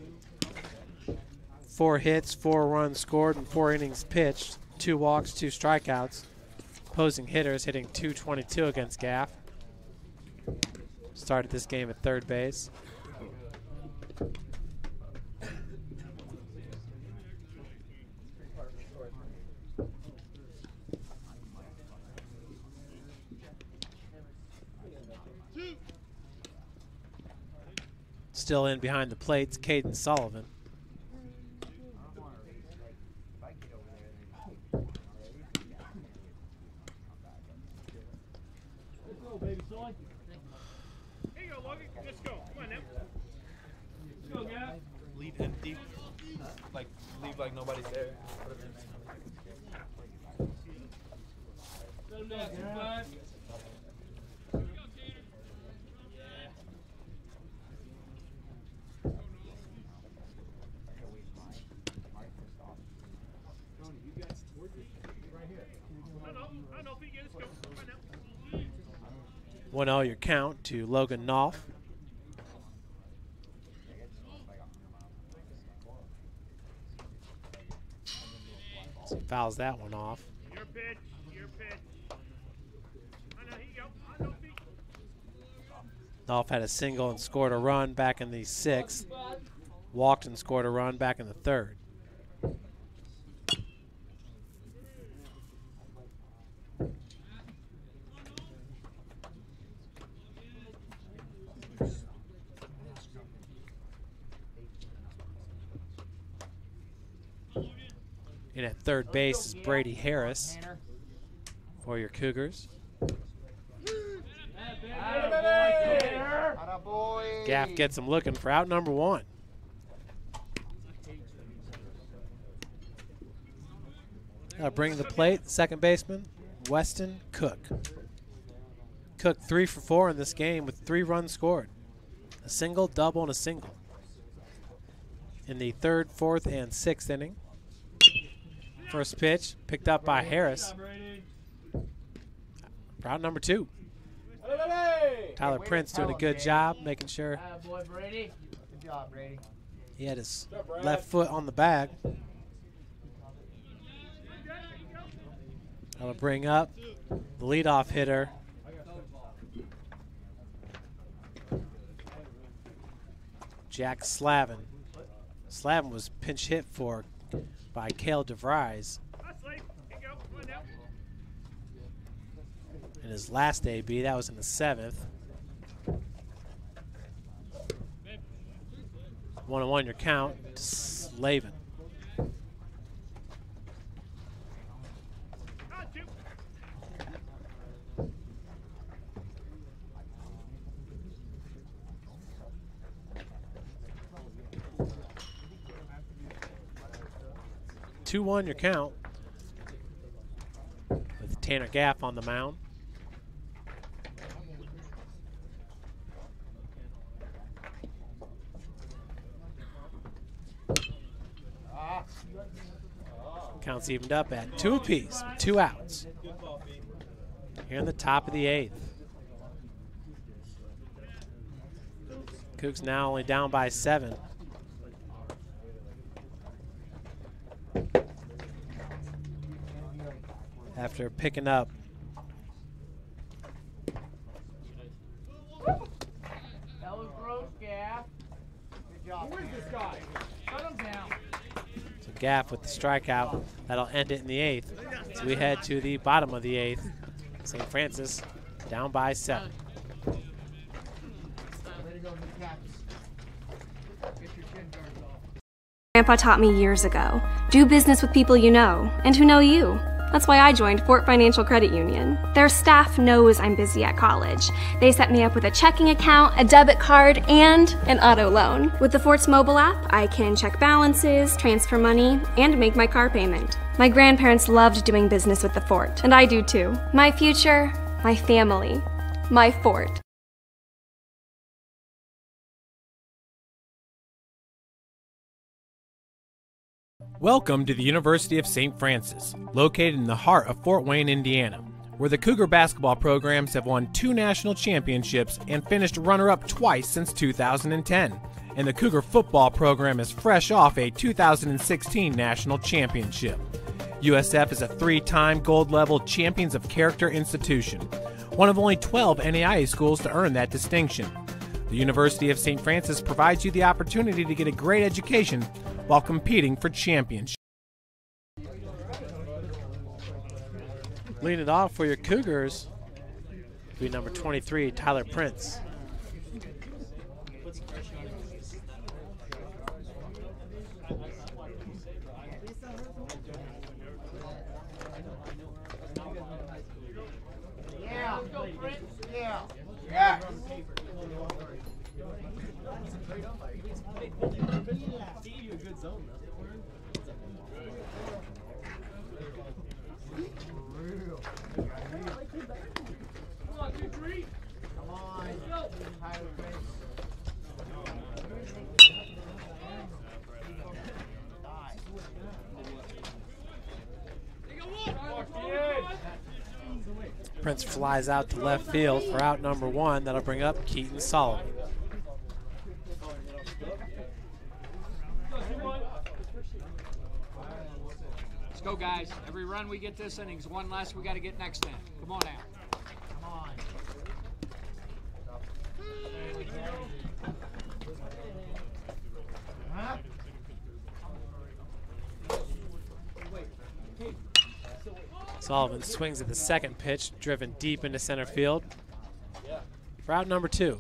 4 hits, 4 runs scored, and 4 innings pitched. 2 walks, 2 strikeouts. Opposing hitters hitting .222 against Gaff. Started this game at third base. Still in behind the plates, Caden Sullivan. Baby soy. Here you go, Logan. Let's go. Come on now. Let's go, guys. Leave empty. Leave like nobody's there. Let him know, 2-5. I know, let's go. Come on now. 1-0 your count to Logan Nolf. So fouls that one off. Your pitch. Your pitch. I know, here you go. I know, Nolf had a single and scored a run back in the 6th. Walked and scored a run back in the 3rd. In at third base is Brady Harris for your Cougars. Gaff gets him looking for out number 1. Bringing the plate, second baseman, Weston Cook. Cook 3 for 4 in this game with 3 runs scored. A single, double, and a single. In the 3rd, 4th, and 6th inning. First pitch picked up by Harris. Route number 2. Tyler Prince doing a good job making sure Good job, Brady. he had his left foot on the bag. That'll bring up the leadoff hitter, Jack Slavin. Slavin was pinch hit for by Cale DeVries in his last AB. That was in the 7th. 1-1 your count to Slavin. Two-1 your count with Tanner Gaff on the mound. Counts evened up at 2 apiece, 2 outs. Here in the top of the 8th. Cougs now only down by 7. After picking up That was gross, Gaff. Good job. Who is this guy? Shut him down. so Gaff with the strikeout. That'll end it in the 8th. So we head to the bottom of the 8th. St. Francis down by 7. Way to go, new caps. Get your chin guards off. Grandpa taught me years ago, do business with people you know and who know you. That's why I joined Fort Financial Credit Union. Their staff knows I'm busy at college. They set me up with a checking account, a debit card, and an auto loan. With the Fort's mobile app, I can check balances, transfer money, and make my car payment. My grandparents loved doing business with the Fort, and I do too. My future, my family, my Fort. Welcome to the University of St. Francis, located in the heart of Fort Wayne, Indiana, where the Cougar basketball programs have won 2 national championships and finished runner-up twice since 2010. And the Cougar football program is fresh off a 2016 national championship. USF is a 3-time gold-level Champions of Character institution, one of only 12 NAIA schools to earn that distinction. The University of St. Francis provides you the opportunity to get a great education while competing for championship. Leading it off for your Cougars will be number 23, Tyler Prince. Yeah, go, Prince. Yeah. Yeah. Prince flies out to left field for out number 1. That'll bring up Keaton Solomon. Let's go, guys. Every run we get this inning's one less we got to get next inning. Come on now. Come on. Huh? Sullivan swings at the second pitch, driven deep into center field. Route number 2.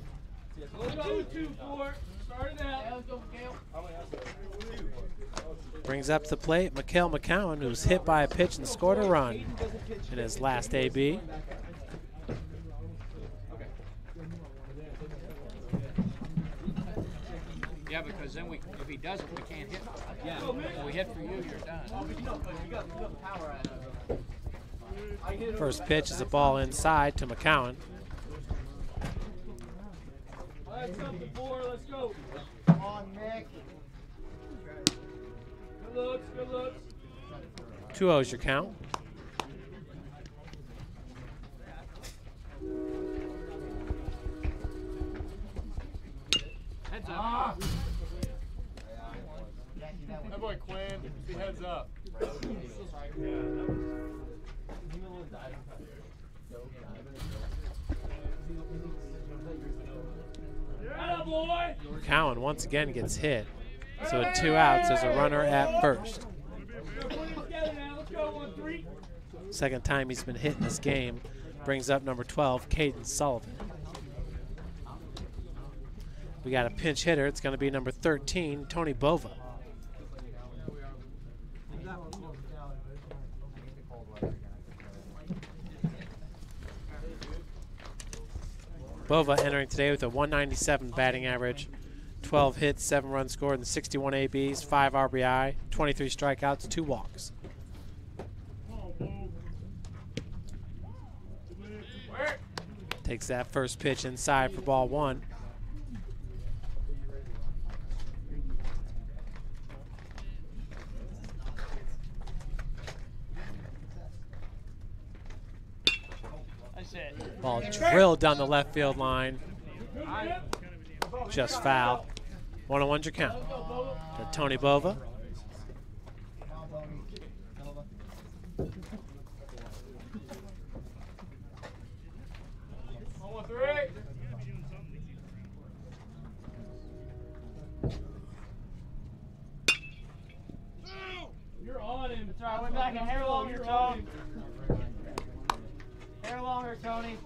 Brings up to the plate Mikhail McCowan, who was hit by a pitch and scored a run in his last AB. Yeah, because then if he doesn't, we can't hit. Yeah. If we hit for you, you're done. First pitch is a ball inside to McCowan. Let's go. Come on, Nick. Good looks, good looks. 2-0 is your count. Heads up. That boy Quinn, he heads up. Cowan once again gets hit. So with 2 outs, there's a runner at first. Second time he's been hit in this game. Brings up number 12, Caden Sullivan. We got a pinch hitter. It's going to be number 13, Tony Bova. Bova entering today with a 197 batting average, 12 hits, 7 runs scored, and 61 ABs, 5 RBI, 23 strikeouts, 2 walks. Takes that first pitch inside for ball 1. Ball drilled down the left field line. Just foul. 1-1's your count. To Tony Bova. You're on him. It's all right. Went back and hair longer, Tony. Hair longer, Tony.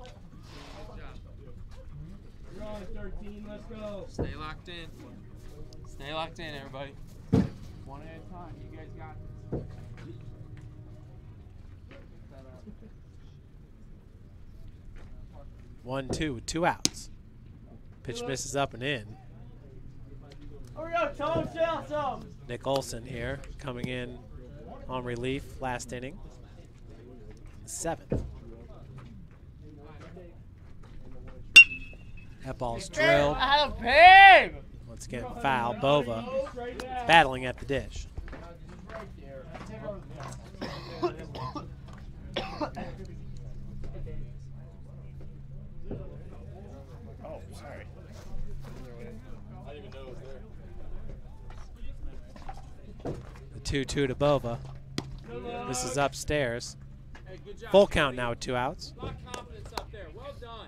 You're on 13. Let's go. Stay locked in. Stay locked in, everybody. One at a time. You guys got this. 1-2 with 2 outs. Pitch misses up and in. Hurry up, Tone. Shout some. Nick Olson here coming in on relief last inning. 7th. That ball's drilled. Once again, foul. Bova battling at the dish. Oh, sorry. I didn't even know it was there. The 2-2 to Bova. This is upstairs. Full count now with 2 outs. A lot of confidence up there. Well done.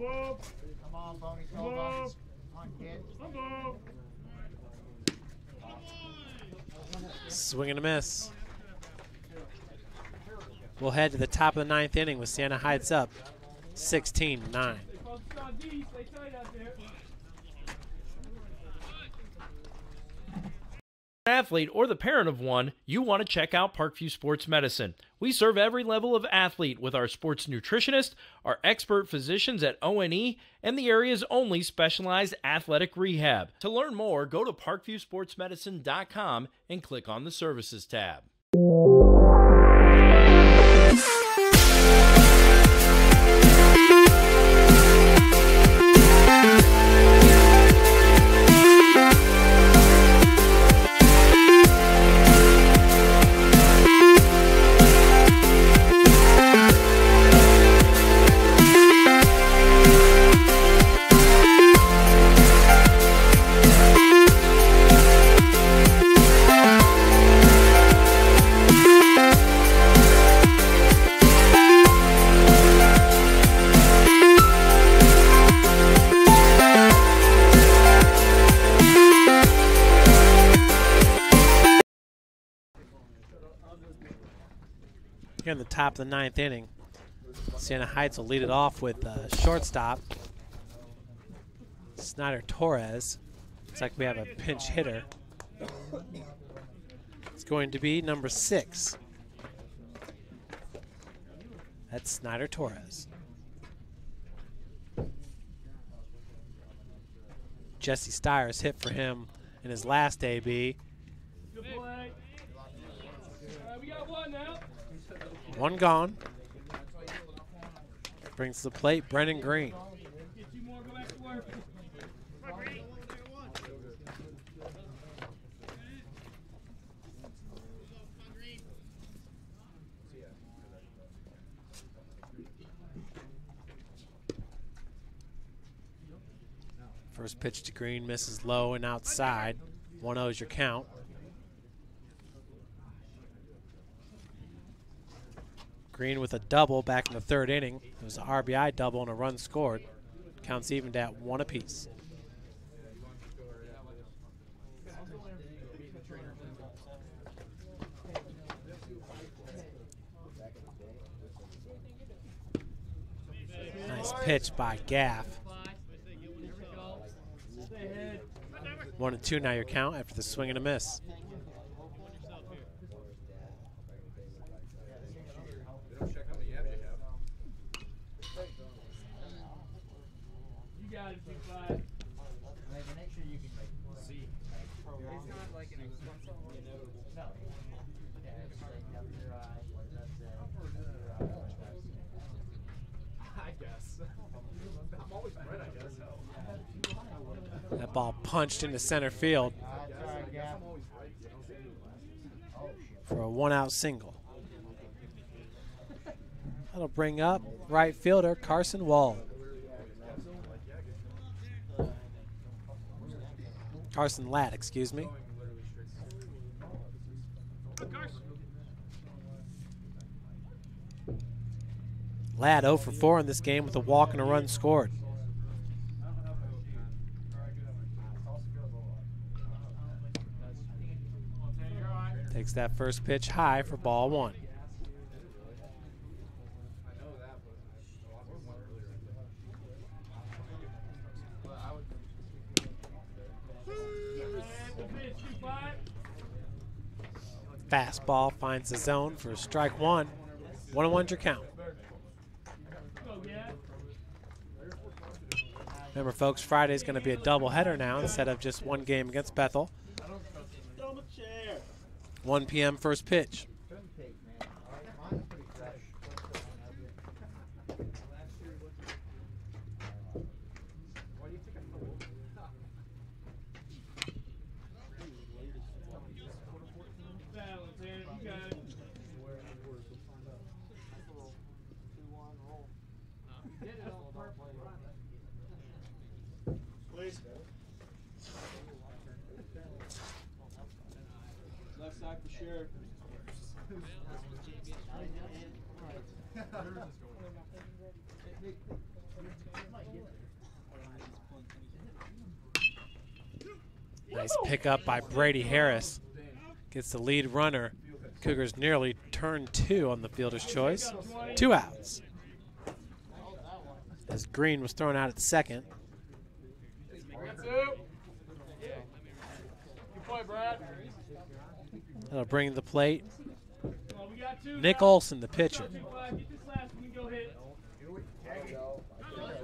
Come on, Boney. Come on, kid. Swing and a miss. We'll head to the top of the 9th inning with Siena Heights up 16-9. Athlete or the parent of one, you want to check out Parkview Sports Medicine. We serve every level of athlete with our sports nutritionist, our expert physicians at O&E, and the area's only specialized athletic rehab. To learn more, go to parkviewsportsmedicine.com and click on the Services tab. Here in the top of the 9th inning, Siena Heights will lead it off with shortstop Snyder Torres. Looks like we have a pinch hitter. It's going to be number 6. That's Snyder Torres. Jesse Stiers hit for him in his last AB. Good play. We got one now. 1 gone. Brings to the plate Brennan Green. First pitch to Green misses low and outside. 1-0 is your count. Green with a double back in the third inning. It was an RBI double and a run scored. Counts evened at 1 apiece. Nice pitch by Gaff. 1-2 now your count after the swing and a miss. That ball punched into center field for a 1-out single. That'll bring up right fielder Carson Wall. Carson Ladd, excuse me. Ladd 0 for 4 in this game with a walk and a run scored. Takes that first pitch high for ball 1. Fastball finds the zone for strike 1. 1-1 your count. Remember, folks, Friday's going to be a doubleheader now instead of just one game against Bethel. 1 p.m. first pitch. Left side for sure. Nice pickup by Brady Harris. Gets the lead runner. Cougars nearly turn 2 on the fielder's choice. 2 outs. As Green was thrown out at second. That'll bring the plate Nick Olson, the pitcher.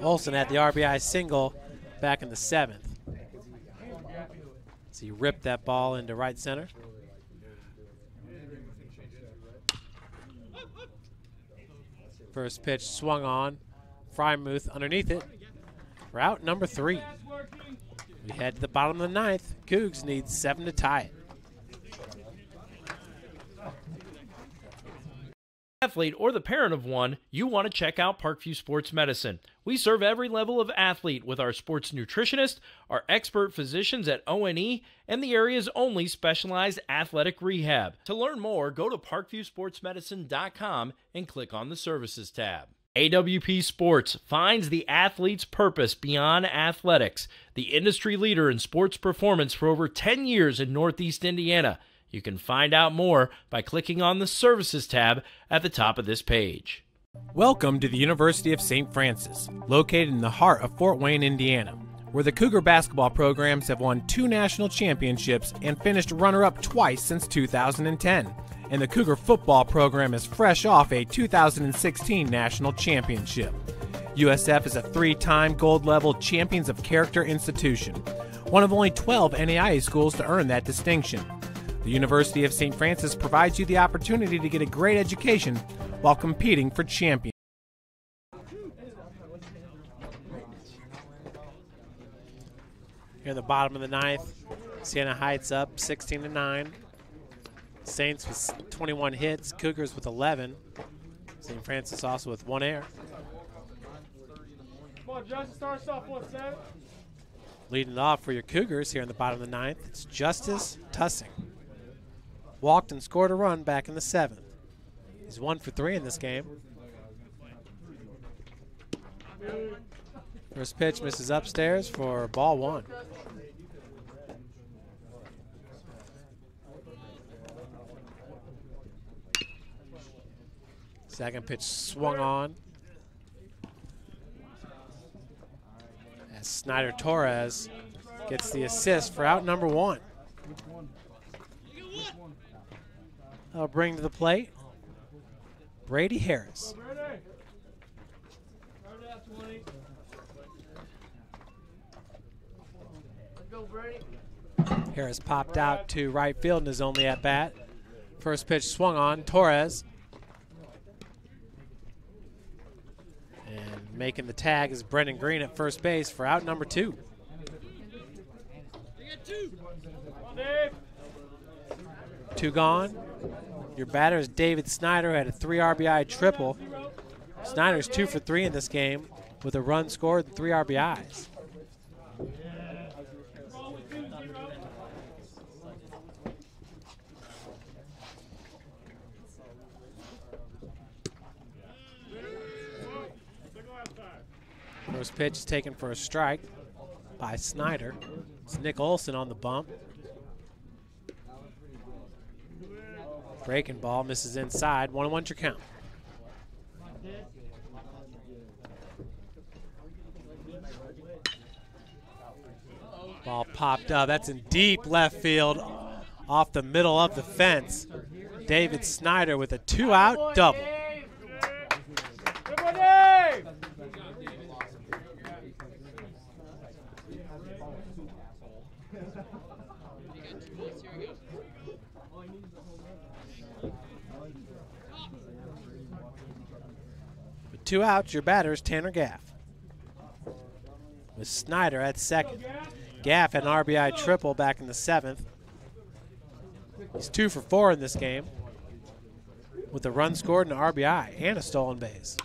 Olson had the RBI single back in the 7th. So he ripped that ball into right center. First pitch swung on. Frymuth underneath it for out number 3. We head to the bottom of the 9th. Cougs need 7 to tie it. Athlete or the parent of one, you want to check out Parkview Sports Medicine. We serve every level of athlete with our sports nutritionist, our expert physicians at O&E, and the area's only specialized athletic rehab. To learn more, go to parkviewsportsmedicine.com and click on the Services tab. AWP Sports finds the athlete's purpose beyond athletics, the industry leader in sports performance for over 10 years in Northeast Indiana. You can find out more by clicking on the Services tab at the top of this page. Welcome to the University of St. Francis, located in the heart of Fort Wayne, Indiana, where the Cougar basketball programs have won 2 national championships and finished runner-up twice since 2010. And the Cougar football program is fresh off a 2016 national championship. USF is a 3-time gold-level Champions of Character institution, one of only 12 NAIA schools to earn that distinction. The University of St. Francis provides you the opportunity to get a great education while competing for champions. Here in the bottom of the 9th, Siena Heights up 16-9. Saints with 21 hits, Cougars with 11. St. Francis also with 1 error. Come on, Justin, start us off 1-7. Leading it off for your Cougars here in the bottom of the 9th, it's Justice Tussing. Walked and scored a run back in the 7th. He's 1 for 3 in this game. First pitch misses upstairs for ball 1. Second pitch swung on as Snyder Torres gets the assist for out number 1. That'll bring to the plate Brady Harris. Harris popped out to right field in his only at bat. First pitch swung on. Torres. And making the tag is Brendan Green at first base for out number 2. Two gone. Your batter is David Snyder, who had a 3 RBI triple. Snyder's 2 for 3 in this game with a run scored and 3 RBIs. First pitch is taken for a strike by Snyder. It's Nick Olson on the bump. Breaking ball misses inside. 1-1 your count. Ball popped up. That's in deep left field off the middle of the fence. David Snyder with a 2-out double. With 2 outs, your batter is Tanner Gaff. With Snyder at second. Gaff had an RBI triple back in the 7th. He's 2 for 4 in this game with a run scored and an RBI and a stolen base.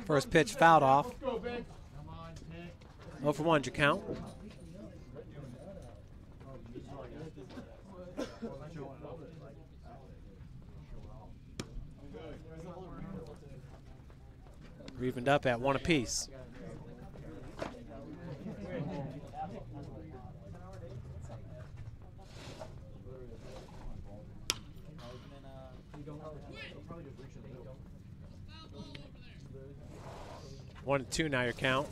First pitch fouled off. 0 for 1 your count. We're evened up at 1 apiece. One and 2 now your count.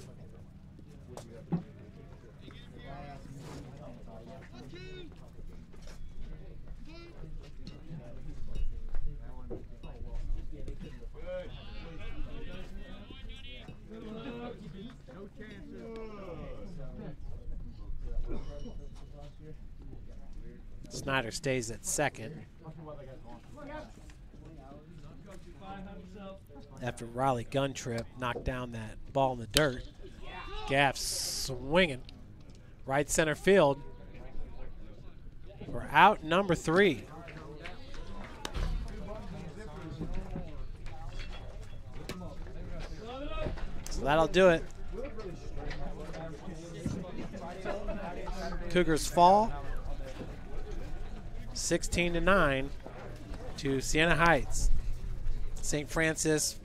Snyder stays at second after Riley gun trip knocked down that ball in the dirt. Gaff swinging right center field for out number 3. So that'll do it. Cougars fall 16-9 to Siena Heights. St. Francis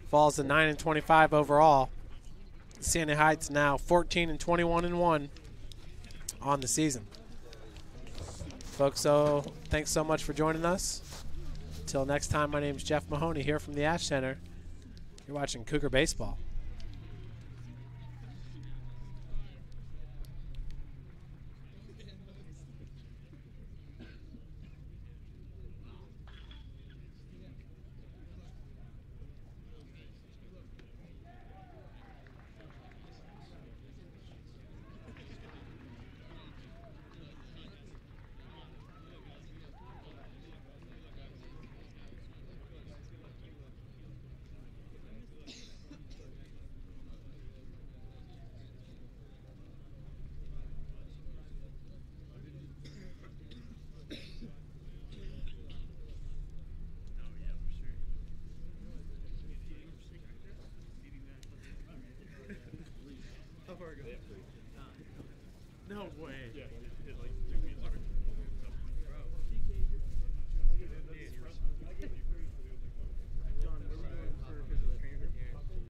falls to 9-25 overall. Siena Heights now 14-21-1 on the season. Folks, so thanks so much for joining us. Until next time, my name is Jeff Mahoney here from the Ash Center. You're watching Cougar Baseball. No way. Yeah, hit like